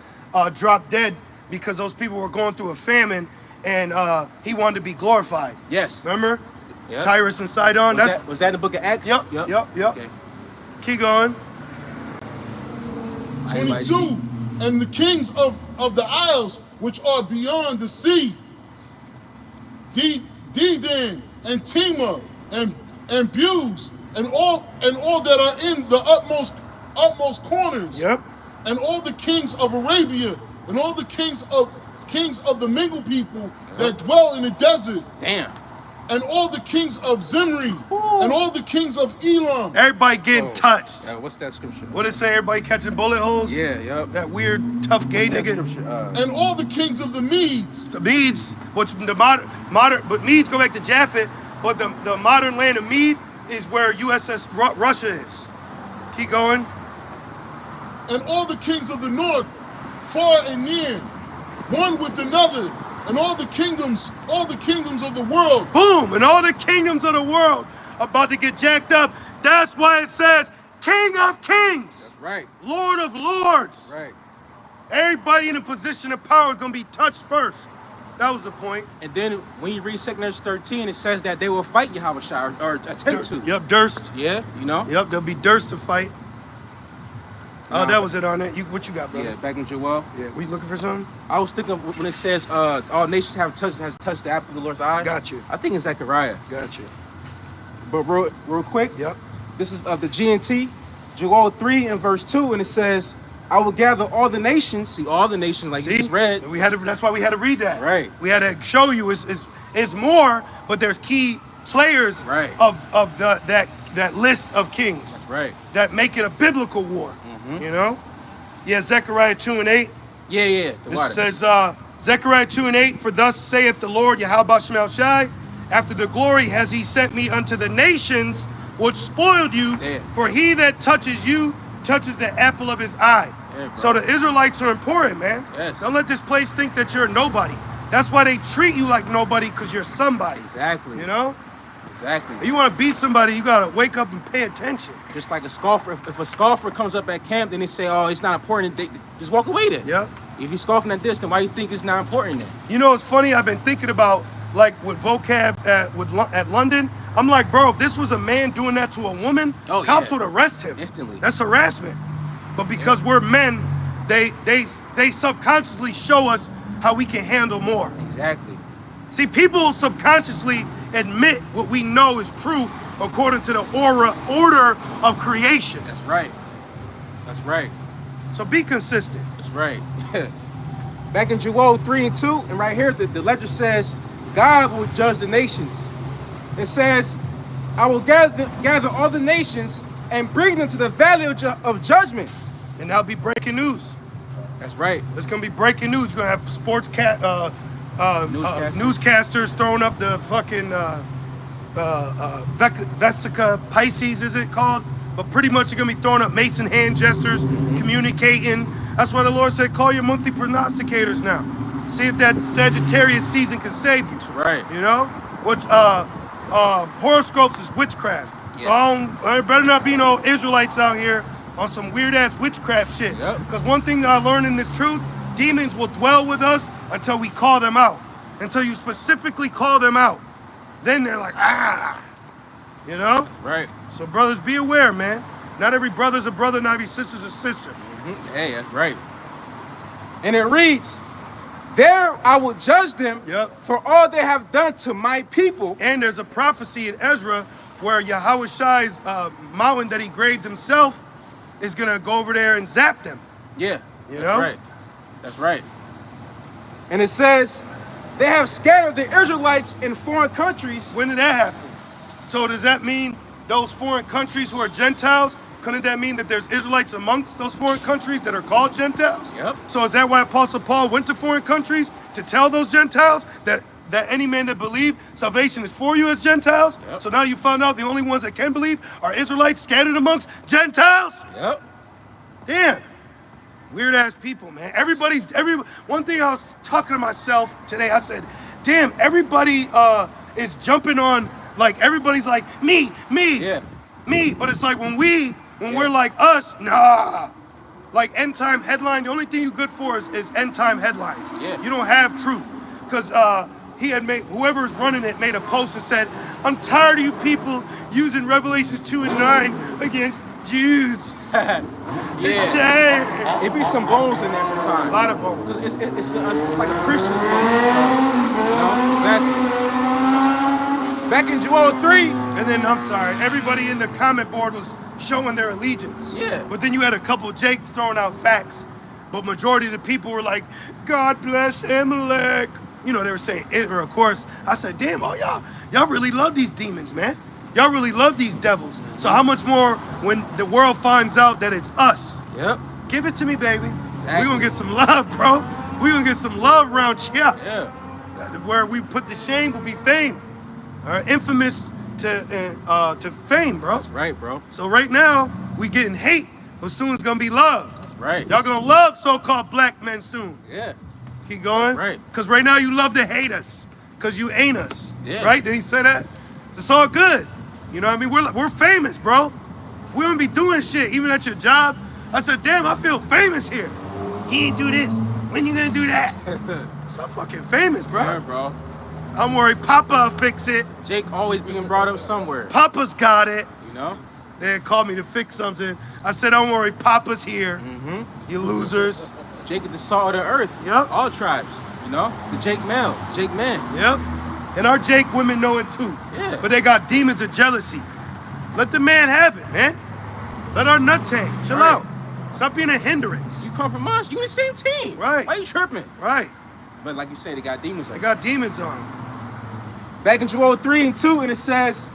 dropped dead because those people were going through a famine, and he wanted to be glorified. Yes. Remember? Yep. Tyrus and Sidon. Was that in the book of Acts? Yep. Okay. Keep going. 22, and the kings of the isles which are beyond the sea, Dedan and Tema and Buse and all that are in the utmost corners. Yep. And all the kings of Arabia and all the kings of the mingled people that dwell in the desert. Damn. And all the kings of Zimri and all the kings of Elam. Everybody getting touched. What's that scripture? What it say? Everybody catching bullet holes? Yeah, yep. That weird tough gay That nigga. scripture, And all the kings of the Medes. So Medes, which the modern, but Medes go back to Japhet, but the modern land of Mede is where USS Russia is. Keep going. And all the kings of the north, far and near, one with another, and all the kingdoms of the world. Boom! And all the kingdoms of the world about to get jacked up. That's why it says King of Kings. That's right. Lord of Lords. Right. Everybody in a position of power is going to be touched first. That was the point. And then when you read 2 Kings 13, it says that they will fight Yahweh or attempt to. Yep, Durst. Yeah, you know? Yep, there'll be Durst to fight. Oh, that was it on it. What you got, brother? Yeah, back in Joel. Yeah, we looking for something? I was thinking when it says all nations has touched the apple of the Lord's eye. Got you. I think it's Zechariah. Got you. But real quick, Yep. this is the GNT, Joel 3 and verse 2, and it says, I will gather all the nations, see all the nations like you just read. That's why we had to read that. Right. We had to show you it's more, but there's key players Right. of that list of kings. That's right. That make it a biblical war. You know? Yeah, Zechariah 2 and 8. Yeah, the This water. says, Zechariah 2 and 8, for thus saith the Lord, Yahweh Shemel Shai, after the glory has he sent me unto the nations which spoiled you, Yeah. for he that touches you touches the apple of his eye. Yeah, bro. So the Israelites are important, man. Yes. Don't let this place think that you're nobody. That's why they treat you like nobody, because you're somebody. Exactly. You know? Exactly. If you want to be somebody, you got to wake up and pay attention. Just like a scoffer, if a scoffer comes up at camp, then they say, oh, it's not important, they just walk away then. Yep. If you're scoffing at this, then why you think it's not important then? You know, it's funny. I've been thinking about, like, with vocab at London. I'm like, bro, if this was a man doing that to a woman, cops would arrest him instantly. That's harassment. But because we're men, they subconsciously show us how we can handle more. Exactly. See, people subconsciously admit what we know is true according to the order of creation. That's right. That's right. So be consistent. That's right. Back in Joel 3 and 2, and right here, the ledger says, God will judge the nations. It says, I will gather all the nations and bring them to the valley of judgment. And that'll be breaking news. That's right. It's gonna be breaking news. You're gonna have newscasters throwing up the fucking Vesica Pisces, is it called? But pretty much you're gonna be throwing up Mason hand gestures, communicating. That's why the Lord said, call your monthly prognosticators now. See if that Sagittarius season can save you. Right. You know? Which horoscopes is witchcraft. So there better not be no Israelites out here on some weird ass witchcraft shit. Because one thing that I learned in this truth, demons will dwell with us until we call them out. Until you specifically call them out. Then they're like, ah. You know? Right. So brothers, be aware, man. Not every brother's a brother, not every sister's a sister. Hey, that's right. And it reads, there I will judge them for all they have done to my people. And there's a prophecy in Ezra where Yahweh Shai's mountain that he graved himself is going to go over there and zap them. Yeah. You know? Right. That's right. And it says, they have scattered the Israelites in foreign countries. When did that happen? So does that mean those foreign countries who are Gentiles, couldn't that mean that there's Israelites amongst those foreign countries that are called Gentiles? Yep. So is that why Apostle Paul went to foreign countries to tell those Gentiles that any man that believe salvation is for you as Gentiles? Yep. So now you found out the only ones that can believe are Israelites scattered amongst Gentiles? Yep. Damn. Weird ass people, man. One thing I was talking to myself today, I said, damn, everybody is jumping on, like everybody's like, me, me. But it's like when we're like us, nah. Like end time headline, the only thing you're good for is end time headlines. Yeah. You don't have truth. Because whoever's running it made a post and said, I'm tired of you people using Revelations 2 and 9 against Jews. Yeah. It be some bones in there sometimes. A lot of bones. Because it's like a Christian thing. So, you know, exactly. Back in Joel 3. And then, I'm sorry, everybody in the comment board was showing their allegiance. Yeah. But then you had a couple of Jakes throwing out facts. But majority of the people were like, God bless Amalek. You know, they were saying Israel, of course. I said, damn, y'all really love these demons, man. Y'all really love these devils. So how much more when the world finds out that it's us? Yep. Give it to me, baby. Exactly. We're going to get some love, bro. We're going to get some love around here. Yeah. Where we put the shame will be fame. All right, infamous to fame, bro. That's right, bro. So right now, we getting hate, but soon it's going to be love. That's right. Y'all going to love so-called black men soon. Yeah. Keep going. Right. Because right now you love to hate us. Because you ain't us. Yeah. Right? Did he say that? It's all good. You know what I mean? We're famous, bro. We don't be doing shit, even at your job. I said, damn, I feel famous here. He ain't do this. When you gonna do that? So I'm fucking famous, bro. Yeah, bro. I'm worried Papa will fix it. Jake always being brought up somewhere. Papa's got it. You know? They had called me to fix something. I said, don't worry, Papa's here. You losers. Jake is the salt of the earth. Yep. All tribes. You know? The Jake male. Jake man. Yep. And our Jake women know it too. Yeah. But they got demons of jealousy. Let the man have it, man. Let our nuts hang. Chill out. Stop being a hindrance. You come from us. You in the same team. Right. Why you tripping? Right. But like you said, they got demons on They them. got demons on them. Back in Joel 3 and 2, and it says,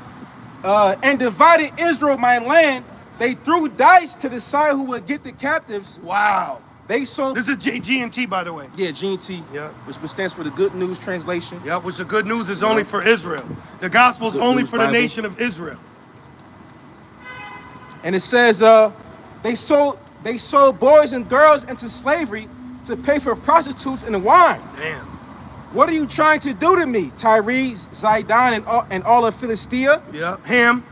and divided Israel my land. They threw dice to decide who would get the captives. Wow. They sold. This is G&T, by the way. Yeah, GNT. Yep. Which stands for the Good News Translation. Yep, which the good news is only for Israel. The gospel's Good only News for the Bible. nation of Israel. And it says, they sold boys and girls into slavery to pay for prostitutes and wine. Damn. What are you trying to do to me, Tyrese, Zidon, and all of Philistia? Yep. Ham.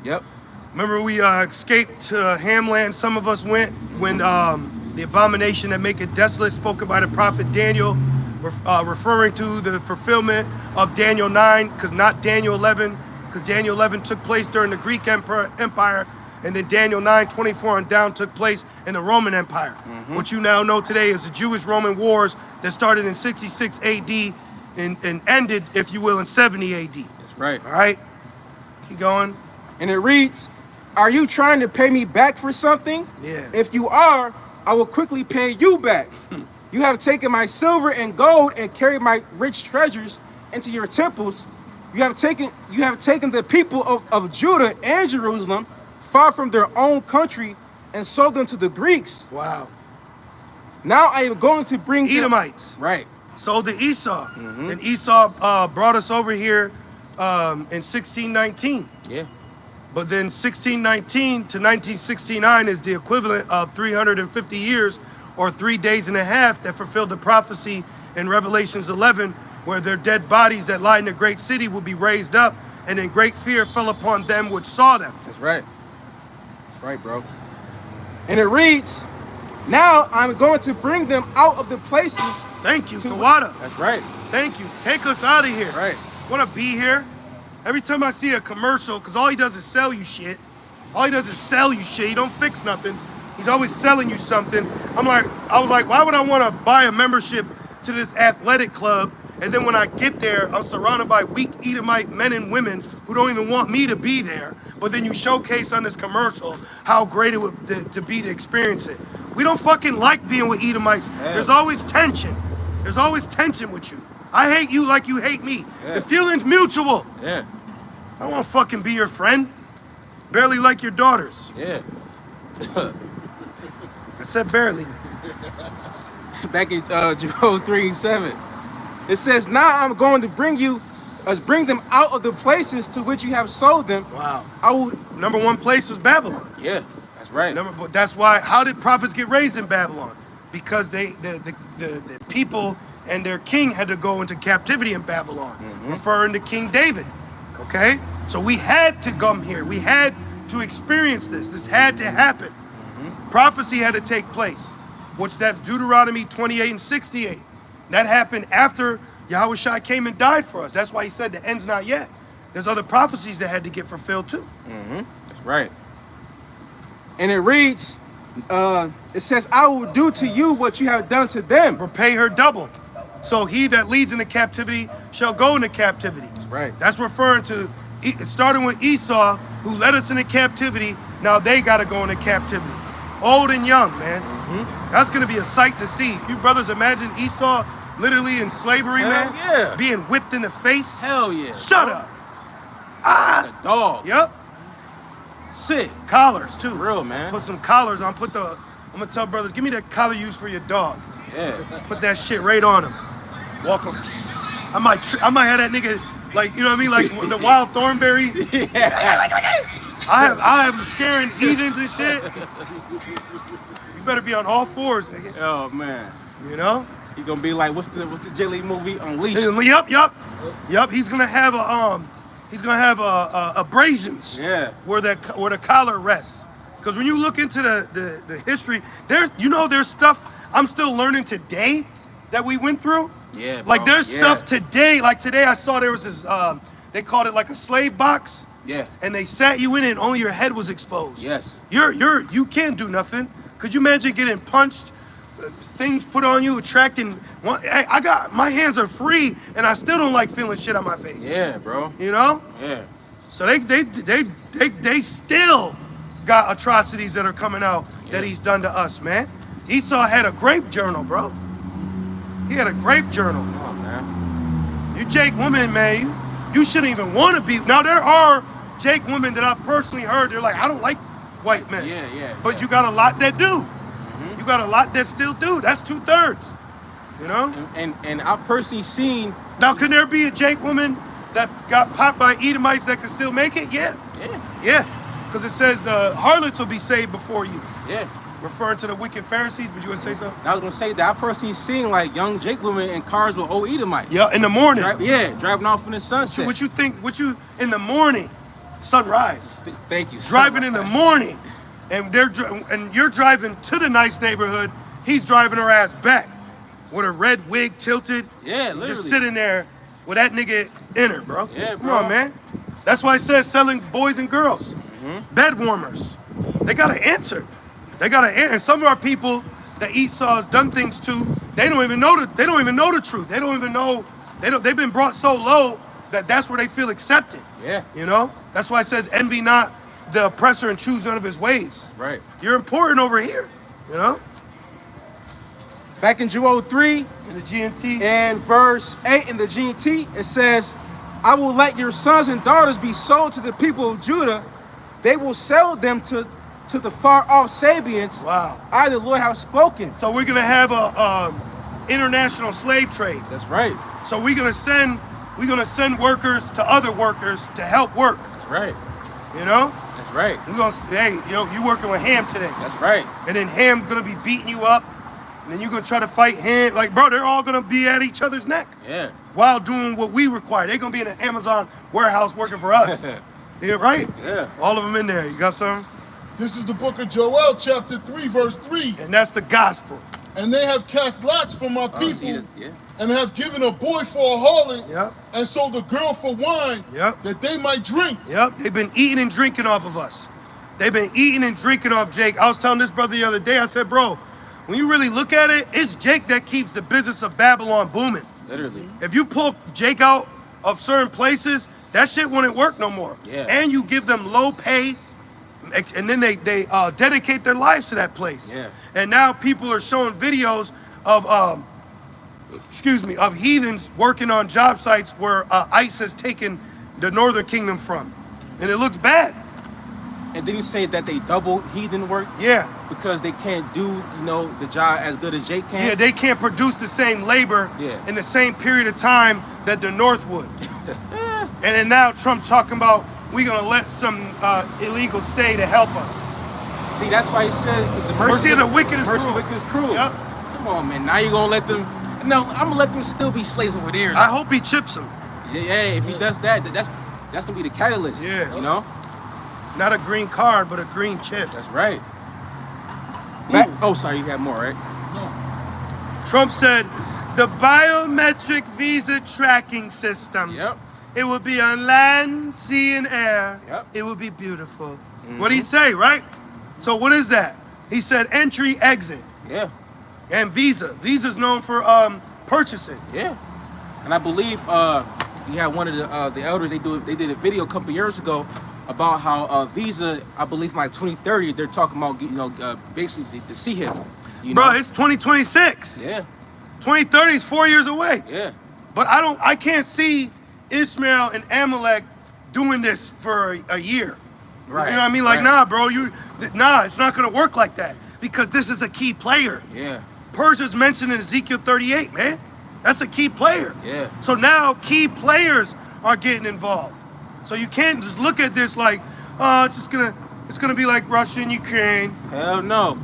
Yep. Remember we escaped to Hamland, some of us went, when the abomination that make it desolate spoken by the prophet Daniel, referring to the fulfillment of Daniel 9, because not Daniel 11, because Daniel 11 took place during the Greek Empire, and then Daniel 9:24 and down took place in the Roman Empire. What you now know today is the Jewish-Roman wars that started in 66 AD and ended, if you will, in 70 AD. That's right. All right? Keep going. And it reads, are you trying to pay me back for something? Yeah. If you are, I will quickly pay you back. You have taken my silver and gold and carried my rich treasures into your temples. You have taken the people of Judah and Jerusalem far from their own country and sold them to the Greeks. Wow. Now I am going to bring Edomites. Right. Sold to Esau. And Esau brought us over here in 1619. Yeah. But then 1619 to 1969 is the equivalent of 350 years or 3 days and a half that fulfilled the prophecy in Revelations 11, where their dead bodies that lie in the great city will be raised up, and then great fear fell upon them which saw them. That's right. That's right, bro. And it reads, now I'm going to bring them out of the places. Thank you, Kawada. That's right. Thank you. Take us out of here. Right. Want to be here? Every time I see a commercial, because all he does is sell you shit. All he does is sell you shit. He don't fix nothing. He's always selling you something. I was like, why would I want to buy a membership to this athletic club? And then when I get there, I'm surrounded by weak Edomite men and women who don't even want me to be there. But then you showcase on this commercial how great it would to be to experience it. We don't fucking like being with Edomites. Yeah. There's always tension. There's always tension with you. I hate you like you hate me. Yeah. The feeling's mutual. Yeah. I don't want to fucking be your friend. Barely like your daughters. Yeah. I said barely. Back in Joel 3:7. It says, now I'm going to bring them out of the places to which you have sold them. Wow. I will. Number one place was Babylon. Yeah, that's right. That's why, how did prophets get raised in Babylon? Because the people and their king had to go into captivity in Babylon, referring to King David. Okay? So we had to come here. We had to experience this. This had to happen. Prophecy had to take place, which that's Deuteronomy 28 and 68. That happened after Yahushua came and died for us. That's why he said the end's not yet. There's other prophecies that had to get fulfilled too. That's right. And it reads, it says, I will do to you what you have done to them. Repay her double. So he that leads into captivity shall go into captivity. That's right. That's referring to, starting with Esau, who led us into captivity. Now they got to go into captivity. Old and young, man. That's going to be a sight to see. If you brothers imagine Esau literally in slavery, man. Yeah. Being whipped in the face. Hell yeah. Shut up. Ah. A dog. Yep. Sick. Collars too. Real, man. Put some collars on. I'm gonna tell brothers, give me that collar you use for your dog. Yeah. Put that shit right on him. Walk him. I might have that nigga, like, you know what I mean, like the wild thornberry. Yeah. I have him scaring heathens and shit. You better be on all fours, nigga. Oh man. You know? He gonna be like, what's the J League movie? Unleashed. Yep. He's gonna have abrasions. Yeah. Where the collar rests. Because when you look into the history, there's stuff I'm still learning today that we went through. Yeah. Like there's stuff today. Like today, I saw there was this. They called it like a slave box. Yeah. And they sat you in it, and only your head was exposed. Yes. You can't do nothing. Could you imagine getting punched? Things put on you, attracting. My hands are free, and I still don't like feeling shit on my face. Yeah, bro. You know? Yeah. So they still got atrocities that are coming out that he's done to us, man. Esau had a grape journal, bro. He had a grape journal. Oh man. You Jake women, man. You shouldn't even want to be. Now there are Jake women that I've personally heard. They're like, I don't like white men. Yeah. But you got a lot that do. You got a lot that still do. That's 2/3. You know? And I've personally seen. Now, can there be a Jake woman that got popped by Edomites that can still make it? Yeah. Because it says the harlots will be saved before you. Yeah. Referring to the wicked Pharisees, but you want to say something? I was gonna say that I personally seen like young Jake women in cars with old Edomites. Yeah, in the morning. Driving off in the sunset. What you in the morning, sunrise. Thank you. Driving in the morning, and you're driving to the nice neighborhood. He's driving her ass back with a red wig tilted. Yeah, literally. Just sitting there with that nigga in her, bro. Yeah, Come on, man. That's why it says selling boys and girls, bed warmers. They gotta answer. And some of our people that Esau has done things to, they don't even know the truth. They don't even know. They've been brought so low that that's where they feel accepted. Yeah. You know? That's why it says envy not the oppressor and choose none of his ways. Right. You're important over here. You know? Back in Joel 3 in the GMT and verse 8 in the GMT, it says, I will let your sons and daughters be sold to the people of Judah. They will sell them to the far-off Sabians. Wow. I, the Lord, have spoken. So we're going to have a international slave trade. That's right. So we're gonna send we're gonna send workers to other workers to help work. That's right. You know? That's right. We're gonna say, hey, yo, you working with Ham today. That's right. And then Ham gonna be beating you up. And then you're gonna try to fight Ham. Like, bro, they're all gonna be at each other's neck. Yeah. While doing what we require. They're gonna be in an Amazon warehouse working for us. Yeah, right? Yeah. All of them in there. You got something? This is the book of Joel, chapter 3, verse 3. And that's the gospel. And they have cast lots for my people, Yeah. and have given a boy for a harlot, Yep. and sold a girl for wine, Yep. that they might drink. Yep. They've been eating and drinking off of us. They've been eating and drinking off Jake. I was telling this brother the other day, I said, bro, when you really look at it, it's Jake that keeps the business of Babylon booming. Literally. If you pull Jake out of certain places, that shit wouldn't work no more. Yeah. And you give them low pay, and then they dedicate their lives to that place. Yeah. And now people are showing videos of of heathens working on job sites where ICE has taken the Northern Kingdom from, and it looks bad. And then you say that they double heathen work Yeah. because they can't do, the job as good as Jake can. Yeah, they can't produce the same labor Yeah. in the same period of time that the North would. And then now Trump's talking about we're gonna let some illegal stay to help us. See, that's why he says the Mercy of the wicked is mercy of cruel. the wicked is cruel. Yep. Come on, man. Now you're gonna let them. No, I'm gonna let them still be slaves over there. I hope he chips them. Yeah, if he does that, that's gonna be the catalyst. Yeah. You know. Not a green card, but a green chip. That's right. Sorry, you have more, right? No. Trump said the biometric visa tracking system. Yep. It will be on land, sea, and air. Yep. It will be beautiful. What'd he say, right? So what is that? He said entry, exit, Yeah. and visa. Visa's known for purchasing. Yeah. And I believe you had one of the elders. They did a video a couple years ago about how Visa, I believe, in like 2030, they're talking about basically the sea hip. Bro, it's 2026. Yeah. 2030 is 4 years away. Yeah. But I can't see Ishmael and Amalek doing this for a year. Right. You know what I mean? Like, right. nah, bro, it's not gonna work like that because this is a key player. Yeah. Persia's mentioned in Ezekiel 38, man. That's a key player. Yeah. So now key players are getting involved. So you can't just look at this like, oh, it's gonna be like Russia and Ukraine. Hell no.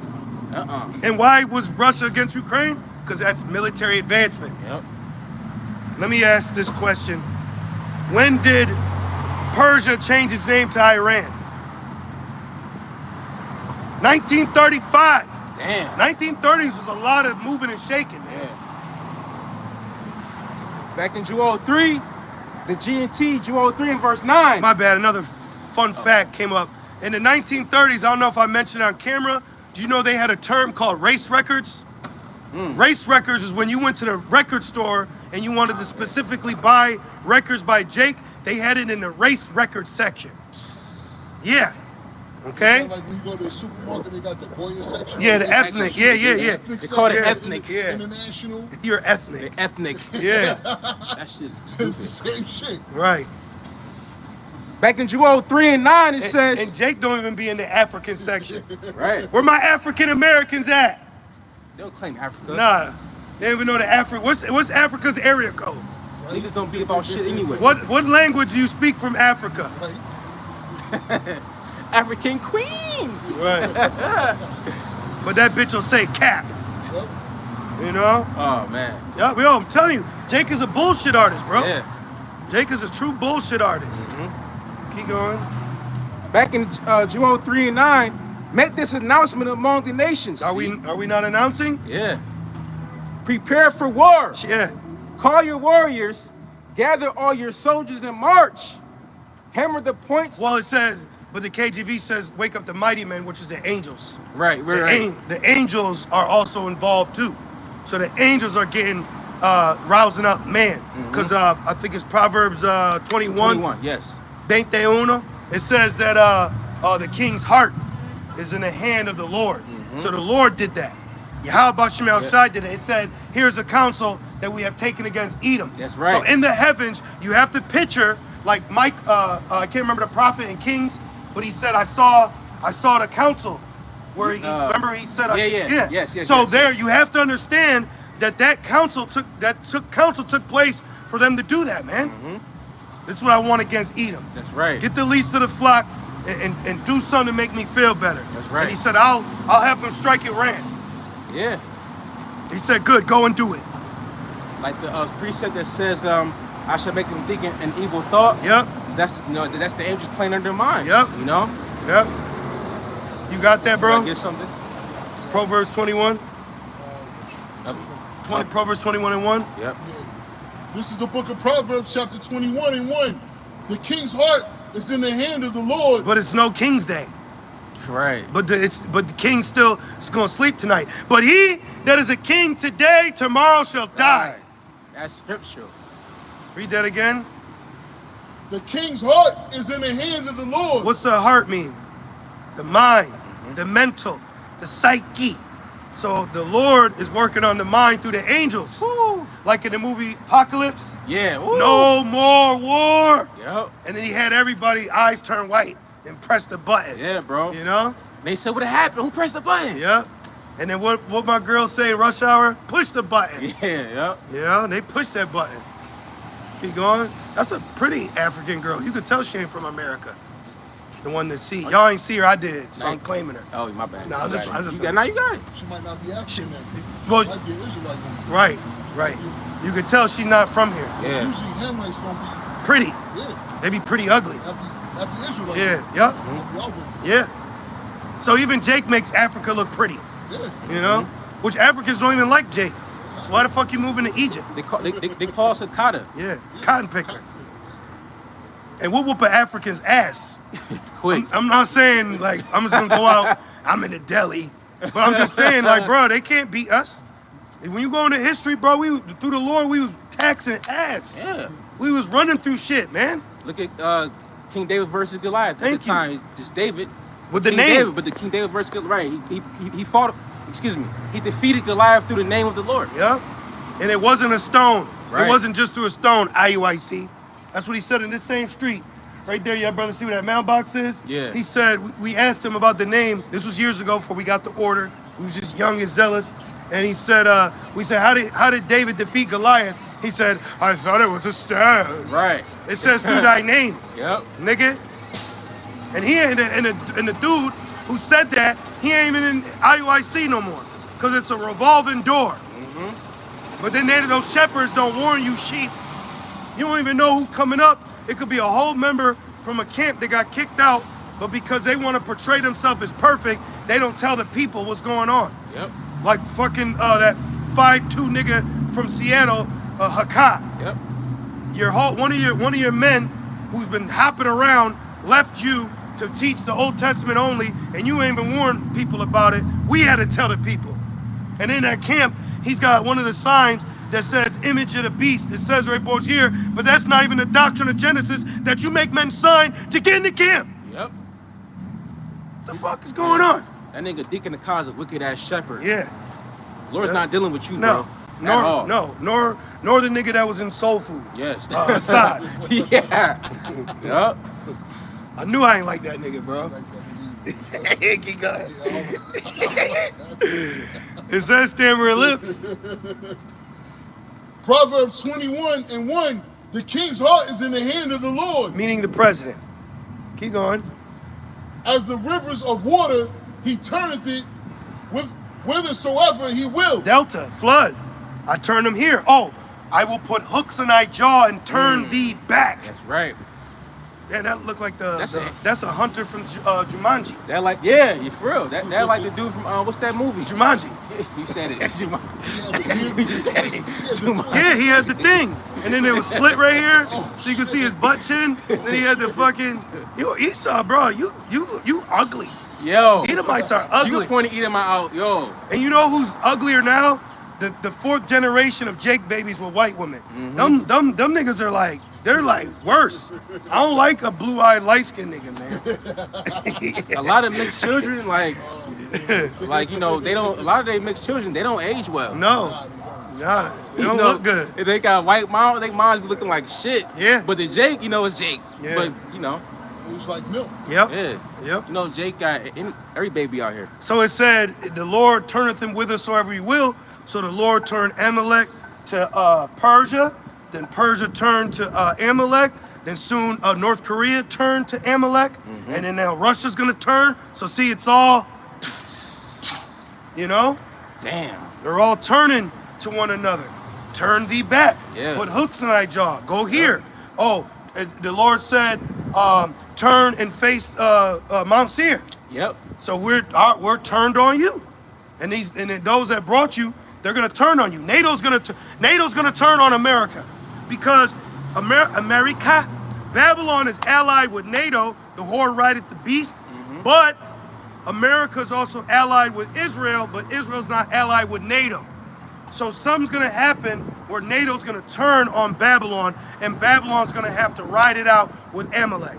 And why was Russia against Ukraine? Because that's military advancement. Yep. Let me ask this question. When did Persia change its name to Iran? 1935. Damn. 1930s was a lot of moving and shaking, man. Yeah. Back in Joel 3, the G&T, Joel 3 and verse 9. My bad, another fun fact came up. In the 1930s, I don't know if I mentioned it on camera, do you know they had a term called race records? Race records is when you went to the record store and you wanted to specifically buy records by Jake, they had it in the race record section. Yeah. Okay? Like when you go to the supermarket, they got the Goya section. Yeah, the ethnic. Yeah. Ethnic They call it section, ethnic. Yeah. International. You're ethnic. The ethnic. Yeah. That shit is It's the stupid. same shit. Right. Back in Joel 3 and 9, it says. And Jake don't even be in the African section. Right. Where my African Americans at? They don't claim Africa. Nah. They don't even know the Africa. What's Africa's area code? Niggas don't be about shit anyway. What language do you speak from Africa? Right? African queen. Right. But that bitch will say cap. Yep. You know? Oh, man. Yeah, I'm telling you, Jake is a bullshit artist, bro. Yeah. Jake is a true bullshit artist. Keep going. Back in Joel 3 and 9, make this announcement among the nations. Are we not announcing? Yeah. Prepare for war. Yeah. Call your warriors. Gather all your soldiers and march. Hammer the points. Well, it says, but the KJV says, wake up the mighty men, which is the angels. Right, The angels are also involved too. So the angels are getting rousing up man. Because I think it's Proverbs 21. 21, yes. 21. It says that the king's heart is in the hand of the Lord. So the Lord did that. Yahweh Shemel Shai did it. It said, here's a counsel that we have taken against Edom. That's right. So in the heavens, you have to picture, like Mike, I can't remember the prophet in Kings, but he said, I saw the council where he, remember he said, Yes. So yes. there, you have to understand that council took place for them to do that, man. This is what I want against Edom. That's right. Get the least of the flock and do something to make me feel better. That's right. And he said, I'll have them strike it ran. Yeah. He said, good, go and do it. Like the precept that says, I shall make them think an evil thought. Yep. That's the angels playing under their minds. Yep. You know? Yep. You got that, bro? Get something? Proverbs 21. Proverbs 21 and 1. Yep. Yeah. This is the book of Proverbs, chapter 21 and 1. The king's heart is in the hand of the Lord. But it's no King's Day. Right. But the king still is going to sleep tonight. But he that is a king today, tomorrow shall die. That's scriptural. Read that again. The king's heart is in the hand of the Lord. What's the heart mean? The mind, the mental, the psyche. So the Lord is working on the mind through the angels. Woo. Like in the movie Apocalypse. Yeah. Woo. No more war. Yep. And then he had everybody eyes turn white and press the button. Yeah, bro. You know? They said what happened? Who pressed the button? Yeah. And then what my girls say in Rush Hour? Push the button. Yeah, yep. You know, they push that button. Keep going. That's a pretty African girl. You could tell she ain't from America. The one that see. Y'all ain't see her, I did, so I'm claiming her. Oh, my bad. Nah, You got it. She might not be African then. Well, She might be an Israelite woman. right. You could tell she's not from here. Yeah. Usually Hamites don't be, Pretty. yeah, They be pretty ugly. have the Israelites. Yeah, yep. Y'all women. Yeah. So even Jake makes Africa look pretty. Yeah. You know? Which Africans don't even like Jake. So why the fuck you moving to Egypt? They call us a kata. Yeah, cotton picker. And we'll whoop an African's ass. Quick. I'm not saying like I'm just gonna go out, I'm in the deli. But I'm just saying, like, bro, they can't beat us. And when you go into history, bro, through the Lord, we was taxing ass. Yeah. We was running through shit, man. Look at King David versus Goliath. Thank At the time, it's just David. With the King name. David, but the King David versus Goliath, right? He fought. Excuse me. He defeated Goliath through the name of the Lord. Yeah. And it wasn't a stone. Right. It wasn't just through a stone, IUIC. That's what he said in this same street. Right there, your brother, see where that mailbox is? Yeah. He said, we asked him about the name. This was years ago before we got the order. We was just young and zealous. And he said, we said, how did David defeat Goliath? He said, I thought it was a stone. Right. It says through thy name, Yep. nigga. And he and the dude who said that, he ain't even in IUIC no more. Because it's a revolving door. But then those shepherds don't warn you sheep. You don't even know who's coming up. It could be a whole member from a camp that got kicked out, but because they want to portray themselves as perfect, they don't tell the people what's going on. Yep. Like fucking that 5'2" nigga from Seattle, Haka. Yep. One of your men who's been hopping around left you to teach the Old Testament only, and you ain't even warned people about it. We had to tell the people. And in that camp, he's got one of the signs that says image of the beast. It says right both here, but that's not even the doctrine of Genesis that you make men sign to get in the camp. Yep. What the fuck is going on? That nigga Deacon the Cause, a wicked ass shepherd. Yeah. Lord's not dealing with you, No. bro. At all. Nor the nigga that was in Soul Food. Yes. Assad. Yeah. Yep. I knew I ain't like that nigga, bro. Like that nigga. Keep going. It says stammer lips. Proverbs 21 and 1. The king's heart is in the hand of the Lord. Meaning the president. Keep going. As the rivers of water, he turneth it whithersoever he will. Delta, flood. I turn them here. Oh, I will put hooks in thy jaw and turn thee back. That's right. Yeah, that looked like That's that's a hunter from Jumanji. That like, yeah, you for real. That like the dude from what's that movie? Jumanji. You said it. Yeah, You just said it. Yeah, he had the thing. And then it was slit right here, so you could see his butt chin. Then he had the fucking, yo, Esau, bro, you ugly. Yo. Edomites are You ugly. pointed Edomite out, yo. And you know who's uglier now? The fourth generation of Jake babies with white women. Them niggas are like, they're like worse. I don't like a blue-eyed, light-skinned nigga, man. A lot of mixed children, like you know, they don't. A lot of they mixed children, they don't age well. No, nah, they don't You know, look good. If they got white moms, they moms be looking like shit. Yeah. But the Jake, you know, it's Jake. Yeah. But you know, It was like milk. Yep. yeah. Yep. You know, Jake got every baby out here. So it said, the Lord turneth him whithersoever he will, So the Lord turned Amalek to Persia, then Persia turned to Amalek, then soon North Korea turned to Amalek, and then now Russia's gonna turn. So see, it's all, you know? Damn. They're all turning to one another. Turn thee back. Yeah. Put hooks in thy jaw. Go here. Oh, the Lord said, turn and face Mount Seir. Yep. So we're turned on you, and those that brought you, they're gonna turn on you. NATO's gonna turn on America, because America, Babylon is allied with NATO. The whore rideth the beast, but America's also allied with Israel, but Israel's not allied with NATO. So something's gonna happen where NATO's gonna turn on Babylon, and Babylon's gonna have to ride it out with Amalek.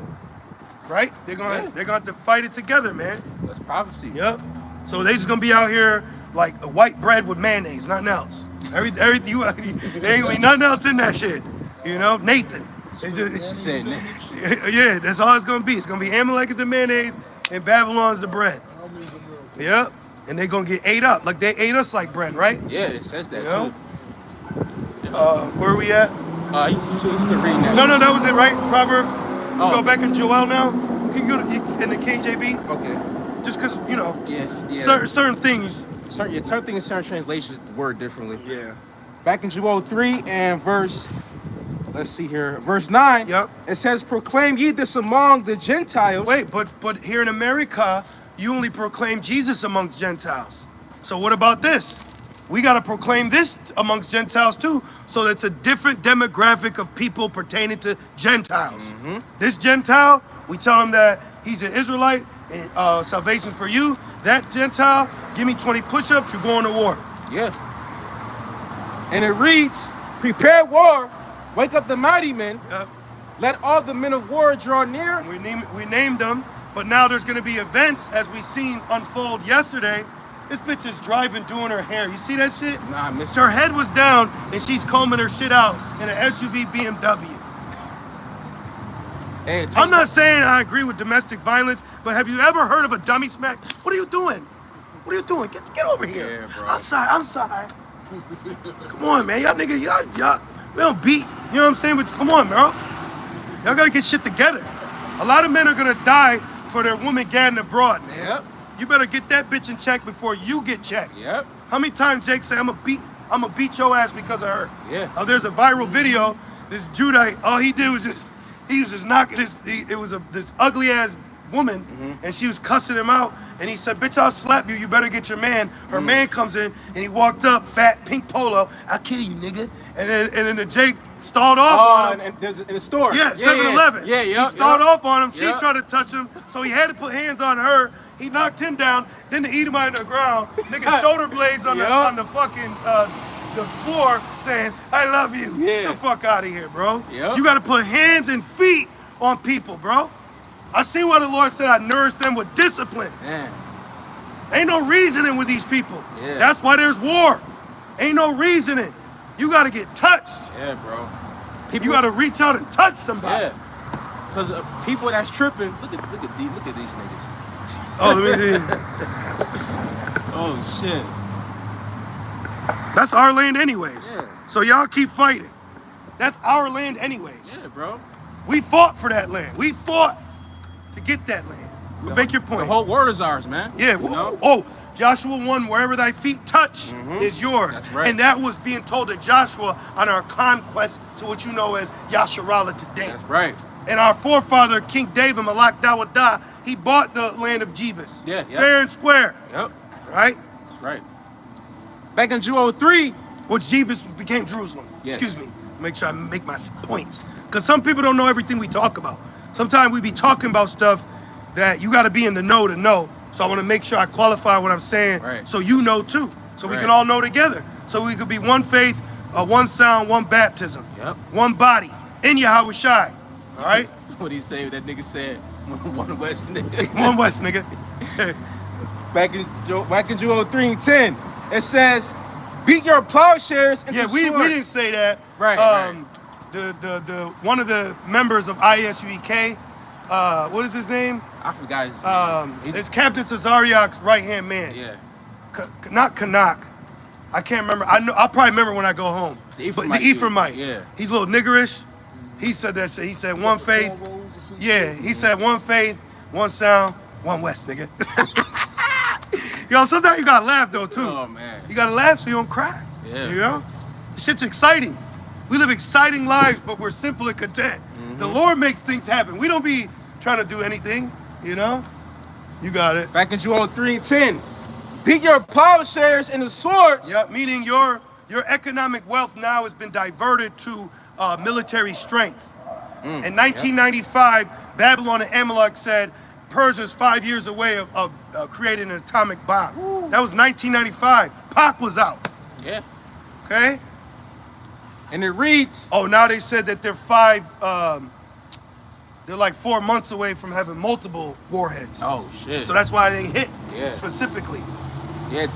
Right? They're gonna have to fight it together, man. That's prophecy. Yep. So they just gonna be out here like a white bread with mayonnaise, nothing else. Everything there ain't gonna be nothing else in that shit. You know, Nathan. It's just, yeah, that's all it's gonna be. It's gonna be Amalek is the mayonnaise and Babylon's the bread. Yep. And they're gonna get ate up. Like they ate us like bread, right? Yeah, it says that You too. know? Where are we at? You still reading that? No, that was it, right? Proverbs. Oh. Go back in Joel now. Can you go in the King JV? Okay. Just because, you know, Yes. Yeah. certain things. Certain things in certain translations word differently. Yeah. Back in Joel 3 and verse, let's see here, verse 9. Yep. It says, "Proclaim ye this among the Gentiles." Wait, but here in America, you only proclaim Jesus amongst Gentiles. So what about this? We got to proclaim this amongst Gentiles too. So it's a different demographic of people pertaining to Gentiles. This Gentile, we tell him that he's an Israelite, and salvation for you. That Gentile, give me 20 push-ups, you're going to war. Yeah. And it reads, "Prepare war, wake up the mighty men, Yep. let all the men of war draw near." We named them, but now there's going to be events as we seen unfold yesterday. This bitch is driving, doing her hair. You see that shit? Nah, I missed Her head was down, and she's combing her shit out in an SUV BMW. Hey, I'm not saying I agree with domestic violence, but have you ever heard of a dummy smack? What are you doing? What are you doing? Get over here. Yeah, bro. I'm sorry. Come on, man. Y'all niggas, y'all, we don't beat. You know what I'm saying? But come on, bro. Y'all gotta get shit together. A lot of men are gonna die for their woman gadding abroad, man. Yep. You better get that bitch in check before you get checked. Yep. How many times Jake say, I'm gonna beat your ass because of her? Yeah. Oh, there's a viral video. This Judite, all he did was he was just knocking this ugly ass woman, and she was cussing him out, and he said, "Bitch, I'll slap you. You better get your man." Her man comes in, and he walked up, fat, pink polo. "I'll kill you, nigga." And then the Jake stalled off on him. And there's in the store. Yeah, 7-Eleven. Yeah. He stalled off on him. She Yep. tried to touch him, so he had to put hands on her. He knocked him down. Then the Edomite on the ground, nigga, shoulder blades on the fucking the floor, saying, "I love you." Yeah. Get the fuck out of here, bro. Yep. You got to put hands and feet on people, bro. I see why the Lord said I nourish them with discipline. Man. Ain't no reasoning with these people. Yeah. That's why there's war. Ain't no reasoning. You got to get touched. Yeah, bro. You got to reach out and touch somebody. Yeah. Because people that's tripping, look at these niggas. Oh, let me see. Oh shit. That's our land anyways. Yeah. So y'all keep fighting. That's our land anyways. Yeah, bro. We fought for that land. We fought to get that land. Make your point. The whole world is ours, man. Yeah. You know? Oh, Joshua 1, wherever thy feet touch is yours. That's right. And that was being told to Joshua on our conquest to what you know as Yasharallah today. That's right. And our forefather, King David, Malak Dawadah, he bought the land of Jebus. Yeah, yep. Fair and square. Yep. Right? That's right. Back in Joel 3. Which Jebus became Jerusalem. Yes. Excuse me. Make sure I make my points. Because some people don't know everything we talk about. Sometimes we be talking about stuff that you got to be in the know to know. So I want to make sure I qualify what I'm saying, right, so you know too. So we right, can all know together. So we could be one faith, one sound, one baptism, yep, one body, in Yahweh Shai. All right? What he say? That nigga said, one West nigga. One West nigga. Back in Joel 3:10, it says, "Beat your plowshares into Yeah, we swords." didn't say that. Right, right. The one of the members of ISUEK, what is his name? I forgot his name. It's Captain Cesariak's right-hand man. Yeah. Not Kanak. I can't remember. I'll probably remember when I go home. The But Ephraimite the Ephraimite. dude, yeah. He's a little niggerish. He said that shit. He said one faith. Yeah, he said one faith, one sound, one west, nigga. Yo, sometimes you gotta laugh though too. Oh man. You gotta laugh so you don't cry. Yeah. You know? This shit's exciting. We live exciting lives, but we're simple and content. The Lord makes things happen. We don't be trying to do anything, you know? You got it. Back in Joel 3:10. Beat your plowshares and the swords. Yep, meaning your economic wealth now has been diverted to military strength. In 1995, Babylon and Amalek said Persia's 5 years away of creating an atomic bomb. That was 1995. Pac was out. Yeah. Okay? And it reads, Oh, now they said that they're like 4 months away from having multiple warheads. oh shit. So that's why they hit Yeah. specifically. Yeah,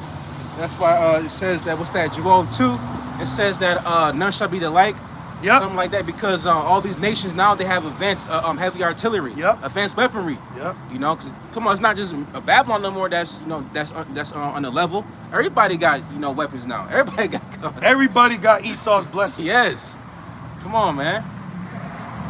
that's why it says that, what's that, Joel 2? It says that none shall be the like. Yep. Something like that, because all these nations now, they have advanced heavy artillery, Yep. advanced weaponry. Yep. You know, 'cause, come on, it's not just Babylon no more. That's that's on the level. Everybody got weapons now. Everybody got guns. Everybody got Esau's blessing. Yes. Come on, man.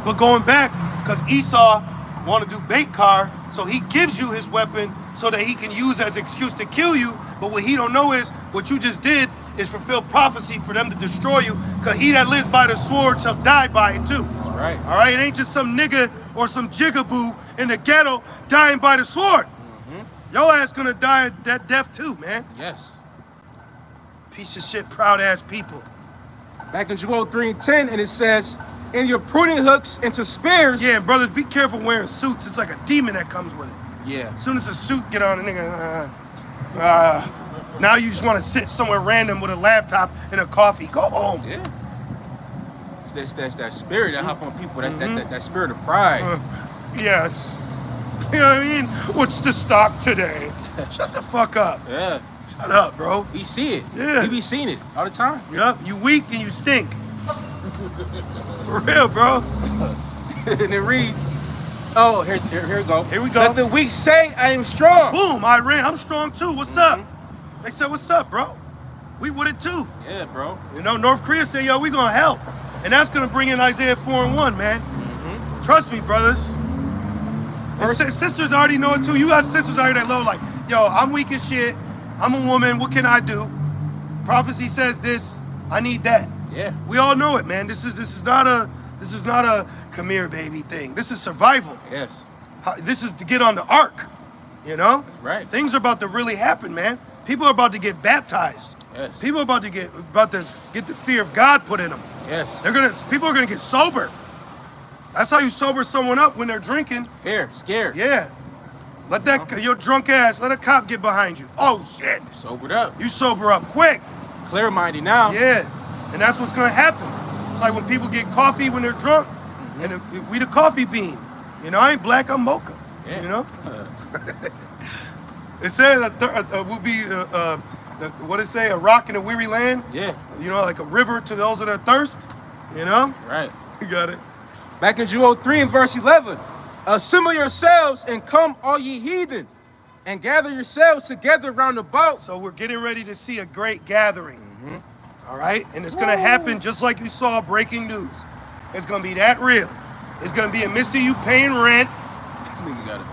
But going back, because Esau want to do bait car, so he gives you his weapon so that he can use as excuse to kill you. But what he don't know is what you just did is fulfill prophecy for them to destroy you, because he that lives by the sword shall die by it too. That's right. All right, it ain't just some nigga or some jigaboo in the ghetto dying by the sword. Your ass gonna die that death too, man. Yes. Piece of shit, proud ass people. Back in Joel 3:10, and it says, "In your pruning hooks into spears." Yeah, brothers, be careful wearing suits. It's like a demon that comes with it. Yeah. As soon as the suit get on, a nigga, now you just want to sit somewhere random with a laptop and a coffee. Go home. Yeah. That's that spirit that hop on people. That's that spirit of pride. Yes. You know what I mean? What's the stock today? Shut the fuck up. Yeah. Shut up, bro. We see it. Yeah. We be seeing it all the time. Yup. You weak and you stink. For real, bro. And it reads, oh, here we go. Here we go. Let the weak say, I am strong. Boom. I ran. I'm strong too. What's up? They said, what's up, bro? We with it too. Yeah, bro. You know, North Korea said, yo, we gonna help. And that's gonna bring in Isaiah 4:1, man. Trust me, brothers. And sisters already know it too. You got sisters out here that low, like, yo, I'm weak as shit. I'm a woman. What can I do? Prophecy says this. I need that. Yeah. We all know it, man. This is not a come here, baby thing. This is survival. Yes. This is to get on the ark. You know? That's right. Things are about to really happen, man. People are about to get baptized. Yes. People are about to get the fear of God put in them. Yes. People are gonna get sober. That's how you sober someone up when they're drinking. Fear, scared. Yeah. Let your drunk ass, let a cop get behind you. Oh shit. Sobered up. You sober up quick. Clear-minded now. Yeah. And that's what's gonna happen. It's like when people get coffee when they're drunk, and we the coffee bean. You know, I ain't black, I'm mocha. Yeah. You know? It says will be what it say, a rock in a weary land. Yeah. You know, like a river to those that are thirst. You know? Right. You got it. Back in Joel 3 and verse 11. Assemble yourselves and come, all ye heathen, and gather yourselves together round about. So we're getting ready to see a great gathering. All right? And it's going to happen just like you saw breaking news. It's going to be that real. It's going to be a midst of you paying rent. This nigga got it.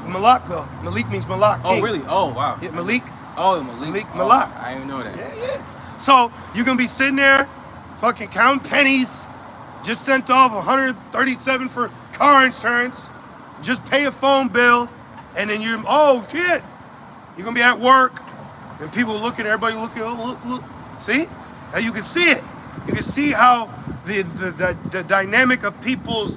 Malak, though. Malik means Malak. Oh, king. really? Oh, wow. Yeah, Malik. Oh, Malik. Malik Malak. I didn't even know that. Yeah. So you're going to be sitting there fucking counting pennies. Just sent off $137 for car insurance. Just pay a phone bill. And then oh, shit. You're going to be at work. And people looking, everybody looking, oh, look. See? Now you can see it. You can see how the dynamic of people's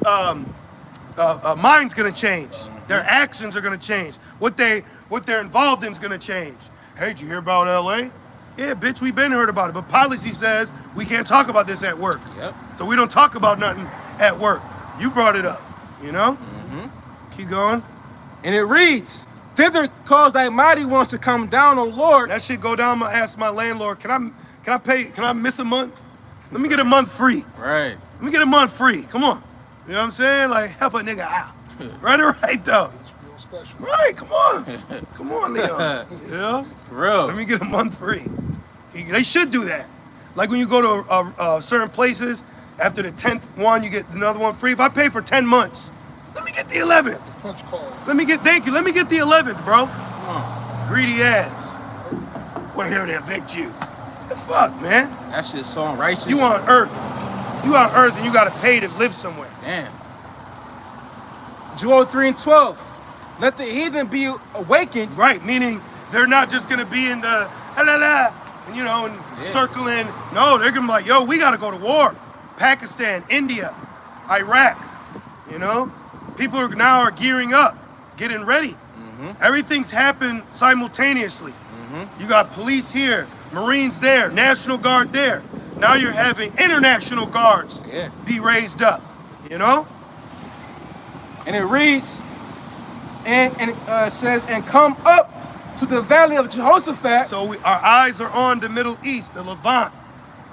mind's gonna change. Their actions are gonna change. What they're involved in is gonna change. Hey, did you hear about LA? Yeah, bitch, we been heard about it. But policy says we can't talk about this at work. Yep. So we don't talk about nothing at work. You brought it up, you know? Keep going. And it reads, thither cause thy mighty ones to come down, O Lord. That shit go down. I'm gonna ask my landlord, can I miss a month? Let me get a month free. Right. Let me get a month free. Come on. You know what I'm saying? Like, help a nigga out. Right or right, though? HBO special. Right, come on. Come on, Leon. You know? For real. Let me get a month free. They should do that. Like when you go to certain places, after the 10th one, you get another one free. If I pay for 10 months, let me get the 11th. Punch cards. Thank you. Let me get the 11th, bro. Come on. Greedy ass. We're here to evict you. What the fuck, man? That shit's so unrighteous. You on Earth. You on Earth and you gotta pay to live somewhere. Damn. Joel 3:12. Let the heathen be awakened. Right, meaning they're not just gonna be in the and circling. No, they're gonna be like, yo, we gotta go to war. Pakistan, India, Iraq. People are gearing up, getting ready. Everything's happened simultaneously. You got police here, Marines there, National Guard there. Now you're having international guards be raised up. And it reads, and it says, and come up to the valley of Jehoshaphat. So our eyes are on the Middle East, the Levant,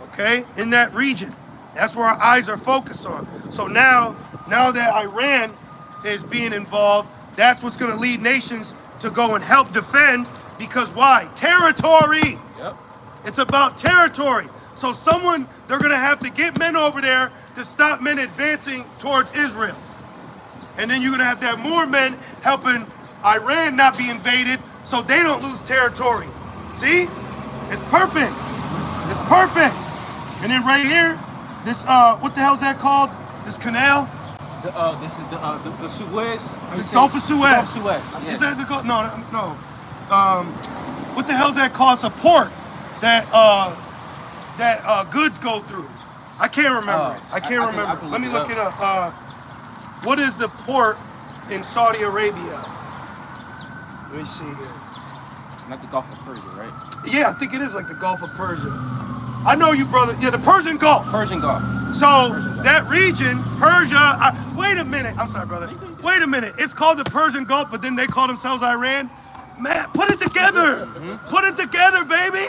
okay, in that region. That's where our eyes are focused on. So now that Iran is being involved, that's what's going to lead nations to go and help defend. Because why? Territory. Yep. It's about territory. So they're going to have to get men over there to stop men advancing towards Israel. And then you're going to have more men helping Iran not be invaded so they don't lose territory. See? It's perfect. It's perfect. And then right here, this, what the hell is that called? This canal? This is the Suez. The Gulf of Suez. Gulf of Suez. Yeah. Is that the Gulf? No. What the hell is that called? It's a port that goods go through. I can't remember. I can't remember. I can Let me look it up. What is the port in Saudi Arabia? Let me see here. Not the Gulf of Persia, right? Yeah, I think it is like the Gulf of Persia. I know you, brother. Yeah, the Persian Gulf. Persian Gulf. So Persian Gulf. that region, Persia. Wait a minute. I'm sorry, brother. Wait a minute. It's called the Persian Gulf, but then they call themselves Iran. Man, put it together. Put it together, baby.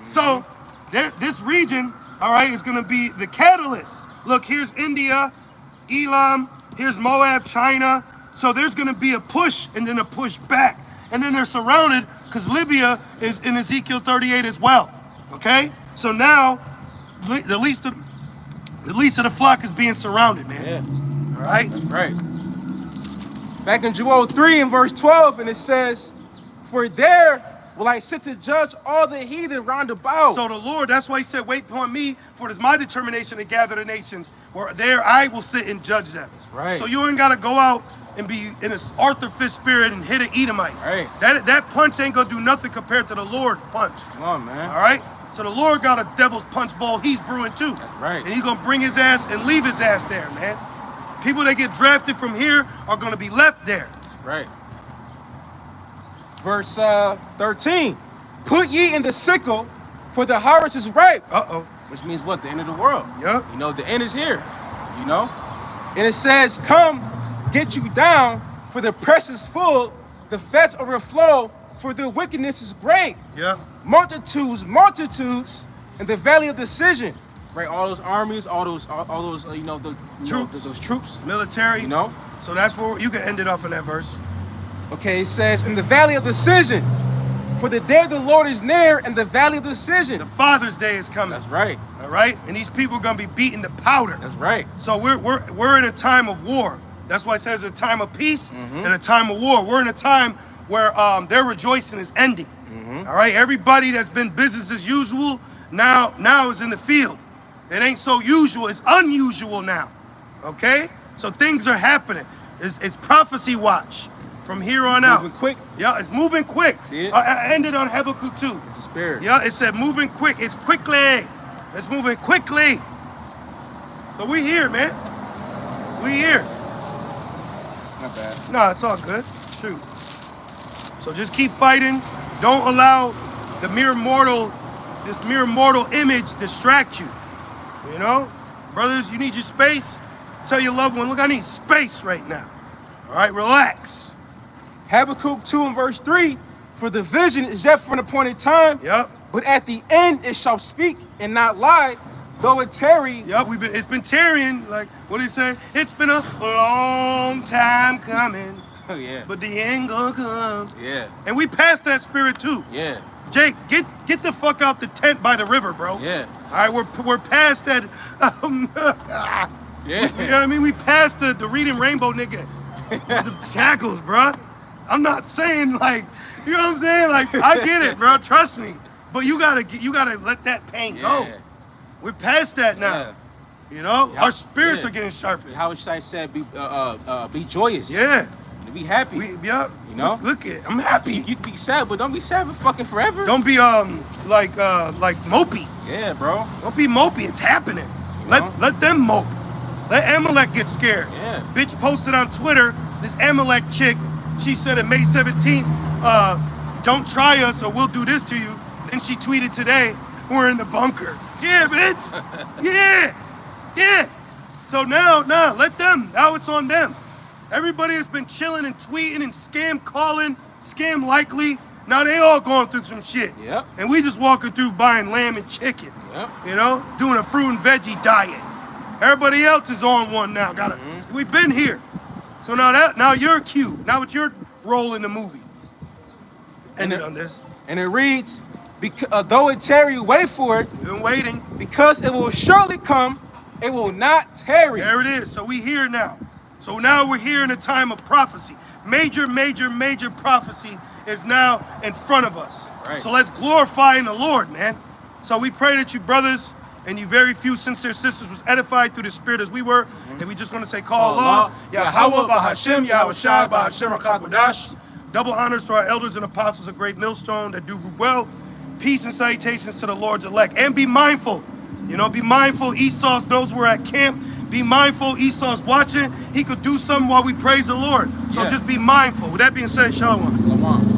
So this region, all right, is going to be the catalyst. Look, here's India, Elam. Here's Moab, China. So there's going to be a push and then a push back. And then they're surrounded because Libya is in Ezekiel 38 as well. Okay? So now the least of the flock is being surrounded, man. Yeah. All right? That's right. Back in Joel 3 and verse 12, and it says, for there will I sit to judge all the heathen round about. So the Lord, that's why he said, wait upon me, for it is my determination to gather the nations, where there I will sit and judge them. That's right. So you ain't got to go out and be in an Arthur Fist spirit and hit an Edomite. Right. That punch ain't going to do nothing compared to the Lord's punch. Come on, man. All right? So the Lord got a devil's punch bowl he's brewing too. That's right. And he's going to bring his ass and leave his ass there, man. People that get drafted from here are going to be left there. That's right. Verse 13. Put ye in the sickle, for the harvest is ripe. Uh-oh. Which means what? The end of the world. Yep. The end is here. And it says, come, get you down, for the press is full, the fats overflow, for the wickedness is great. Yep. Multitudes, in the valley of decision. Right, all those armies, all those, Troops. Those troops. Military. So that's where you can end it off in that verse. Okay, it says, in the valley of decision, for the day of the Lord is near, and the valley of decision. The Father's Day is coming. That's right. All right? And these people are going to be beaten to powder. That's right. So we're in a time of war. That's why it says a time of peace and a time of war. We're in a time where their rejoicing is ending. All right? Everybody that's been business as usual now is in the field. It ain't so usual. It's unusual now. Okay? So things are happening. It's prophecy watch from here on out. Moving quick. Yeah, it's moving quick. See it? I ended on Habakkuk 2. It's the spirit. Yeah, it said moving quick. It's quickly. It's moving quickly. So we here, man. We here. Not bad. No, it's all good. Shoot. So just keep fighting. Don't allow this mere mortal image distract you. Brothers, you need your space. Tell your loved one, look, I need space right now. All right, relax. Habakkuk 2 and verse 3, for the vision is yet for an appointed time. Yep. But at the end it shall speak and not lie, though it tarry. Yep, it's been tarrying. Like, what did he say? It's been a long time coming. Oh, yeah. But the end gonna come. Yeah. And we passed that spirit too. Yeah. Jake, get the fuck out the tent by the river, bro. Yeah. All right, we're past that. Yeah. You know what I mean? We passed the reading rainbow nigga. The shackles, bro. I'm not saying like, you know what I'm saying? Like, I get it, bro. Trust me. But you gotta let that pain go. We're past that now. Yeah. You know, Yeah. our spirits Yeah. are getting sharpened. How I said, be joyous. Yeah. Be happy. Yeah. You know? Look it. I'm happy. You can be sad, but don't be sad for fucking forever. Don't be like mopey. Yeah, bro. Don't be mopey. It's happening. Let them mope. Let Amalek get scared. Yeah. Bitch posted on Twitter, this Amalek chick, she said on May 17th, don't try us or we'll do this to you. Then she tweeted today, we're in the bunker. Yeah, bitch. Yeah. So now, let them. Now it's on them. Everybody has been chilling and tweeting and scam calling, scam likely. Now they all going through some shit. Yep. And we just walking through buying lamb and chicken. Yep. You know, doing a fruit and veggie diet. Everybody else is on one now. We've been here. So now you're Q. Now it's your role in the movie. Ended on this. And it reads, though it tarry, wait for it. We've been waiting. Because it will surely come, it will not tarry. There it is. So we here now. So now we're here in a time of prophecy. Major prophecy is now in front of us. Right. So let's glorify in the Lord, man. So we pray that you brothers and you very few sincere sisters was edified through the Spirit as we were. And we just want to say, call Allah, Yahweh, Bahashem, Yahushua, Bahashem, Rakakwadash. Double honors to our elders and apostles of Great Millstone that do well. Peace and salutations to the Lord's elect. And be mindful. You know, be mindful. Esau knows we're at camp. Be mindful. Esau's watching. He could do something while we praise the Lord. So just be mindful. With that being said, shalom. Shalom.